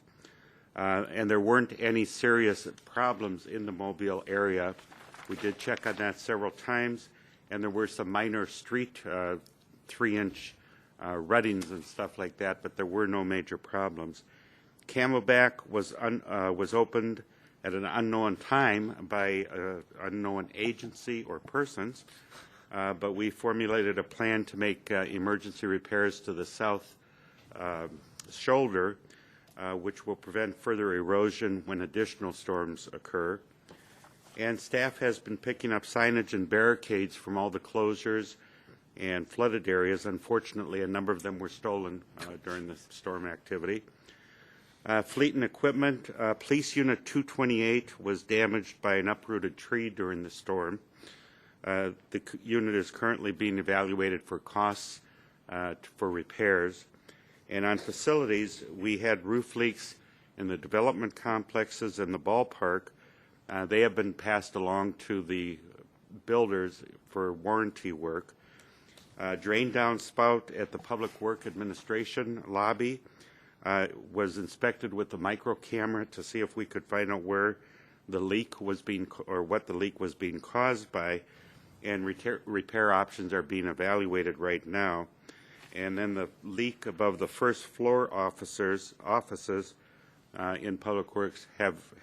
And there weren't any serious problems in the Mobile area. We did check on that several times, and there were some minor street 3-inch ruttings and stuff like that, but there were no major problems. Camelback was opened at an unknown time by an unknown agency or persons, but we formulated a plan to make emergency repairs to the south shoulder, which will prevent further erosion when additional storms occur. And staff has been picking up signage and barricades from all the closures and flooded areas. Unfortunately, a number of them were stolen during the storm activity. Fleet and equipment, Police Unit 228 was damaged by an uprooted tree during the storm. The unit is currently being evaluated for costs for repairs. And on facilities, we had roof leaks in the development complexes and the ballpark. They have been passed along to the builders for warranty work. Drain downspout at the Public Work Administration lobby was inspected with the micro camera to see if we could find out where the leak was being, or what the leak was being caused by, and repair options are being evaluated right now. And then the leak above the first floor offices in Public Works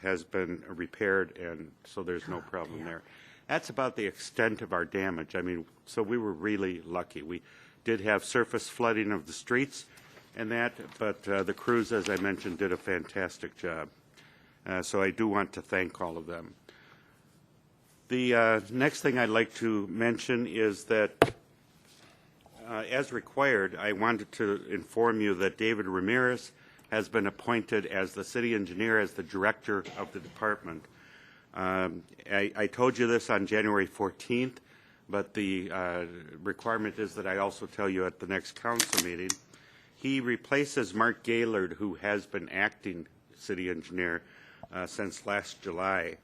has been repaired, and so there's no problem there. That's about the extent of our damage. I mean, so we were really lucky. We did have surface flooding of the streets and that, but the crews, as I mentioned, did a fantastic job. So I do want to thank all of them. The next thing I'd like to mention is that, as required, I wanted to inform you that David Ramirez has been appointed as the city engineer, as the director of the department. I told you this on January 14th, but the requirement is that I also tell you at the next council meeting. He replaces Mark Gaylord, who has been acting city engineer since last July.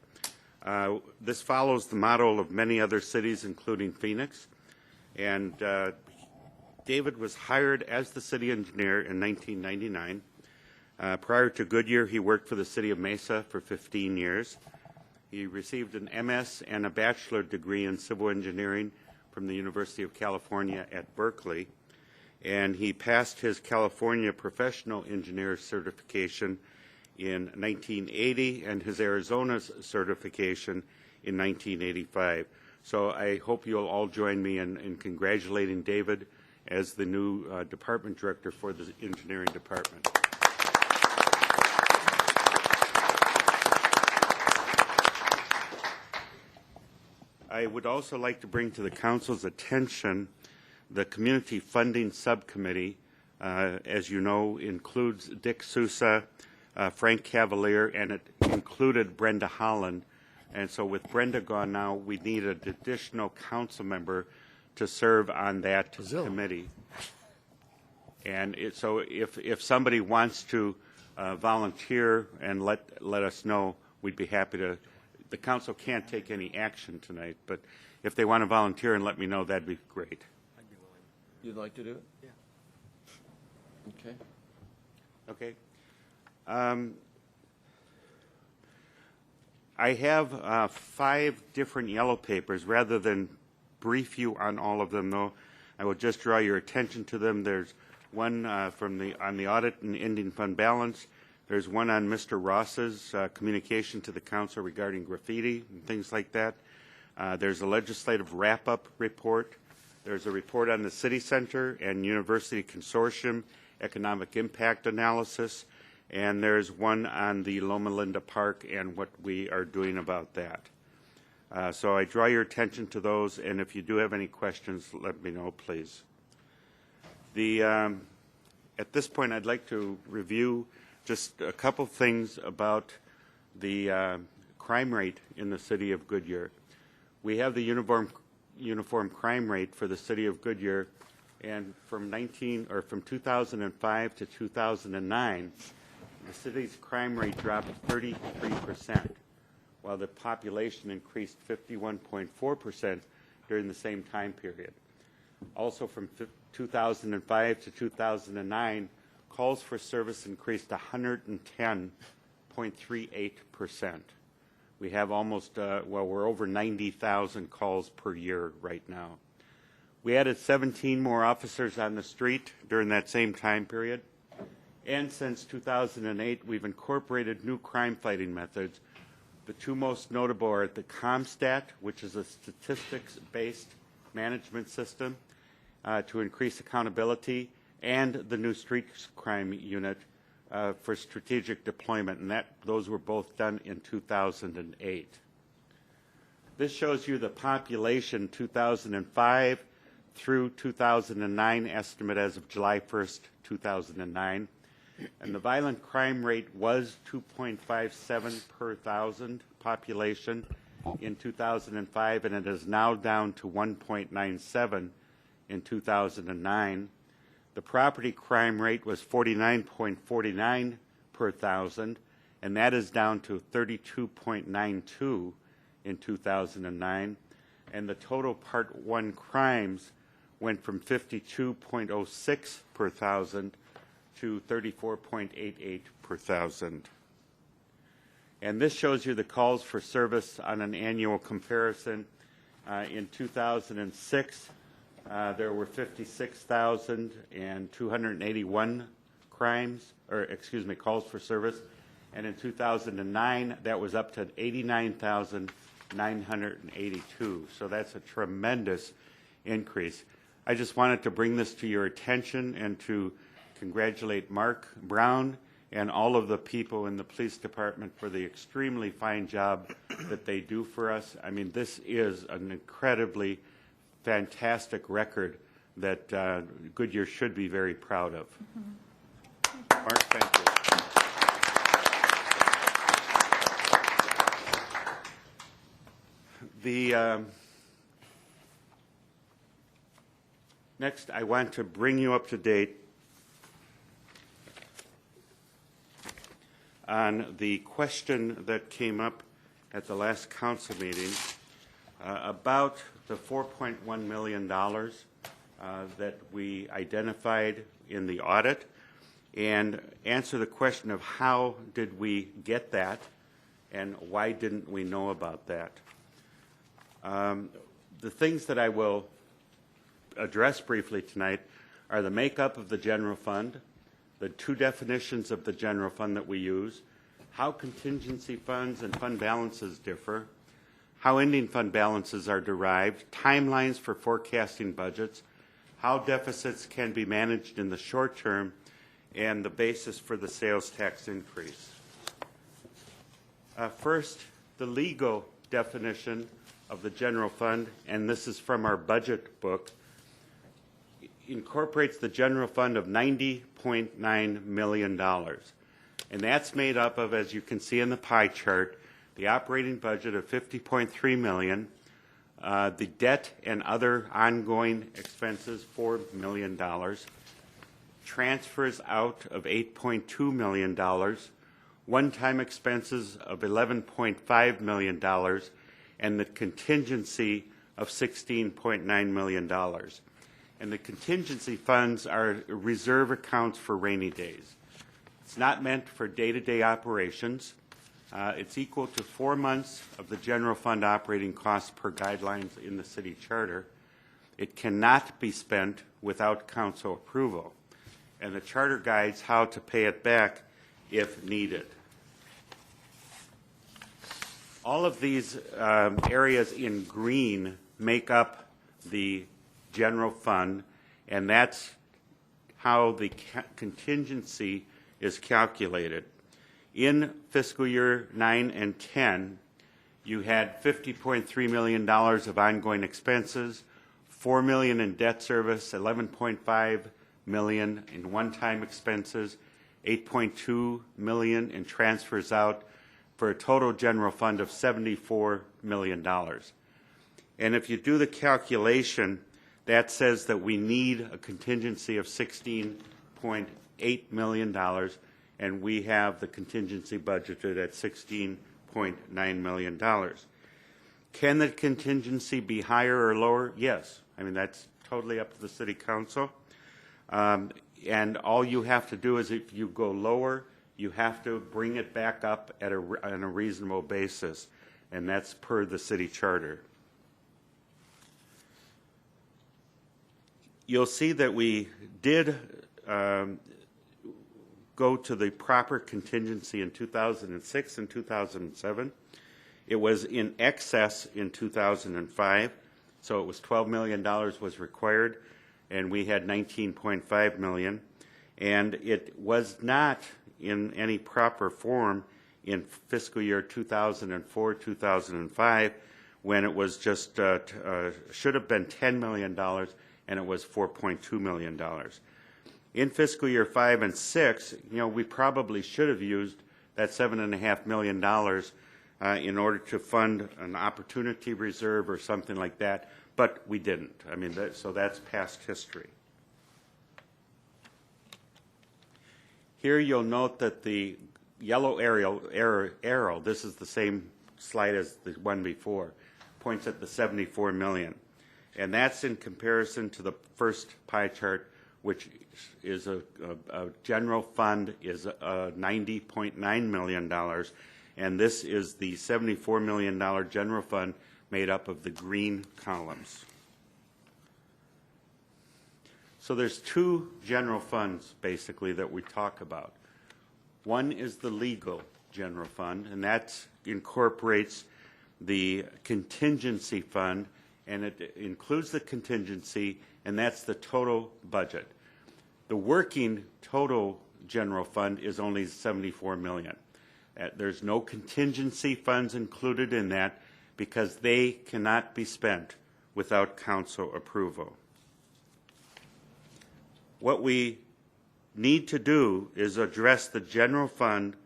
This follows the model of many other cities, including Phoenix. And David was hired as the city engineer in 1999. Prior to Goodyear, he worked for the city of Mesa for 15 years. He received an MS and a bachelor degree in civil engineering from the University of California at Berkeley. And he passed his California Professional Engineer certification in 1980 and his Arizona certification in 1985. So I hope you'll all join me in congratulating David as the new department director for the engineering department. I would also like to bring to the council's attention the Community Funding Subcommittee, as you know, includes Dick Sousa, Frank Cavalier, and it included Brenda Holland. And so with Brenda gone now, we need an additional council member to serve on that committee. And so if somebody wants to volunteer and let us know, we'd be happy to. the council can't take any action tonight, but if they want to volunteer and let me know, that'd be great. You'd like to do it? Yeah. Okay. Okay. I have 5 different yellow papers. Rather than brief you on all of them, though, I will just draw your attention to them. There's one on the audit and ending fund balance. There's one on Mr. Ross's communication to the council regarding graffiti and things like that. There's a legislative wrap-up report. There's a report on the City Center and University Consortium economic impact analysis. And there's one on the Loma Linda Park and what we are doing about that. So I draw your attention to those, and if you do have any questions, let me know, please. At this point, I'd like to review just a couple things about the crime rate in the city of Goodyear. We have the uniform crime rate for the city of Goodyear, and from 2005 to 2009, the city's crime rate dropped 33%, while the population increased 51.4% during the same time period. Also, from 2005 to 2009, calls for service increased 110.38%. We have almost, we're over 90,000 calls per year right now. We added 17 more officers on the street during that same time period. And since 2008, we've incorporated new crime-fighting methods. The 2 most notable are the ComStat, which is a statistics-based management system to increase accountability, and the new street crime unit for strategic deployment, and those were both done in 2008. This shows you the population 2005 through 2009 estimate as of July 1st, 2009. And the violent crime rate was 2.57 per thousand population in 2005, and it is now down to 1.97 in 2009. The property crime rate was 49.49 per thousand, and that is down to 32.92 in 2009. And the total Part 1 crimes went from 52.06 per thousand to 34.88 per thousand. And this shows you the calls for service on an annual comparison. In 2006, there were 56,281 calls for service. And in 2009, that was up to 89,982. So that's a tremendous increase. I just wanted to bring this to your attention and to congratulate Mark Brown and all of the people in the police department for the extremely fine job that they do for us. I mean, this is an incredibly fantastic record that Goodyear should be very proud of. Mark, thank you. Next, I want to bring you up to date on the question that came up at the last council meeting about the $4.1 million that we identified in the audit, and answer the question of how did we get that and why didn't we know about that. The things that I will address briefly tonight are the makeup of the general fund, the 2 definitions of the general fund that we use, how contingency funds and fund balances differ, how ending fund balances are derived, timelines for forecasting budgets, how deficits can be managed in the short term, and the basis for the sales tax increase. First, the legal definition of the general fund, and this is from our budget book, incorporates the general fund of $90.9 million. And that's made up of, as you can see in the pie chart, the operating budget of $50.3 million, the debt and other ongoing expenses, $4 million, transfers out of $8.2 million, one-time expenses of $11.5 million, and the contingency of $16.9 million. And the contingency funds are reserve accounts for rainy days. It's not meant for day-to-day operations. It's equal to 4 months of the general fund operating costs per guidelines in the city charter. It cannot be spent without council approval. And the charter guides how to pay it back if needed. All of these areas in green make up the general fund, and that's how the contingency is calculated. In fiscal year 9 and 10, you had $50.3 million of ongoing expenses, $4 million in debt service, $11.5 million in one-time expenses, $8.2 million in transfers out, for a total general fund of $74 million. And if you do the calculation, that says that we need a contingency of $16.8 million, and we have the contingency budgeted at $16.9 million. Can the contingency be higher or lower? Yes. I mean, that's totally up to the City Council. And all you have to do is, if you go lower, you have to bring it back up at on a reasonable basis, and that's per the City Charter. You'll see that we did go to the proper contingency in 2006 and 2007. It was in excess in 2005, so it was $12 million was required, and we had $19.5 million. And it was not in any proper form in fiscal year 2004, 2005, when it was just should have been $10 million, and it was $4.2 million. In fiscal year 5 and 6, we probably should have used that $7.5 million in order to fund an opportunity reserve or something like that, but we didn't. I mean, so that's past history. Here you'll note that the yellow arrow, this is the same slide as the one before, points at the $74 million. And that's in comparison to the first pie chart, which is a general fund is $90.9 million. And this is the $74 million general fund made up of the green columns. So there's two general funds, basically, that we talk about. One is the legal general fund, and that incorporates the contingency fund, and it includes the contingency, and that's the total budget. The working total general fund is only $74 million. There's no contingency funds included in that because they cannot be spent without council approval. What we need to do is address the general fund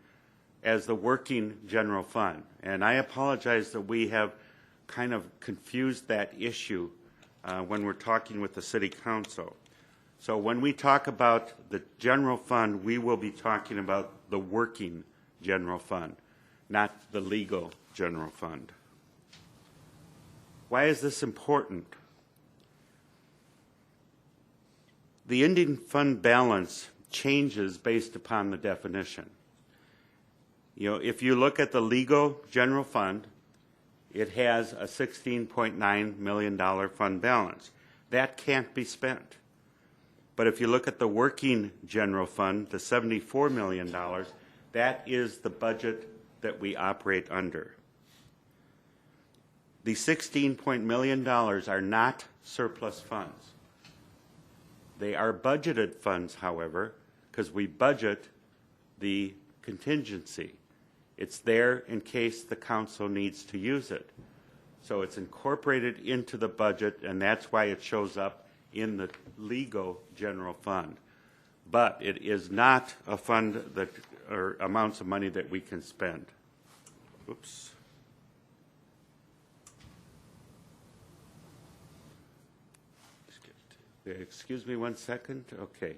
as the working general fund. And I apologize that we have kind of confused that issue when we're talking with the City Council. So when we talk about the general fund, we will be talking about the working general fund, not the legal general fund. Why is this important? The ending fund balance changes based upon the definition. If you look at the legal general fund, it has a $16.9 million fund balance. That can't be spent. But if you look at the working general fund, the $74 million, that is the budget that we operate under. The $16 million are not surplus funds. They are budgeted funds, however, because we budget the contingency. It's there in case the council needs to use it. So it's incorporated into the budget, and that's why it shows up in the legal general fund. But it is not a fund that, or amounts of money that we can spend. Oops. Excuse me one second. Okay.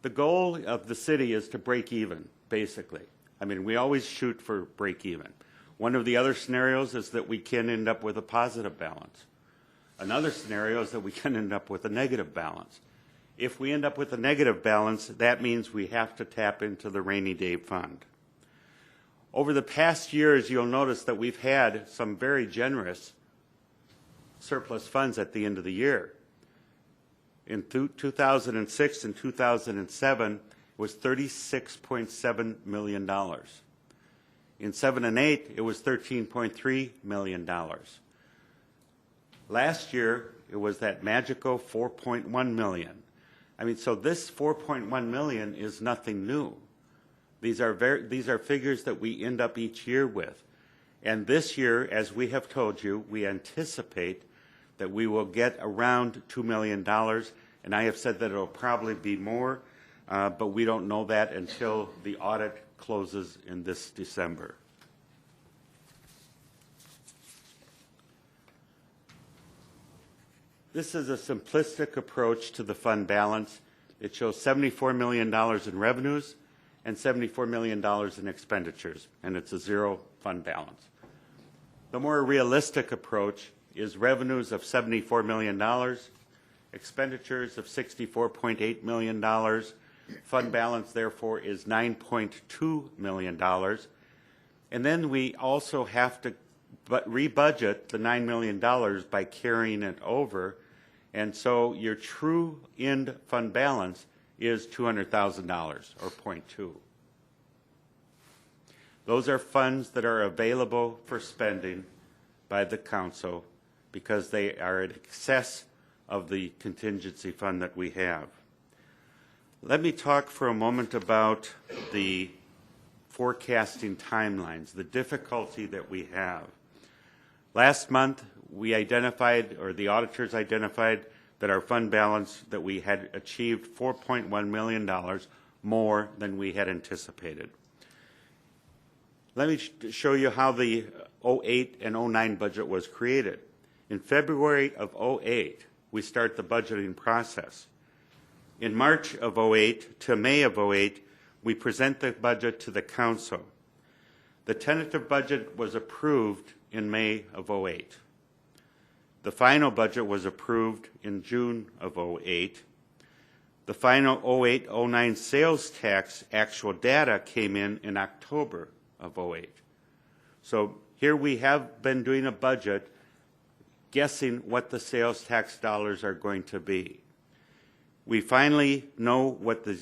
The The goal of the city is to break even, basically. I mean, we always shoot for break even. One of the other scenarios is that we can end up with a positive balance. Another scenario is that we can end up with a negative balance. If we end up with a negative balance, that means we have to tap into the rainy day fund. Over the past years, you'll notice that we've had some very generous surplus funds at the end of the year. In 2006 and 2007, it was $36.7 million. In 7 and 8, it was $13.3 million. Last year, it was that magical $4.1 million. I mean, so this $4.1 million is nothing new. These are figures that we end up each year with. And this year, as we have told you, we anticipate that we will get around $2 million. And I have said that it will probably be more, but we don't know that until the audit closes in this December. This is a simplistic approach to the fund balance. It shows $74 million in revenues and $74 million in expenditures, and it's a zero fund balance. The more realistic approach is revenues of $74 million, expenditures of $64.8 million. Fund balance, therefore, is $9.2 million. And then we also have to rebudget the $9 million by carrying it over. And so your true end fund balance is $200,000, or 0.2. Those are funds that are available for spending by the council because they are in excess of the contingency fund that we have. Let me talk for a moment about the forecasting timelines, the difficulty that we have. Last month, we identified, or the auditors identified, that our fund balance, that we had achieved $4.1 million more than we had anticipated. Let me show you how the 08 and 09 budget was created. In February of 08, we start the budgeting process. In March of 08 to May of 08, we present the budget to the council. The tentative budget was approved in May of 08. The final budget was approved in June of 08. The final 08-09 sales tax actual data came in October of 08. So here we have been doing a budget guessing what the sales tax dollars are going to be. We finally know what the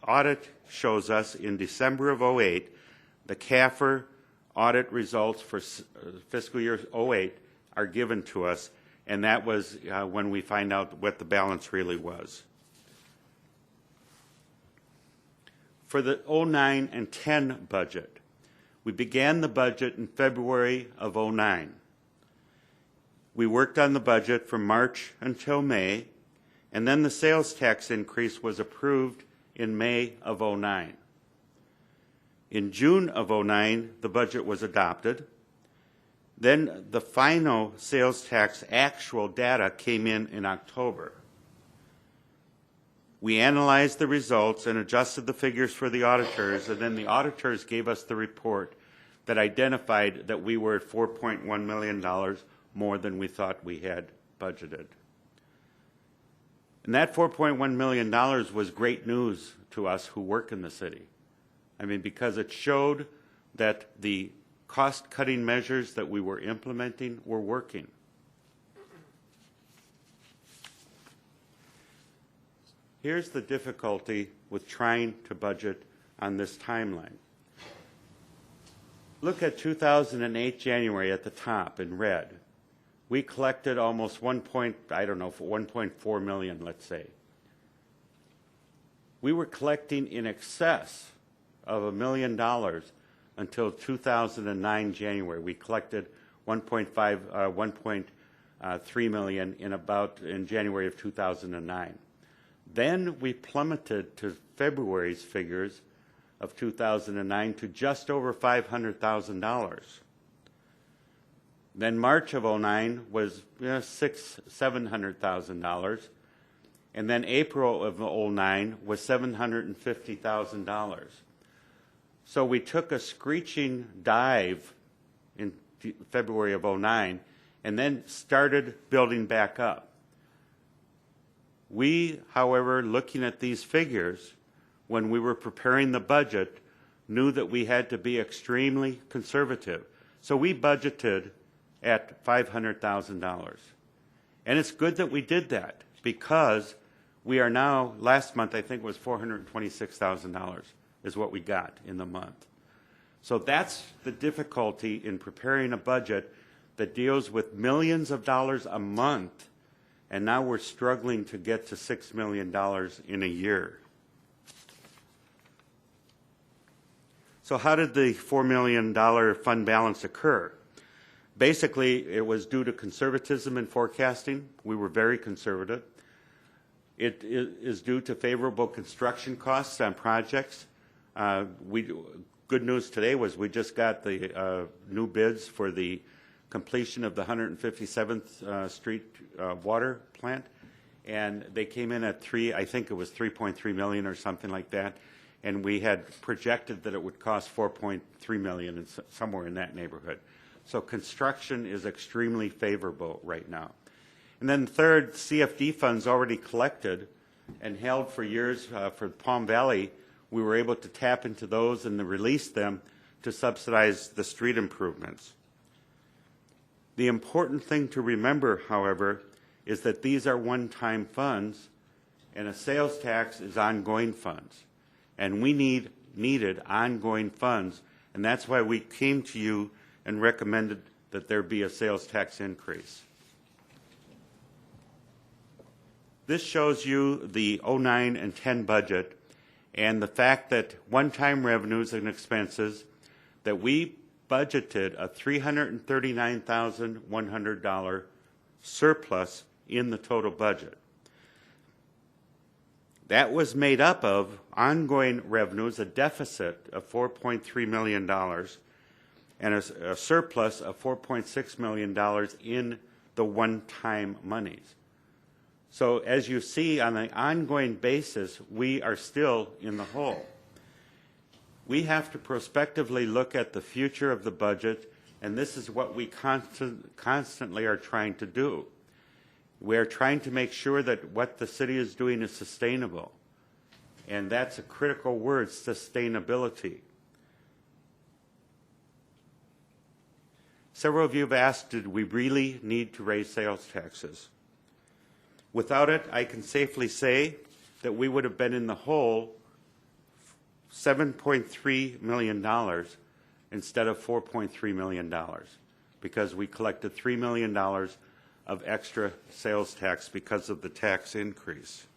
audit shows us in December of 08. The CAFR audit results for fiscal year 08 are given to us, and that was when we find out what the balance really was. For the 09 and 10 budget, we began the budget in February of 09. We worked on the budget from March until May, and then the sales tax increase was approved in May of 09. In June of 09, the budget was adopted. Then the final sales tax actual data came in October. We analyzed the results and adjusted the figures for the auditors, and then the auditors gave us the report that identified that we were at $4.1 million more than we thought we had budgeted. And that $4.1 million was great news to us who work in the city. I mean, because it showed that the cost-cutting measures that we were implementing were working. Here's the difficulty with trying to budget on this timeline. Look at 2008 January at the top in red. We collected almost 1.4 million, let's say. We were collecting in excess of $1 million until 2009 January. We collected 1.3 million in January of 2009. Then we plummeted to February's figures of 2009 to just over $500,000. Then March of 09 was $700,000, And then April of '09 was $750,000. So we took a screeching dive in February of '09 and then started building back up. We, however, looking at these figures, when we were preparing the budget, knew that we had to be extremely conservative. So we budgeted at $500,000. And it's good that we did that, because we are now, last month I think it was $426,000 is what we got in the month. So that's the difficulty in preparing a budget that deals with millions of dollars a month, and now we're struggling to get to $6 million in a year. So how did the $4 million fund balance occur? Basically, it was due to conservatism in forecasting. We were very conservative. It is due to favorable construction costs on projects. Good news today was we just got the new bids for the completion of the 157th Street water plant, and they came in at I think it was $3.3 million or something like that, and we had projected that it would cost $4.3 million, somewhere in that neighborhood. So construction is extremely favorable right now. And then third, CFD funds already collected and held for years for Palm Valley. We were able to tap into those and release them to subsidize the street improvements. The important thing to remember, however, is that these are one-time funds, and a sales tax is ongoing funds. And we needed ongoing funds, and that's why we came to you and recommended that there be a sales tax increase. This shows you the '09 and '10 budget, and the fact that one-time revenues and expenses, that we budgeted a $339,100 surplus in the total budget. That was made up of ongoing revenues, a deficit of $4.3 million, and a surplus of $4.6 million in the one-time monies. So as you see, on an ongoing basis, we are still in the hole. We have to prospectively look at the future of the budget, and this is what we constantly are trying to do. We are trying to make sure that what the city is doing is sustainable, and that's a critical word, sustainability. Several of you have asked, did we really need to raise sales taxes? Without it, I can safely say that we would have been in the hole $7.3 million instead of $4.3 million, because we collected $3 million of extra sales tax because of the tax increase.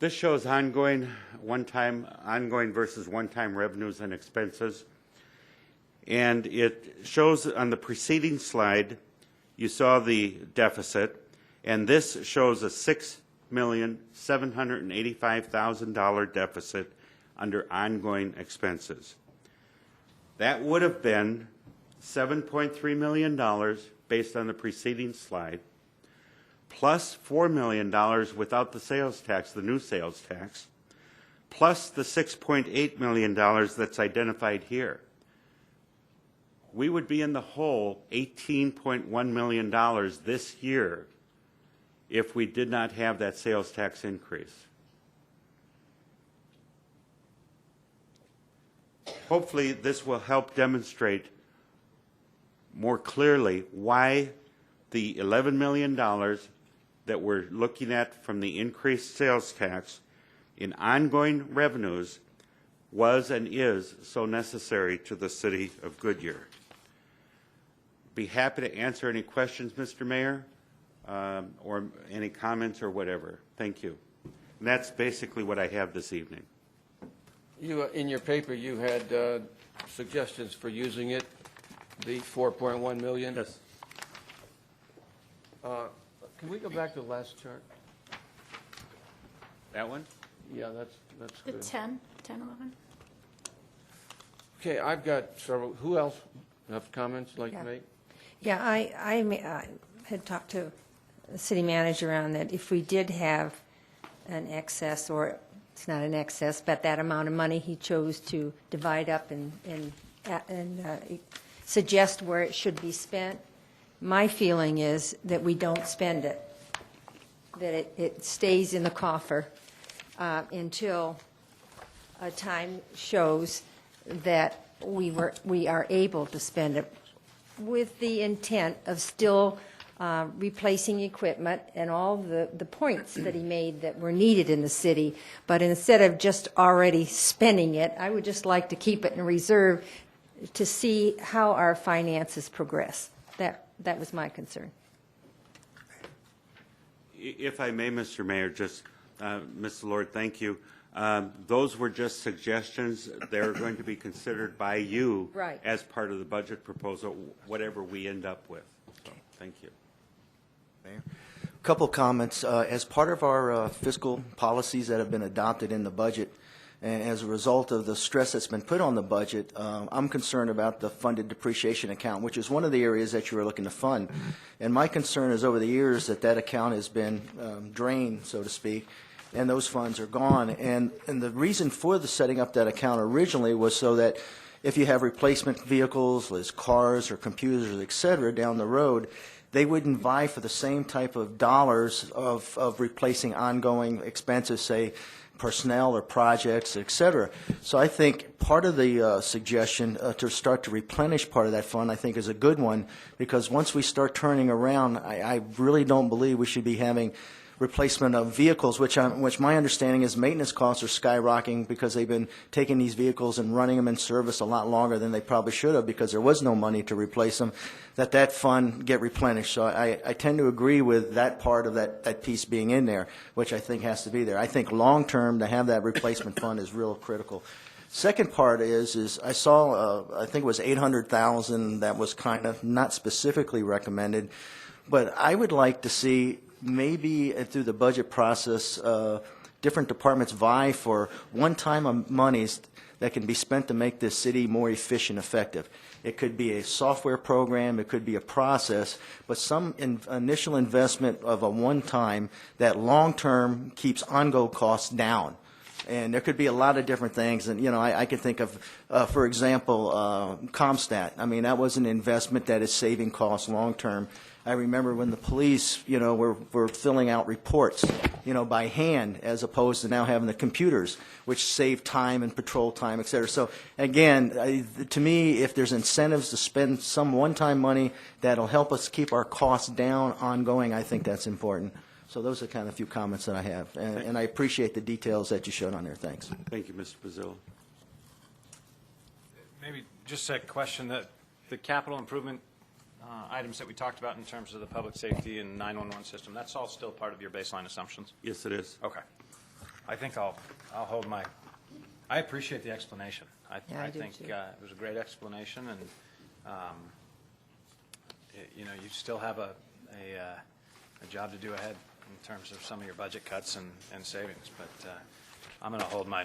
This shows ongoing versus one-time revenues and expenses. And it shows on the preceding slide, you saw the deficit, and this shows a $6,785,000 deficit under ongoing expenses. That would have been $7.3 million based on the preceding slide, plus $4 million without the sales tax, the new sales tax, plus the $6.8 million that's identified here. We would be in the hole $18.1 million this year if we did not have that sales tax increase. Hopefully this will help demonstrate more clearly why the $11 million that we're looking at from the increased sales tax in ongoing revenues was and is so necessary to the city of Goodyear. Be happy to answer any questions, Mr. Mayor, or any comments or whatever. Thank you. And that's basically what I have this evening. You, in your paper, you had suggestions for using it, the $4.1 million? Yes. Can we go back to the last chart? That one? Yeah, that's The good. 10, 11. Okay, I've got several. Who else have comments like to make? Yeah, I had talked to city manager on that if we did have an excess, or it's not an excess, but that amount of money he chose to divide up and suggest where it should be spent, my feeling is that we don't spend it, that it stays in the coffer until a time shows that we are able to spend it, with the intent of still replacing equipment and all the points that he made that were needed in the city. But instead of just already spending it, I would just like to keep it in reserve to see how our finances progress. That was my concern. If I may, Mr. Mayor, just, Mr. Lord, thank you. Those were just suggestions. They're going to be considered by you Right. as part of the budget proposal, whatever we end up with. So, thank you. Mayor? A couple comments. As part of our fiscal policies that have been adopted in the budget, and as a result of the stress that's been put on the budget, I'm concerned about the funded depreciation account, which is one of the areas that you were looking to fund. And my concern is over the years that account has been drained, so to speak, and those funds are gone. And the reason for the setting up that account originally was so that if you have replacement vehicles, as cars or computers, et cetera, down the road, they wouldn't vie for the same type of dollars of replacing ongoing expenses, say personnel or projects, et cetera. So I think part of the suggestion to start to replenish part of that fund, I think, is a good one, because once we start turning around, I really don't believe we should be having replacement of vehicles, which my understanding is maintenance costs are skyrocketing because they've been taking these vehicles and running them in service a lot longer than they probably should have because there was no money to replace them, that fund get replenished. So I tend to agree with that part of that piece being in there, which I think has to be there. I think long-term to have that replacement fund is real critical. Second part is I saw, I think it was $800,000 that was kind of not specifically recommended, but I would like to see maybe through the budget process, different departments vie for one-time monies that can be spent to make this city more efficient, effective. It could be a software program, it could be a process, but some initial investment of a one-time that long-term keeps on-go costs down. And there could be a lot of different things. And, I could think of, for example, ComStat. I mean, that was an investment that is saving costs long-term. I remember when the police, were filling out reports, by hand, as opposed to now having the computers, which save time and patrol time, et cetera. So, again, to me, if there's incentives to spend some one-time money that'll help us keep our costs down ongoing, I think that's important. So those are kind of a few comments that I have. And I appreciate the details that you showed on there. Thanks. Thank you, Mr. Bazil. Maybe just a question, that the capital improvement items that we talked about in terms of the public safety and 911 system, that's all still part of your baseline assumptions? Yes, it is. Okay. I think I'll hold my, I appreciate the explanation. I think it was a great explanation, and you still have a job to do ahead in terms of some of your budget cuts and savings, but I'm going to hold my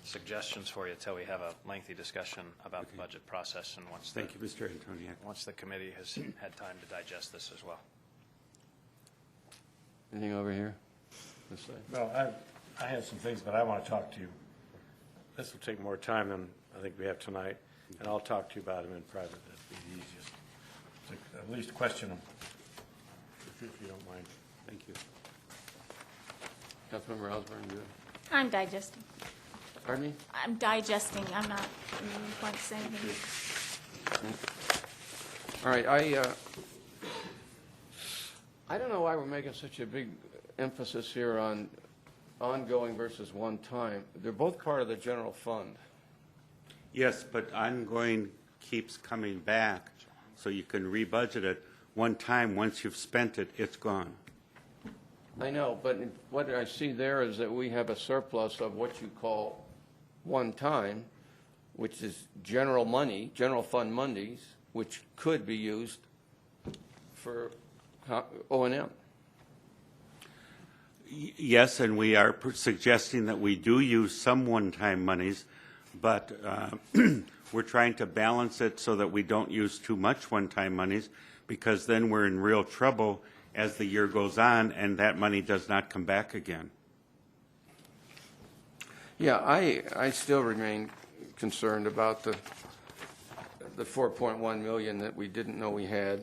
suggestions for you until we have a lengthy discussion about the budget process, and Thank you, Mr. Antoniak. once the committee has had time to digest this as well. Anything over here? This side? Well, I have some things, but I want to talk to you. This will take more time than I think we have tonight, and I'll talk to you about them in private. That'd be the easiest. To at least question them, if you don't mind. Thank you. Councilmember Osborne, good. I'm digesting. Pardon me? I'm digesting. I'm not going to say anything. All right, I don't know why we're making such a big emphasis here on ongoing versus one time. They're both part of the general fund. Yes, but ongoing keeps coming back, so you can rebudget it one time. Once you've spent it, it's gone. I know, but what I see there is that we have a surplus of what you call one time, which is general money, general fund monies, which could be used for O&M. Yes, and we are suggesting that we do use some one-time monies, but we're trying to balance it so that we don't use too much one-time monies, because then we're in real trouble as the year goes on and that money does not come back again? Yeah, I still remain concerned about the 4.1 million that we didn't know we had,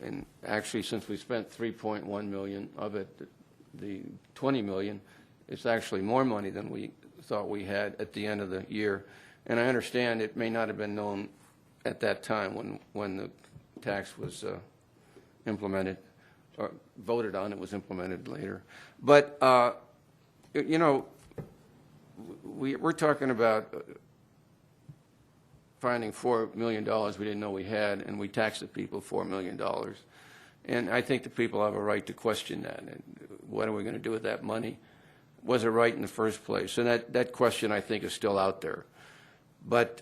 and actually, since we spent 3.1 million of it, the 20 million, it's actually more money than we thought we had at the end of the year. And I understand it may not have been known at that time when the tax was implemented or voted on. It was implemented later. But, you know, we're talking about finding $4 million we didn't know we had, and we taxed the people $4 million. And I think the people have a right to question that. And what are we going to do with that money? Was it right in the first place? And that question, I think, is still out there. But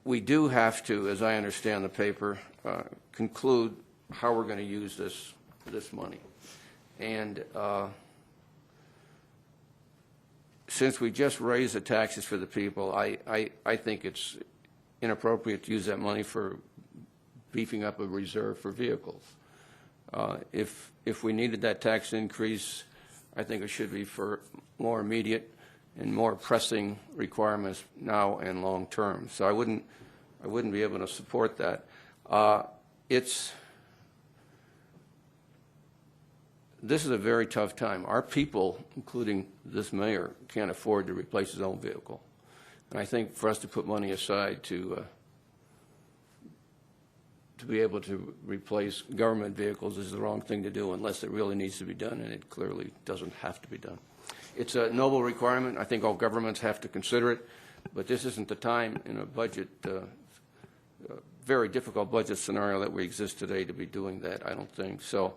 we do have to, as I understand the paper, conclude how we're going to use this money. And since we just raised the taxes for the people, I think it's inappropriate to use that money for beefing up a reserve for vehicles. If we needed that tax increase, I think it should be for more immediate and more pressing requirements now and long term. So I wouldn't be able to support that. This is a very tough time. Our people, including this mayor, can't afford to replace his own vehicle. And I think for us to put money aside to be able to replace government vehicles is the wrong thing to do unless it really needs to be done, and it clearly doesn't have to be done. It's a noble requirement. I think all governments have to consider it, but this isn't the time in a budget, very difficult budget scenario that we exist today to be doing that, I don't think. So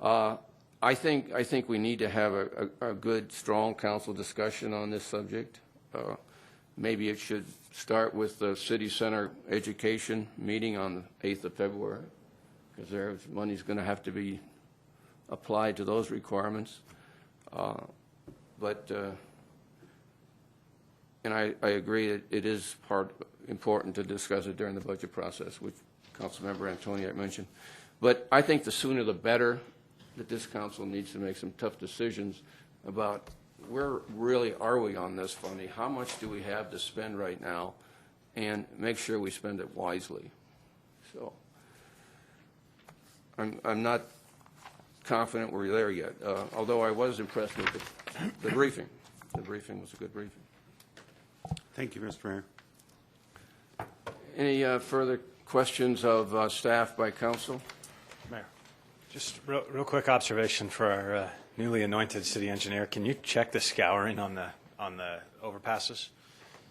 I think we need to have a good, strong council discussion on this subject. Maybe it should start with the city center education meeting on the 8th of February, because there's money's going to have to be applied to those requirements. And I agree that it is important to discuss it during the budget process, which Councilmember Antoniak mentioned. But I think the sooner the better, that this council needs to make some tough decisions about where really are we on this funding, how much do we have to spend right now, and make sure we spend it wisely. So I'm not confident we're there yet, although I was impressed with the briefing. The briefing was a good briefing. Thank you, Mr. Mayor. Any further questions of staff by council? Mayor, just real quick observation for our newly anointed city engineer. Can you check the scouring on the overpasses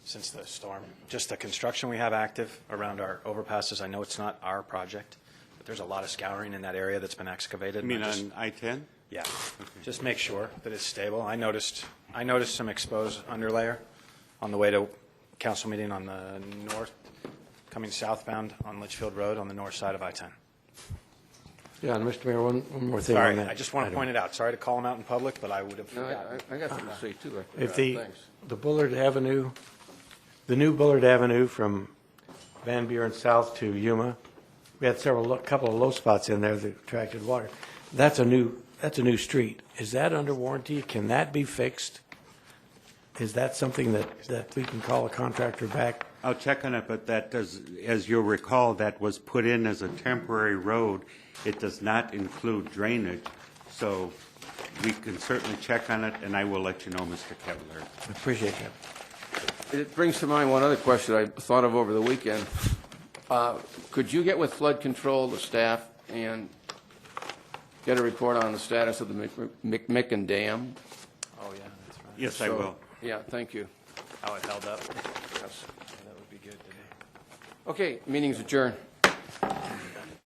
since the storm? Just the construction we have active around our overpasses. I know it's not our project, but there's a lot of scouring in that area that's been excavated. You mean on I-10? Yeah. Okay. Just make sure that it's stable. I noticed some exposed underlayer on the way to council meeting on the north, coming southbound on Litchfield Road on the north side of I-10. Yeah, and Mr. Mayor, one more thing Sorry, on that. I just want to point it out. Sorry to call him out in public, but I would have forgotten. I got something to say, too. If Thanks. the Bullard Avenue, the new Bullard Avenue from Van Buren south to Yuma, we had couple of low spots in there that attracted water. That's a new street. Is that under warranty? Can that be fixed? Is that something that we can call a contractor back? I'll check on it, but that does, as you'll recall, that was put in as a temporary road. It does not include drainage, so we can certainly check on it, and I will let you know, Mr. Kevler. I appreciate that. It brings to mind one other question I thought of over the weekend. Could you get with flood control, the staff, and get a report on the status of the McMicken Dam? Oh, yeah, that's right. Yes, I will. Yeah, thank you. How it held up. Yes. That would be good today. Okay, meeting's adjourned.